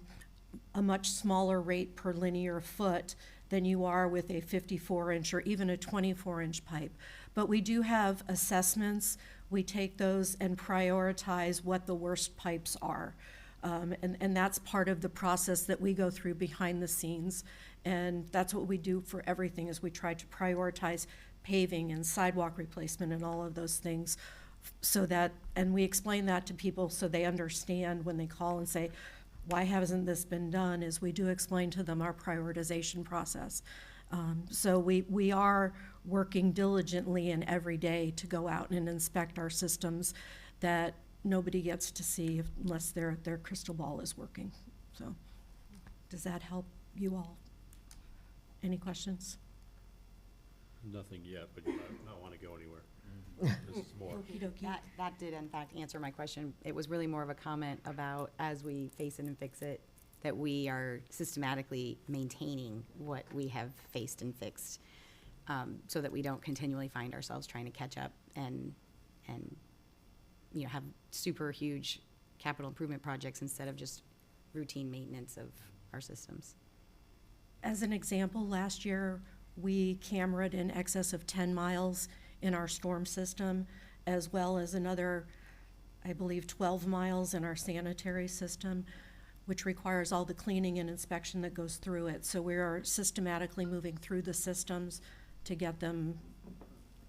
a much smaller rate per linear foot than you are with a 54-inch or even a 24-inch pipe. But we do have assessments. We take those and prioritize what the worst pipes are. And that's part of the process that we go through behind the scenes. And that's what we do for everything, is we try to prioritize paving and sidewalk replacement and all of those things, so that, and we explain that to people so they understand when they call and say, why hasn't this been done, is we do explain to them our prioritization process. So we are working diligently and every day to go out and inspect our systems that nobody gets to see unless their crystal ball is working. So does that help you all? Any questions? Nothing yet, but you don't want to go anywhere. This is more. That did in fact answer my question. It was really more of a comment about, as we face it and fix it, that we are systematically maintaining what we have faced and fixed, so that we don't continually find ourselves trying to catch up and have super huge capital improvement projects instead of just routine maintenance of our systems. As an example, last year we cameraed in excess of 10 miles in our storm system, as well as another, I believe, 12 miles in our sanitary system, which requires all the cleaning and inspection that goes through it. So we are systematically moving through the systems to get them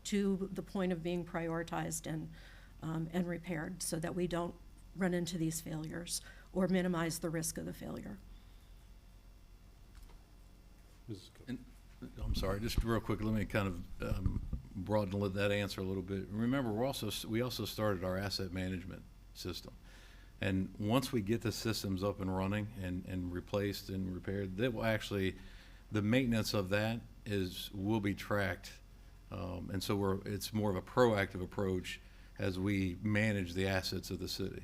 to the point of being prioritized and repaired, so that we don't run into these failures or minimize the risk of the failure. I'm sorry, just real quick, let me kind of broaden that answer a little bit. Remember, we also started our asset management system. And once we get the systems up and running and replaced and repaired, that will actually, the maintenance of that will be tracked. And so it's more of a proactive approach as we manage the assets of the city,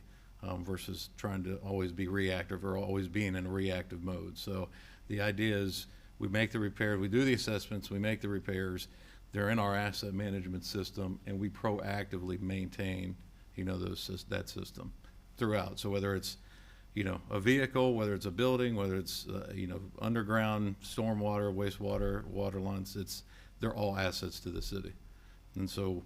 versus trying to always be reactive or always being in a reactive mode. So the idea is we make the repair, we do the assessments, we make the repairs, they're in our asset management system, and we proactively maintain, that system throughout. So whether it's, a vehicle, whether it's a building, whether it's, underground stormwater, wastewater, water lines, they're all assets to the city. And so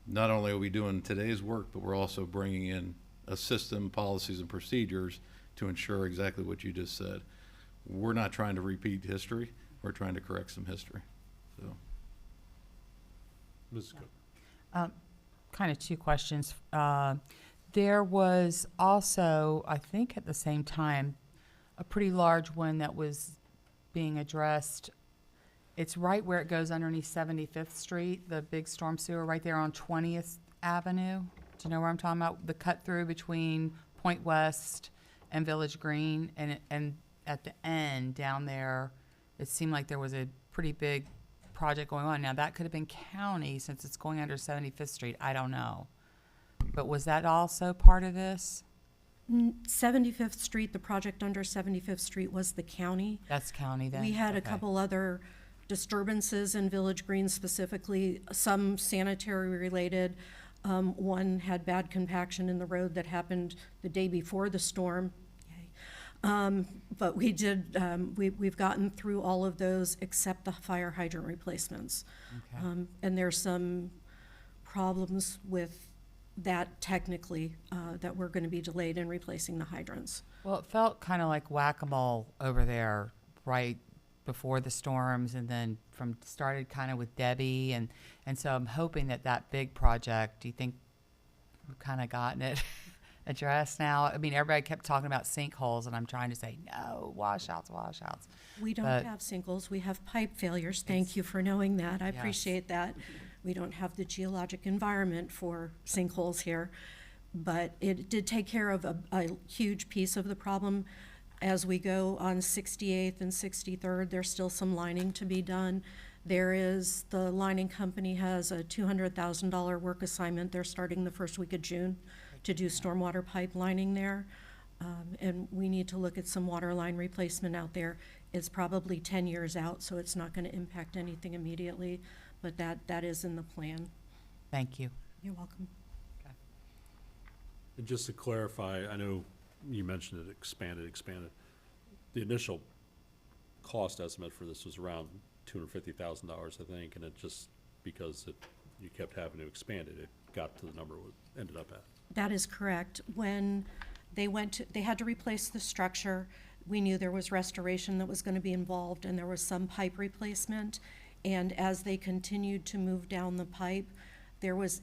not only are we doing today's work, but we're also bringing in a system, policies, and procedures to ensure exactly what you just said. We're not trying to repeat history. We're trying to correct some history. So, Ms. Cook. Kind of two questions. There was also, I think at the same time, a pretty large one that was being addressed. It's right where it goes underneath 75th Street, the big storm sewer right there on 20th Avenue. Do you know where I'm talking about? The cut through between Point West and Village Green, and at the end down there, it seemed like there was a pretty big project going on. Now that could have been county since it's going under 75th Street. I don't know. But was that also part of this? 75th Street, the project under 75th Street was the county. That's county then? We had a Okay. couple other disturbances in Village Green specifically, some sanitary related. One had bad compaction in the road that happened the day before the storm. Yay. But we've gotten through all of those except the fire hydrant replacements. Okay. And there's some problems with that technically, that we're gonna be delayed in replacing the hydrants. Well, it felt kind of like whack-a-mole over there right before the storms, and then started kind of with Debbie, and so I'm hoping that big project, do you think we've kind of gotten it addressed now? I mean, everybody kept talking about sinkholes, and I'm trying to say, no, washouts. We don't But have sinkholes, we have pipe failures. Thank you for knowing that. I Yes. appreciate that. We don't have the geologic environment for sinkholes here. But it did take care of a huge piece of the problem. As we go on 68th and 63rd, there's still some lining to be done. The lining company has a $200,000 work assignment. They're starting the first week of June to do stormwater pipe lining there. And we need to look at some water line replacement out there. It's probably 10 years out, so it's not gonna impact anything immediately, but that is in the plan. thank you. You're welcome. And just to clarify, I know you mentioned it expanded. The initial cost estimate for this was around $250,000, I think, and it just, because you kept having to expand it, it got to the number it ended up at. That is correct. When they had to replace the structure, we knew there was restoration that was gonna be involved, and there was some pipe replacement. And as they continued to move down the pipe,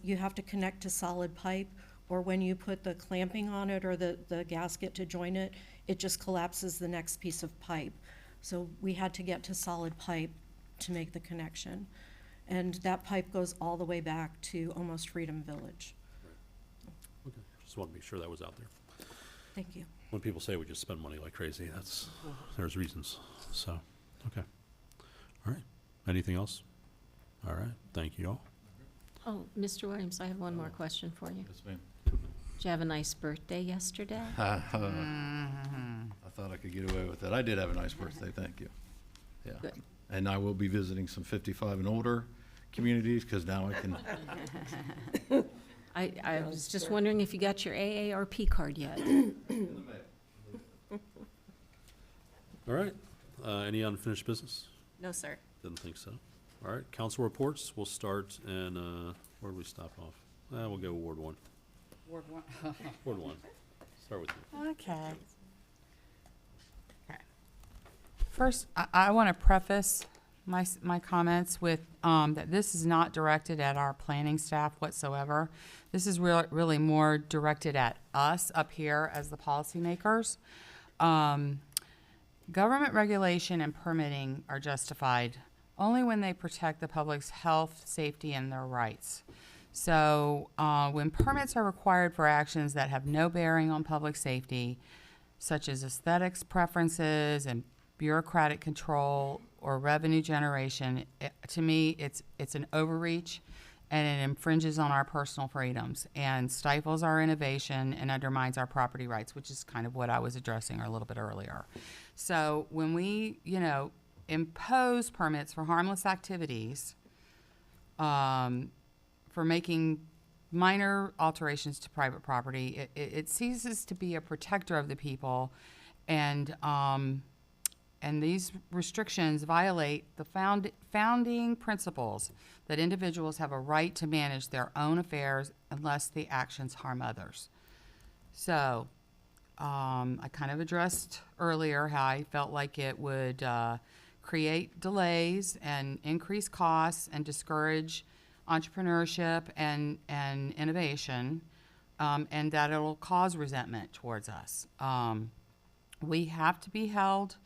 you have to connect to solid pipe, or when you put the clamping on it or the gasket to join it, it just collapses the next piece of pipe. So we had to get to solid pipe to make the connection. And that pipe goes all the way back to almost Freedom Village. Okay, just want to make sure that was out there. Thank you. When people say we just spend money like crazy, there's reasons. So, okay. All right. Anything else? All right. Thank you all. Oh, Mr. Williams, I have one more question for you. yes, ma'am. Did you have a nice birthday yesterday? I thought I could get away with that. I did have a nice birthday, thank you. Yeah. Good. And I will be visiting some 55 and older communities, because now I can. I was just wondering if you got your AARP card yet. All right. Any unfinished business? No, sir. Didn't think so. All right, council reports. We'll start in, where do we stop off? We'll go Ward 1. Ward 1. Ward 1. Start with you. Okay. First, I want to preface my comments with that this is not directed at our planning staff whatsoever. This is really more directed at us up here as the policymakers. Government regulation and permitting are justified only when they protect the public's health, safety, and their rights. So when permits are required for actions that have no bearing on public safety, such as aesthetics preferences and bureaucratic control or revenue generation, to me, it's an overreach, and it infringes on our personal freedoms and stifles our innovation and undermines our property rights, which is kind of what I was addressing a little bit earlier. So when we, impose permits for harmless activities, for making minor alterations to private property, it ceases to be a protector of the people, and these restrictions violate the founding principles that individuals have a right to manage their own affairs unless the actions harm others. So, I kind of addressed earlier how I felt like it would create delays and increase costs and discourage entrepreneurship and innovation, and that it'll cause resentment towards us. We have to be held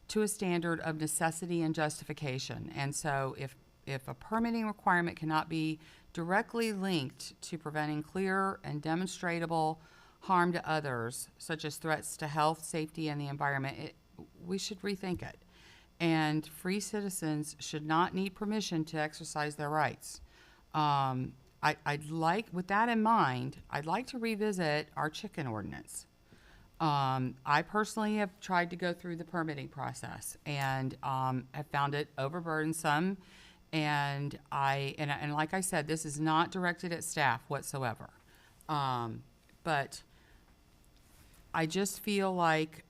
to a standard of necessity and justification. And so if a permitting requirement cannot be directly linked to preventing clear and demonstrable harm to others, such as threats to health, safety, and the environment, we should rethink it. And free citizens should not need permission to exercise their rights. I'd like, with that in mind, I'd like to revisit our chicken ordinance. I personally have tried to go through the permitting process and have found it overburdensome. And like I said, this is not directed at staff whatsoever. But I just feel like,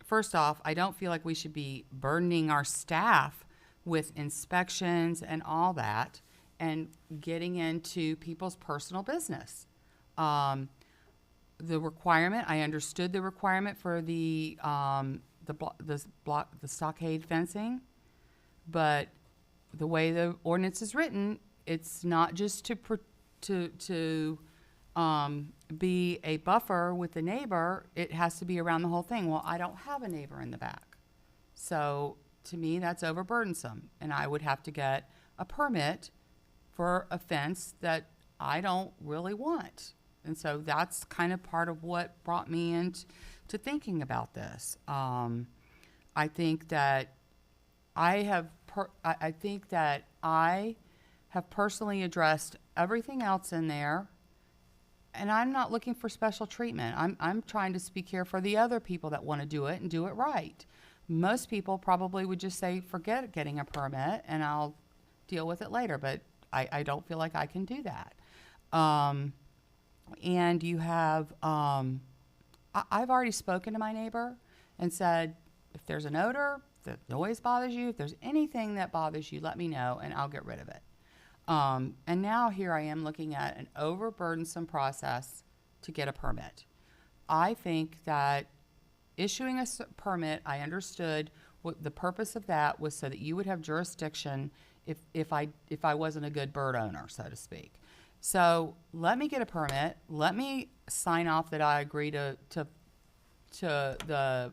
first off, I don't feel like we should be burdening our staff with inspections and all that and getting into people's personal business. The requirement, I understood the requirement for the stockade fencing, but the way the ordinance is written, it's not just to be a buffer with the neighbor. It has to be around the whole thing. Well, I don't have a neighbor in the back, so to me that's overburdensome, and I would have to get a permit for a fence that I don't really want. And so that's kind of part of what brought me into thinking about this. I think that I have personally addressed everything else in there, and I'm not looking for special treatment. I'm trying to speak here for the other people that want to do it and do it right. Most people probably would just say, forget getting a permit and I'll deal with it later, but I don't feel like I can do that. And you have, I've already spoken to my neighbor and said, if there's an odor, if the noise bothers you, if there's anything that bothers you, let me know and I'll get rid of it. And now here I am looking at an overburdensome process to get a permit. I think that issuing a permit, I understood what the purpose of that was, so that you would have jurisdiction if I wasn't a good bird owner, so to speak. So let me get a permit. Let me sign off that I agree to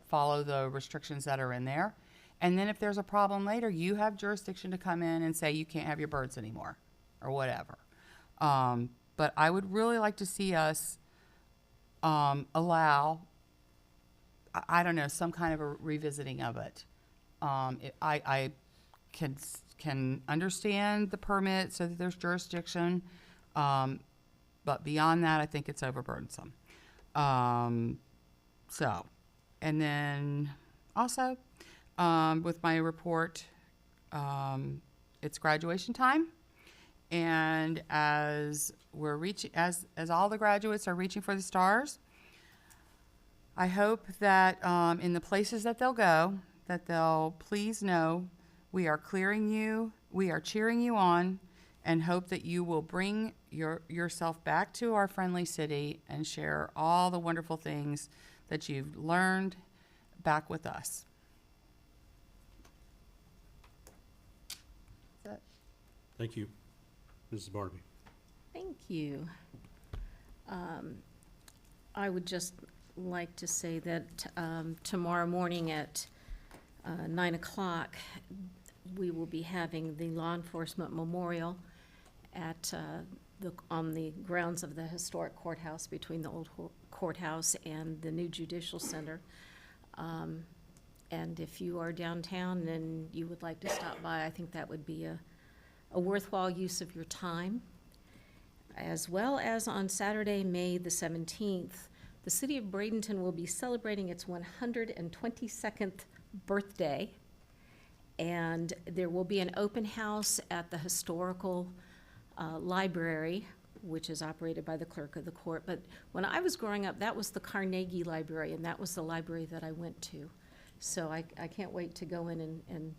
follow the restrictions that are in there. And then if there's a problem later, you have jurisdiction to come in and say you can't have your birds anymore or whatever. But I would really like to see us allow, I don't know, some kind of a revisiting of it. I can understand the permit so that there's jurisdiction. But beyond that, I think it's overburdensome. So, and then also, with my report, it's graduation time. And as we're reaching, as all the graduates are reaching for the stars, I hope that in the places that they'll go, that they'll please know we are clearing you, we are cheering you on, and hope that you will bring yourself back to our friendly city and share all the wonderful things that you've learned back with us. That's it. Thank you. Mrs. Barnaby. Thank you. I would just like to say that tomorrow morning at 9 o'clock, we will be having the Law Enforcement Memorial at on the grounds of the historic courthouse between the old courthouse and the new judicial center. And if you are downtown and you would like to stop by, I think that would be a worthwhile use of your time. As well as on Saturday, May the 17th, the city of Bradenton will be celebrating its 122nd birthday. And there will be an open house at the historical library, which is operated by the clerk of the court. But when I was growing up, that was the Carnegie Library, and that was the library that I went to. So I can't wait to go in and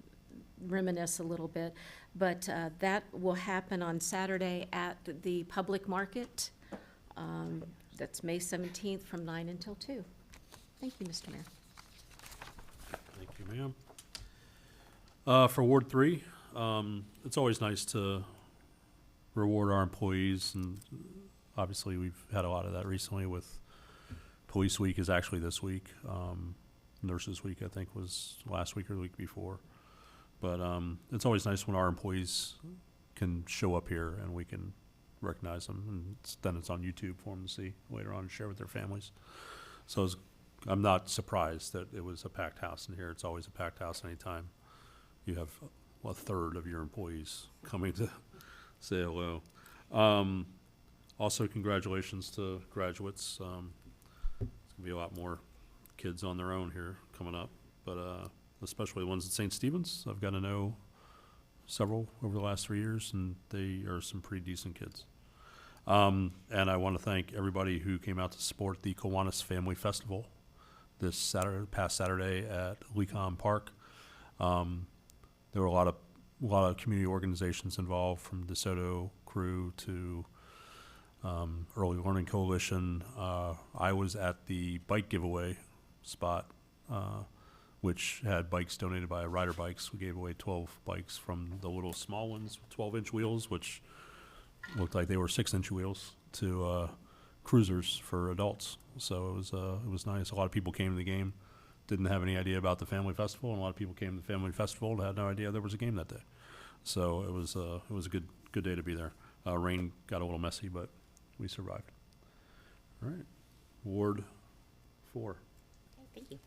reminisce a little bit. But that will happen on Saturday at the public market. That's May 17th from 9 until 2. Thank you, Mr. Mayor. Thank you, ma'am. For Ward 3, it's always nice to reward our employees, and obviously we've had a lot of that recently with Police Week is actually this week. Nurses Week, I think, was last week or the week before. But it's always nice when our employees can show up here and we can recognize them, and then it's on YouTube for them to see later on and share with their families. So I'm not surprised that it was a packed house in here. It's always a packed house anytime you have a third of your employees coming to say hello. Also, congratulations to graduates. There's going to be a lot more kids on their own here coming up, but especially the ones at St. Stephen's. I've got to know several over the last 3 years, and they are some pretty decent kids. And I want to thank everybody who came out to support the Kiwanis Family Festival this past Saturday at Lecom Park. There were a lot of community organizations involved, from DeSoto crew to Early Learning Coalition. I was at the bike giveaway spot, which had bikes donated by Rider Bikes. We gave away 12 bikes, from the little small ones with 12-inch wheels, which looked like they were 6-inch wheels, to cruisers for adults. So it was nice. A lot of people came to the game, didn't have any idea about the Family Festival, and a lot of people came to the Family Festival and had no idea there was a game that day. So it was a good day to be there. Rain got a little messy, but we survived. All right, Ward 4. Thank you.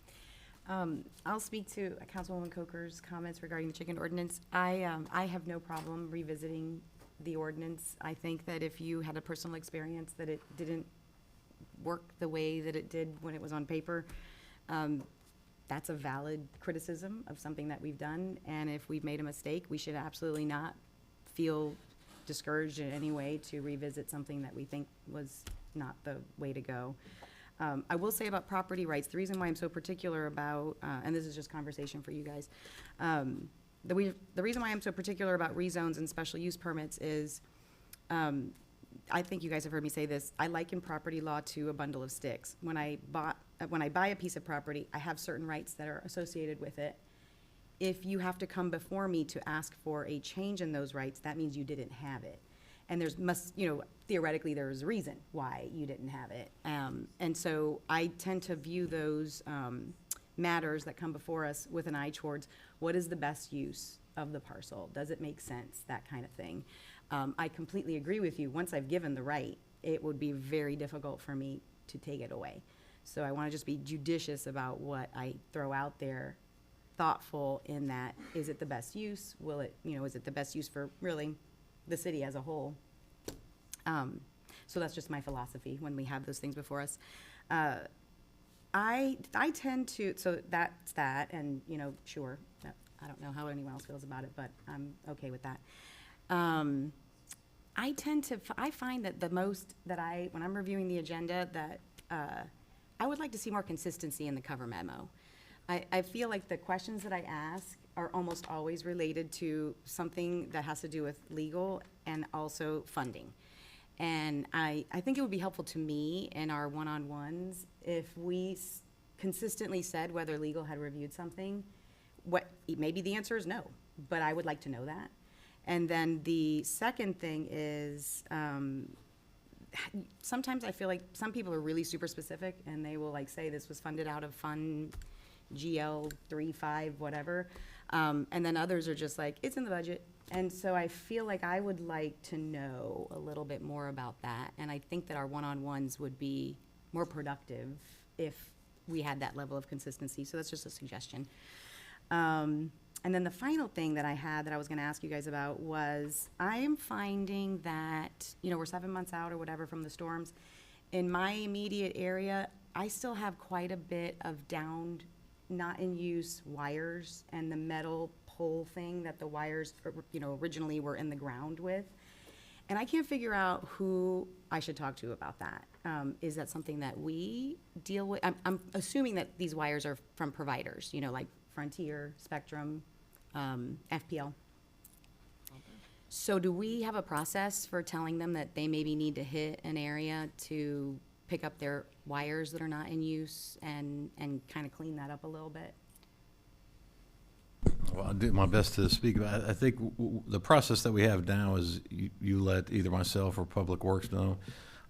I'll speak to Councilwoman Coker's comments regarding the chicken ordinance. I have no problem revisiting the ordinance. I think that if you had a personal experience that it didn't work the way that it did when it was on paper, that's a valid criticism of something that we've done. And if we've made a mistake, we should absolutely not feel discouraged in any way to revisit something that we think was not the way to go. I will say about property rights, the reason why I'm so particular about, and this is just conversation for you guys, the reason why I'm so particular about rezones and special use permits is, I think you guys have heard me say this, I liken property law to a bundle of sticks. When I buy a piece of property, I have certain rights that are associated with it. If you have to come before me to ask for a change in those rights, that means you didn't have it. And theoretically, there's a reason why you didn't have it. And so I tend to view those matters that come before us with an eye towards what is the best use of the parcel? Does it make sense? That kind of thing. I completely agree with you. Once I've given the right, it would be very difficult for me to take it away. So I want to just be judicious about what I throw out there, thoughtful in that, is it the best use? Will it, is it the best use for really the city as a whole? So that's just my philosophy when we have those things before us. I tend to, so that's that, and sure, I don't know how anyone else feels about it, but I'm okay with that. I find that the most that when I'm reviewing the agenda, that I would like to see more consistency in the cover memo. I feel like the questions that I ask are almost always related to something that has to do with legal and also funding. And I think it would be helpful to me in our one-on-ones if we consistently said whether legal had reviewed something. Maybe the answer is no, but I would like to know that. And then the second thing is, sometimes I feel like some people are really super specific and they will say this was funded out of Fund GL 35, whatever. And then others are just like, it's in the budget, And so I feel like I would like to know a little bit more about that. And I think that our one-on-ones would be more productive if we had that level of consistency. So that's just a suggestion. And then the final thing that I had that I was going to ask you guys about was I am finding that, you know, we're 7 months out or whatever from the storms. In my immediate area, I still have quite a bit of downed, not in use wires and the metal pole thing that the wires, you know, originally were in the ground with. And I can't figure out who I should talk to about that. Is that something that we deal with? I'm assuming that these wires are from providers, you know, like Frontier, Spectrum, FPL. So do we have a process for telling them that they maybe need to hit an area to pick up their wires that are not in use and kind of clean that up a little bit? Well, I'll do my best to speak about it. I think the process that we have now is you let either myself or Public Works know.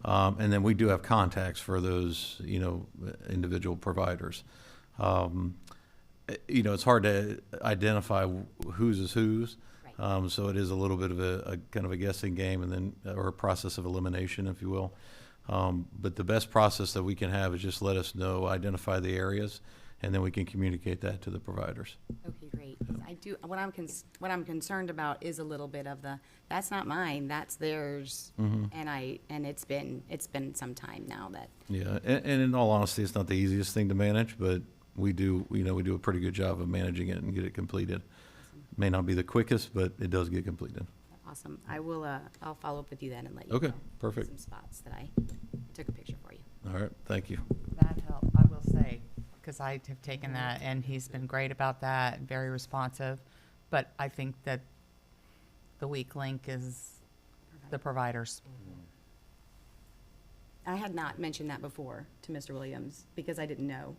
And then we do have contacts for those, you know, individual providers. You know, it's hard to identify whose is whose. Right. So it is a little bit of a kind of a guessing game and then, or a process of elimination, if you will. But the best process that we can have is just let us know, identify the areas, and then we can communicate that to the providers. Okay, great. 'Cause I do, what I'm concerned about is a little bit of the, that's not mine, that's theirs. Mhm. And it's been some time now that, Yeah, and in all honesty, it's not the easiest thing to manage, but we do, you know, we do a pretty good job of managing it and get it completed. May not be the quickest, but it does get completed. awesome. I'll follow up with you then and let you Okay, know perfect. some spots that I took a picture for you. All right, thank you. That helped, I will say, because I have taken that, and he's been great about that, very responsive. But I think that the weak link is the providers. I had not mentioned that before to Mr. Williams because I didn't know,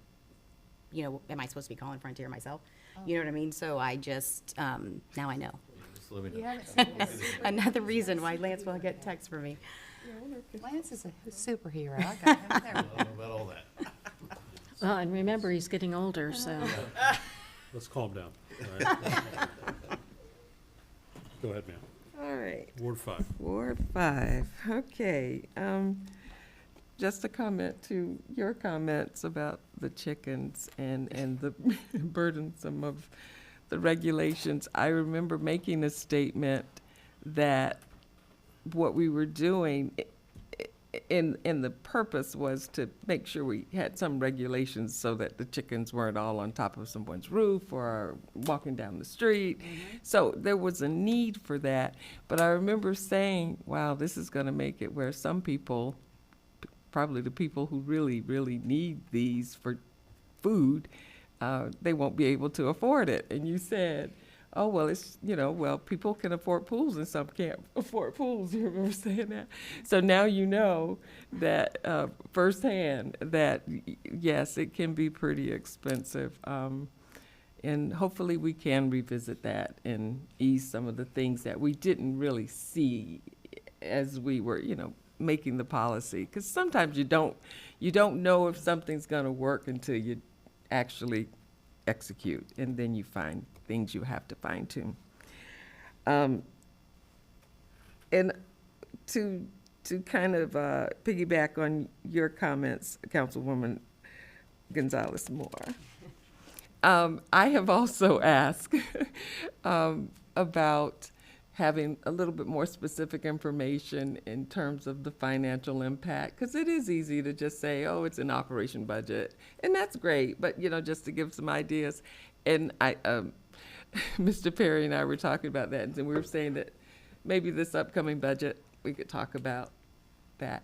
you know, am I supposed to be calling Frontier myself? You know what I mean? So I just, now I know. Just let me know. Another reason why Lance will get texts from me. Lance is a superhero. I got him there. I don't know about all that. Well, and remember, he's getting older, so. Let's calm down. All right. Go ahead, ma'am. All right. Ward 5. Ward 5, okay. Just a comment to your comments about the chickens and the burdensome of the regulations. I remember making a statement that what we were doing in the purpose was to make sure we had some regulations so that the chickens weren't all on top of someone's roof or walking down the street. So there was a need for that. But I remember saying, wow, this is going to make it where some people, probably the people who really, really need these for food, they won't be able to afford it. And you said, oh, well, it's, you know, well, people can afford pools and some can't afford pools. You remember saying that? So now you know that firsthand that, yes, it can be pretty expensive. And hopefully we can revisit that and ease some of the things that we didn't really see as we were, you know, making the policy. Because sometimes you don't know if something's going to work until you actually execute, and then you find things you have to fine tune. And to kind of piggyback on your comments, Councilwoman Gonzalez Moore, I have also asked about having a little bit more specific information in terms of the financial impact, because it is easy to just say, oh, it's an operation budget, and that's great, but, you know, just to give some ideas. And I, Mr. Perry and I were talking about that, and we were saying that maybe this upcoming budget, we could talk about that,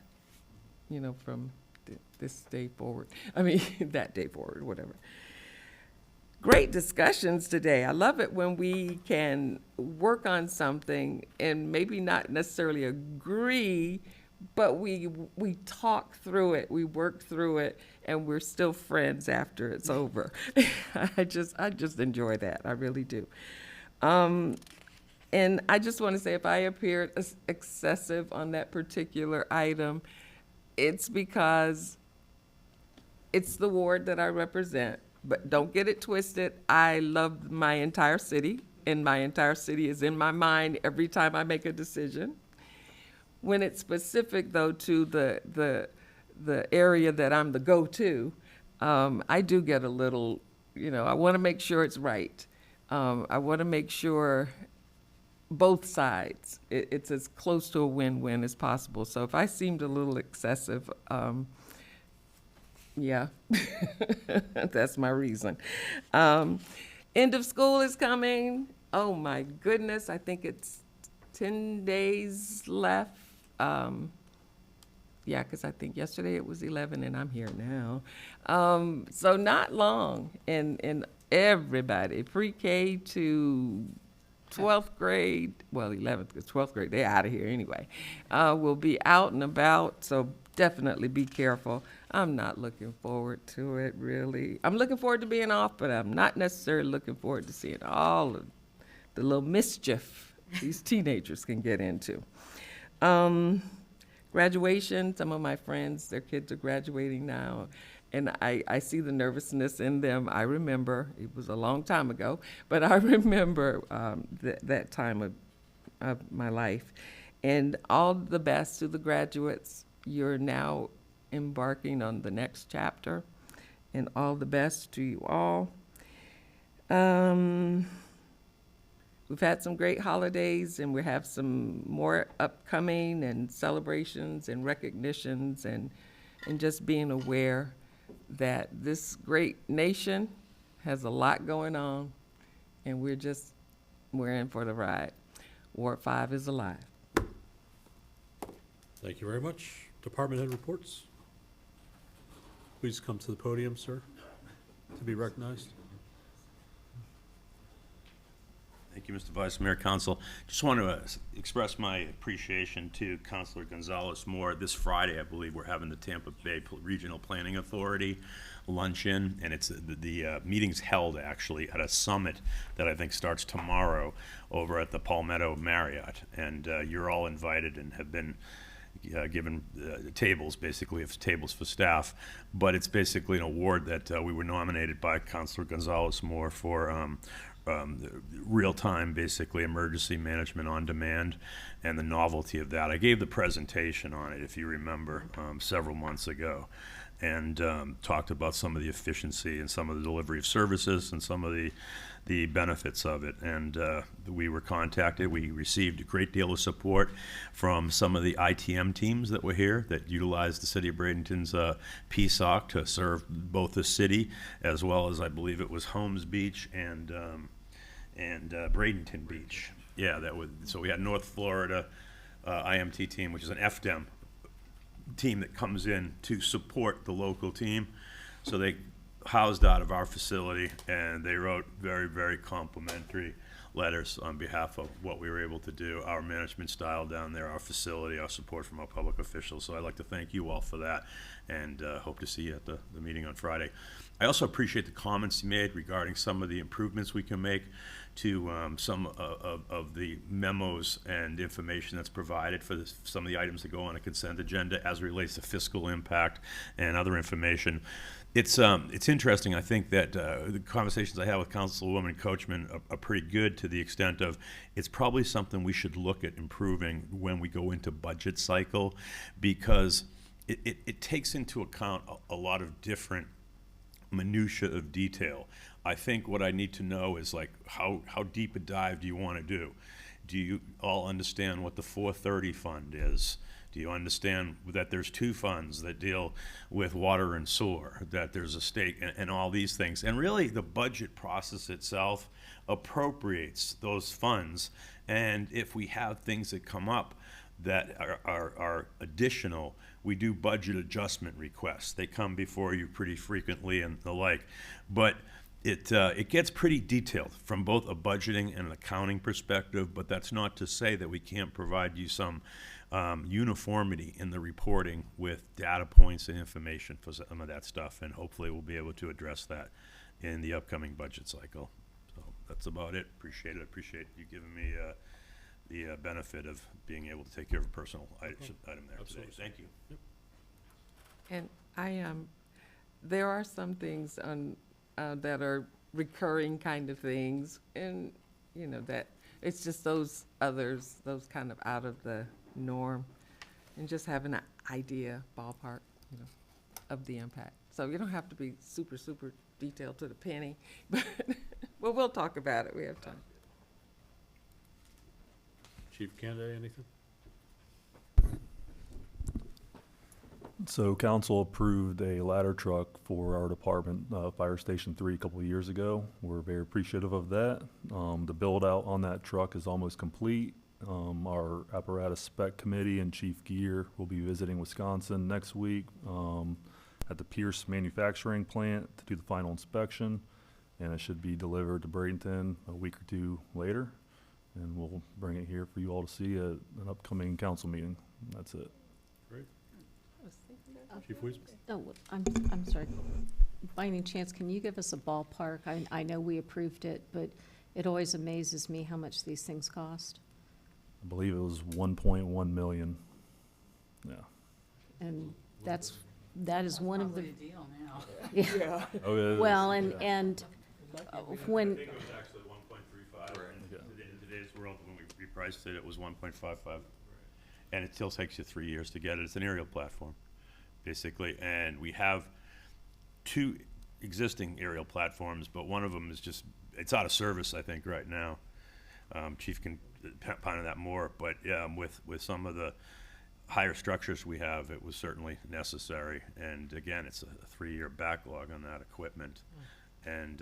you know, from this day forward. I mean, that day forward, whatever. Great discussions today. I love it when we can work on something and maybe not necessarily agree, but we talk through it, we work through it, and we're still friends after it's over. I just enjoy that. I really do. And I just want to say, if I appeared excessive on that particular item, it's because it's the ward that I represent. But don't get it twisted. I love my entire city. in my entire city is in my mind every time I make a decision. When it's specific, though, to the area that I'm the go-to, I do get a little, I want to make sure it's right. I want to make sure both sides, it's as close to a win-win as possible. So if I seemed a little excessive, yeah, that's my reason. End of school is coming. Oh, my goodness. I think it's 10 days left. Yeah, because I think yesterday it was 11 and I'm here now. So not long. And everybody, pre-K to 12th grade, well, 11th, because 12th grade, they're out of here anyway, will be out and about. So definitely be careful. I'm not looking forward to it, really. I'm looking forward to being off, but I'm not necessarily looking forward to seeing all of the little mischief these teenagers can get into. Graduation, some of my friends, their kids are graduating now, and I see the nervousness in them. I remember, it was a long time ago, but I remember that time of my life. And all the best to the graduates. You're now embarking on the next chapter, and all the best to you all. We've had some great holidays, and we have some more upcoming, and celebrations and recognitions, and just being aware that this great nation has a lot going on, and we're in for the ride. Ward 5 is alive. Thank you very much. Department head reports. Please come to the podium, sir, to be recognized. Thank you, Mr. Vice Mayor, Council. Just want to express my appreciation to Councilor Gonzalez Moore. This Friday, I believe, we're having the Tampa Bay Regional Planning Authority luncheon, and it's the meeting's held actually at a summit that I think starts tomorrow over at the Palmetto Marriott. And you're all invited and have been given tables, basically, of tables for staff. But it's basically an award that we were nominated by Councilor Gonzalez Moore for real-time, basically, emergency management on demand, and the novelty of that. I gave the presentation on it, if you remember, several months ago, and talked about some of the efficiency and some of the delivery of services and some of the benefits of it. And we were contacted. We received a great deal of support from some of the ITM teams that were here that utilized the City of Bradenton's PSOC to serve both the city as well as, I believe it was Holmes Beach and Bradenton Beach. Yeah, so we had North Florida IMT team, which is an FDEM team that comes in to support the local team. So they housed out of our facility, and they wrote very, very complimentary letters on behalf of what we were able to do, our management style down there, our facility, our support from our public officials. So I'd like to thank you all for that, and hope to see you at the meeting on Friday. I also appreciate the comments you made regarding some of the improvements we can make to some of the memos and information that's provided for some of the items that go on a consent agenda as it relates to fiscal impact and other information. It's interesting. I think that the conversations I have with Councilwoman Coachman are pretty good, to the extent of it's probably something we should look at improving when we go into budget cycle, because it takes into account a lot of different minutia of detail. I think what I need to know is, like, how deep a dive do you want to do? Do you all understand what the 430 fund is? Do you understand that there's two funds that deal with water and sewer, that there's a state and all these things? And really, the budget process itself appropriates those funds. And if we have things that come up that are additional, we do budget adjustment requests. They come before you pretty frequently and the like. But it gets pretty detailed from both a budgeting and an accounting perspective, but that's not to say that we can't provide you some uniformity in the reporting with data points and information for some of that stuff, and hopefully we'll be able to address that in the upcoming budget cycle. So that's about it. Appreciate it. Appreciate you giving me the benefit of being able to take care of a personal item there today. Thank you. And there are some things on that are recurring kind of things, and you know, that it's just those others, those kind of out of the norm, and just having an idea, ballpark, you know, of the impact. So you don't have to be super, super detailed to the penny, but well, we'll talk about it. We have time. Chief Canday, anything? So council approved a ladder truck for our department, Fire Station 3, a couple of years ago. We're very appreciative of that. The build out on that truck is almost complete. Our apparatus spec committee and Chief Gear will be visiting Wisconsin next week at the Pierce manufacturing plant to do the final inspection. And it should be delivered to Bradenton a week or two later. And we'll bring it here for you all to see at an upcoming council meeting. That's it. Great. Chief Wiesman? Oh, I'm sorry. By any chance, can you give us a ballpark? I know we approved it, but it always amazes me how much these things cost. I believe it was 1.1 million. Yeah. And that is one of the. Probably a deal now. Yeah. Oh, it is, Well, yeah. and when. I think it was actually 1.35. In today's world, when we repriced it, it was 1.55. And it still takes you 3 years to get it. It's an aerial platform, basically. And we have 2 existing aerial platforms, but one of them is just, it's out of service, I think, right now. Chief can pine on that more, but with some of the higher structures we have, it was certainly necessary. And again, it's a 3-year backlog on that equipment. And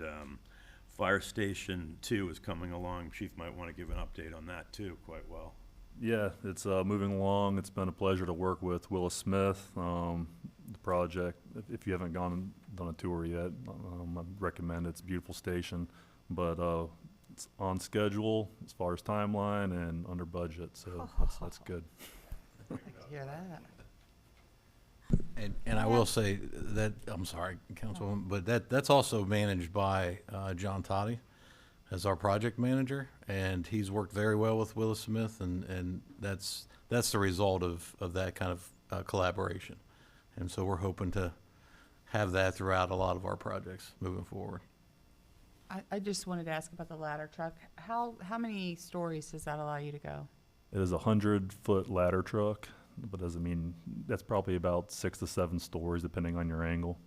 Fire Station 2 is coming along. Chief might want to give an update on that too, quite well. Yeah, it's moving along. It's been a pleasure to work with Willis Smith. The project, if you haven't gone and done a tour yet, I'd recommend it. It's a beautiful station, but it's on schedule as far as timeline and under budget, so that's good. Hear that? And I will say that, I'm sorry, Councilwoman, but that's also managed by John Toddy as our project manager, and he's worked very well with Willis Smith, and that's the result of that kind of collaboration. And so we're hoping to have that throughout a lot of our projects moving forward. I just wanted to ask about the ladder truck. How many stories does that allow you to go? It is a 100-foot ladder truck, but doesn't mean, that's probably about 6 to 7 stories depending on your angle.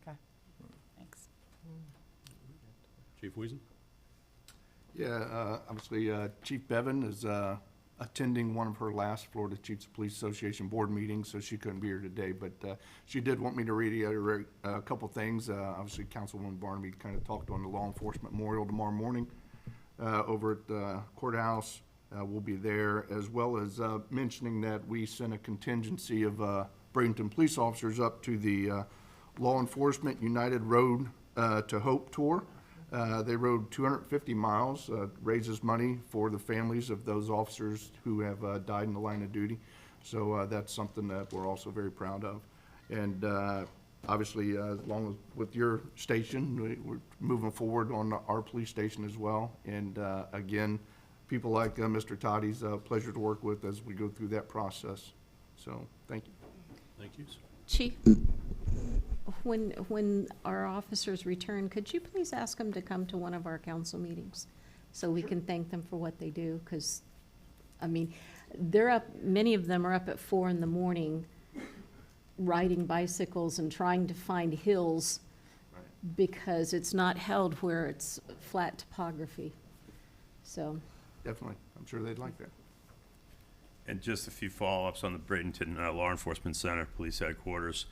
Okay, thanks. Chief Wiesen? Yeah, obviously, Chief Bevan is attending one of her last Florida Chiefs of Police Association board meetings, so she couldn't be here today, but she did want me to reiterate a couple things. Obviously, Councilwoman Barnaby kind of talked on the law enforcement memorial tomorrow morning over at the courthouse. We'll be there, as well as mentioning that we sent a contingency of Bradenton police officers up to the Law Enforcement United Road to Hope tour. They rode 250 miles, raises money for the families of those officers who have died in the line of duty. So that's something that we're also very proud of. And obviously, along with your station, we're moving forward on our police station as well. And again, people like Mr. Toddy's a pleasure to work with as we go through that process. So thank you. Thank you. Chief, when our officers return, could you please ask them to come to one of our council meetings so we can thank them for what they do? Because, I mean, they're up, many of them are up at 4 in the morning riding bicycles and trying to find hills because it's not held where it's flat topography. So. Definitely. I'm sure they'd like that. And just a few follow-ups on the Bradenton Law Enforcement Center, Police Headquarters.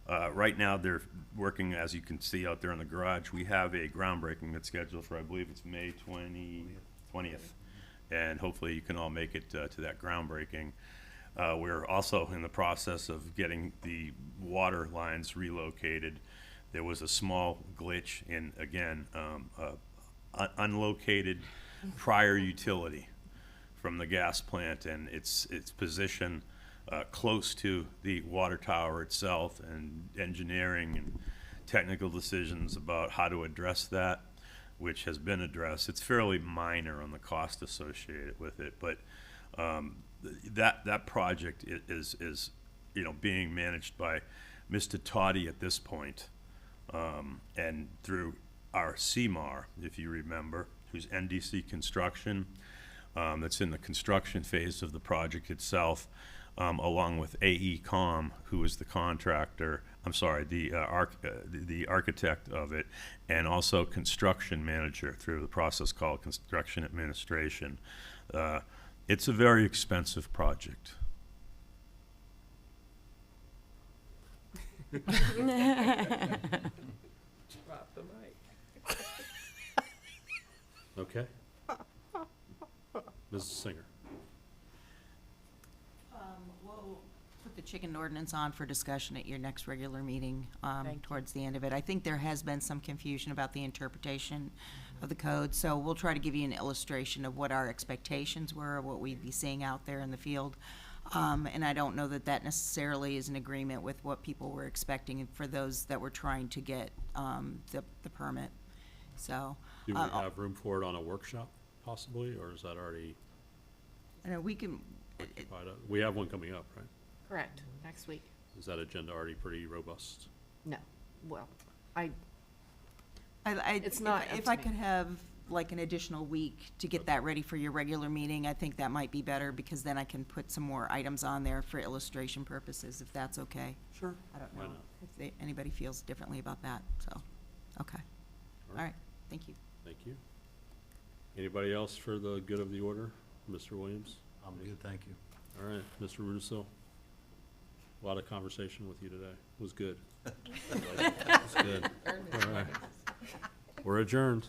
Right now, they're working, as you can see out there in the garage. We have a groundbreaking that's scheduled for, I believe it's May 20th. And hopefully you can all make it to that groundbreaking. We're also in the process of getting the water lines relocated. There was a small glitch in, again, unlocated prior utility from the gas plant, and its position close to the water tower itself, and engineering and technical decisions about how to address that, which has been addressed. It's fairly minor on the cost associated with it, but that project is being managed by Mr. Toddy at this point, and through our CMAR, if you remember, who's NDC Construction. That's in the construction phase of the project itself, along with AECom, who is the contractor, the architect of it, and also construction manager through the process called construction administration. It's a very expensive project. Drop the mic. Okay. Mrs. Singer. We'll put the chicken ordinance on for discussion at your next regular meeting, towards the end of it. I think there has been some confusion about the interpretation of the code, so we'll try to give you an illustration of what our expectations were, what we'd be seeing out there in the field. And I don't know that that necessarily is in agreement with what people were expecting for those that were trying to get, the permit, so. Do we have room for it on a workshop possibly, or is that already I know we can, occupied up? We have one coming up, right? Correct, next week. Is that agenda already pretty robust? No, well, it's not up if to I me. could have like an additional week to get that ready for your regular meeting, I think that might be better, because then I can put some more items on there for illustration purposes, if that's okay. Sure. I don't Why know not? if anybody feels differently about that, so, okay. All right, thank you. Thank you. Anybody else for the good of the order? Mr. Williams? I'm good, thank you. All right, Mr. Russo. A lot of conversation with you today. It was good. It was good. All right. We're adjourned.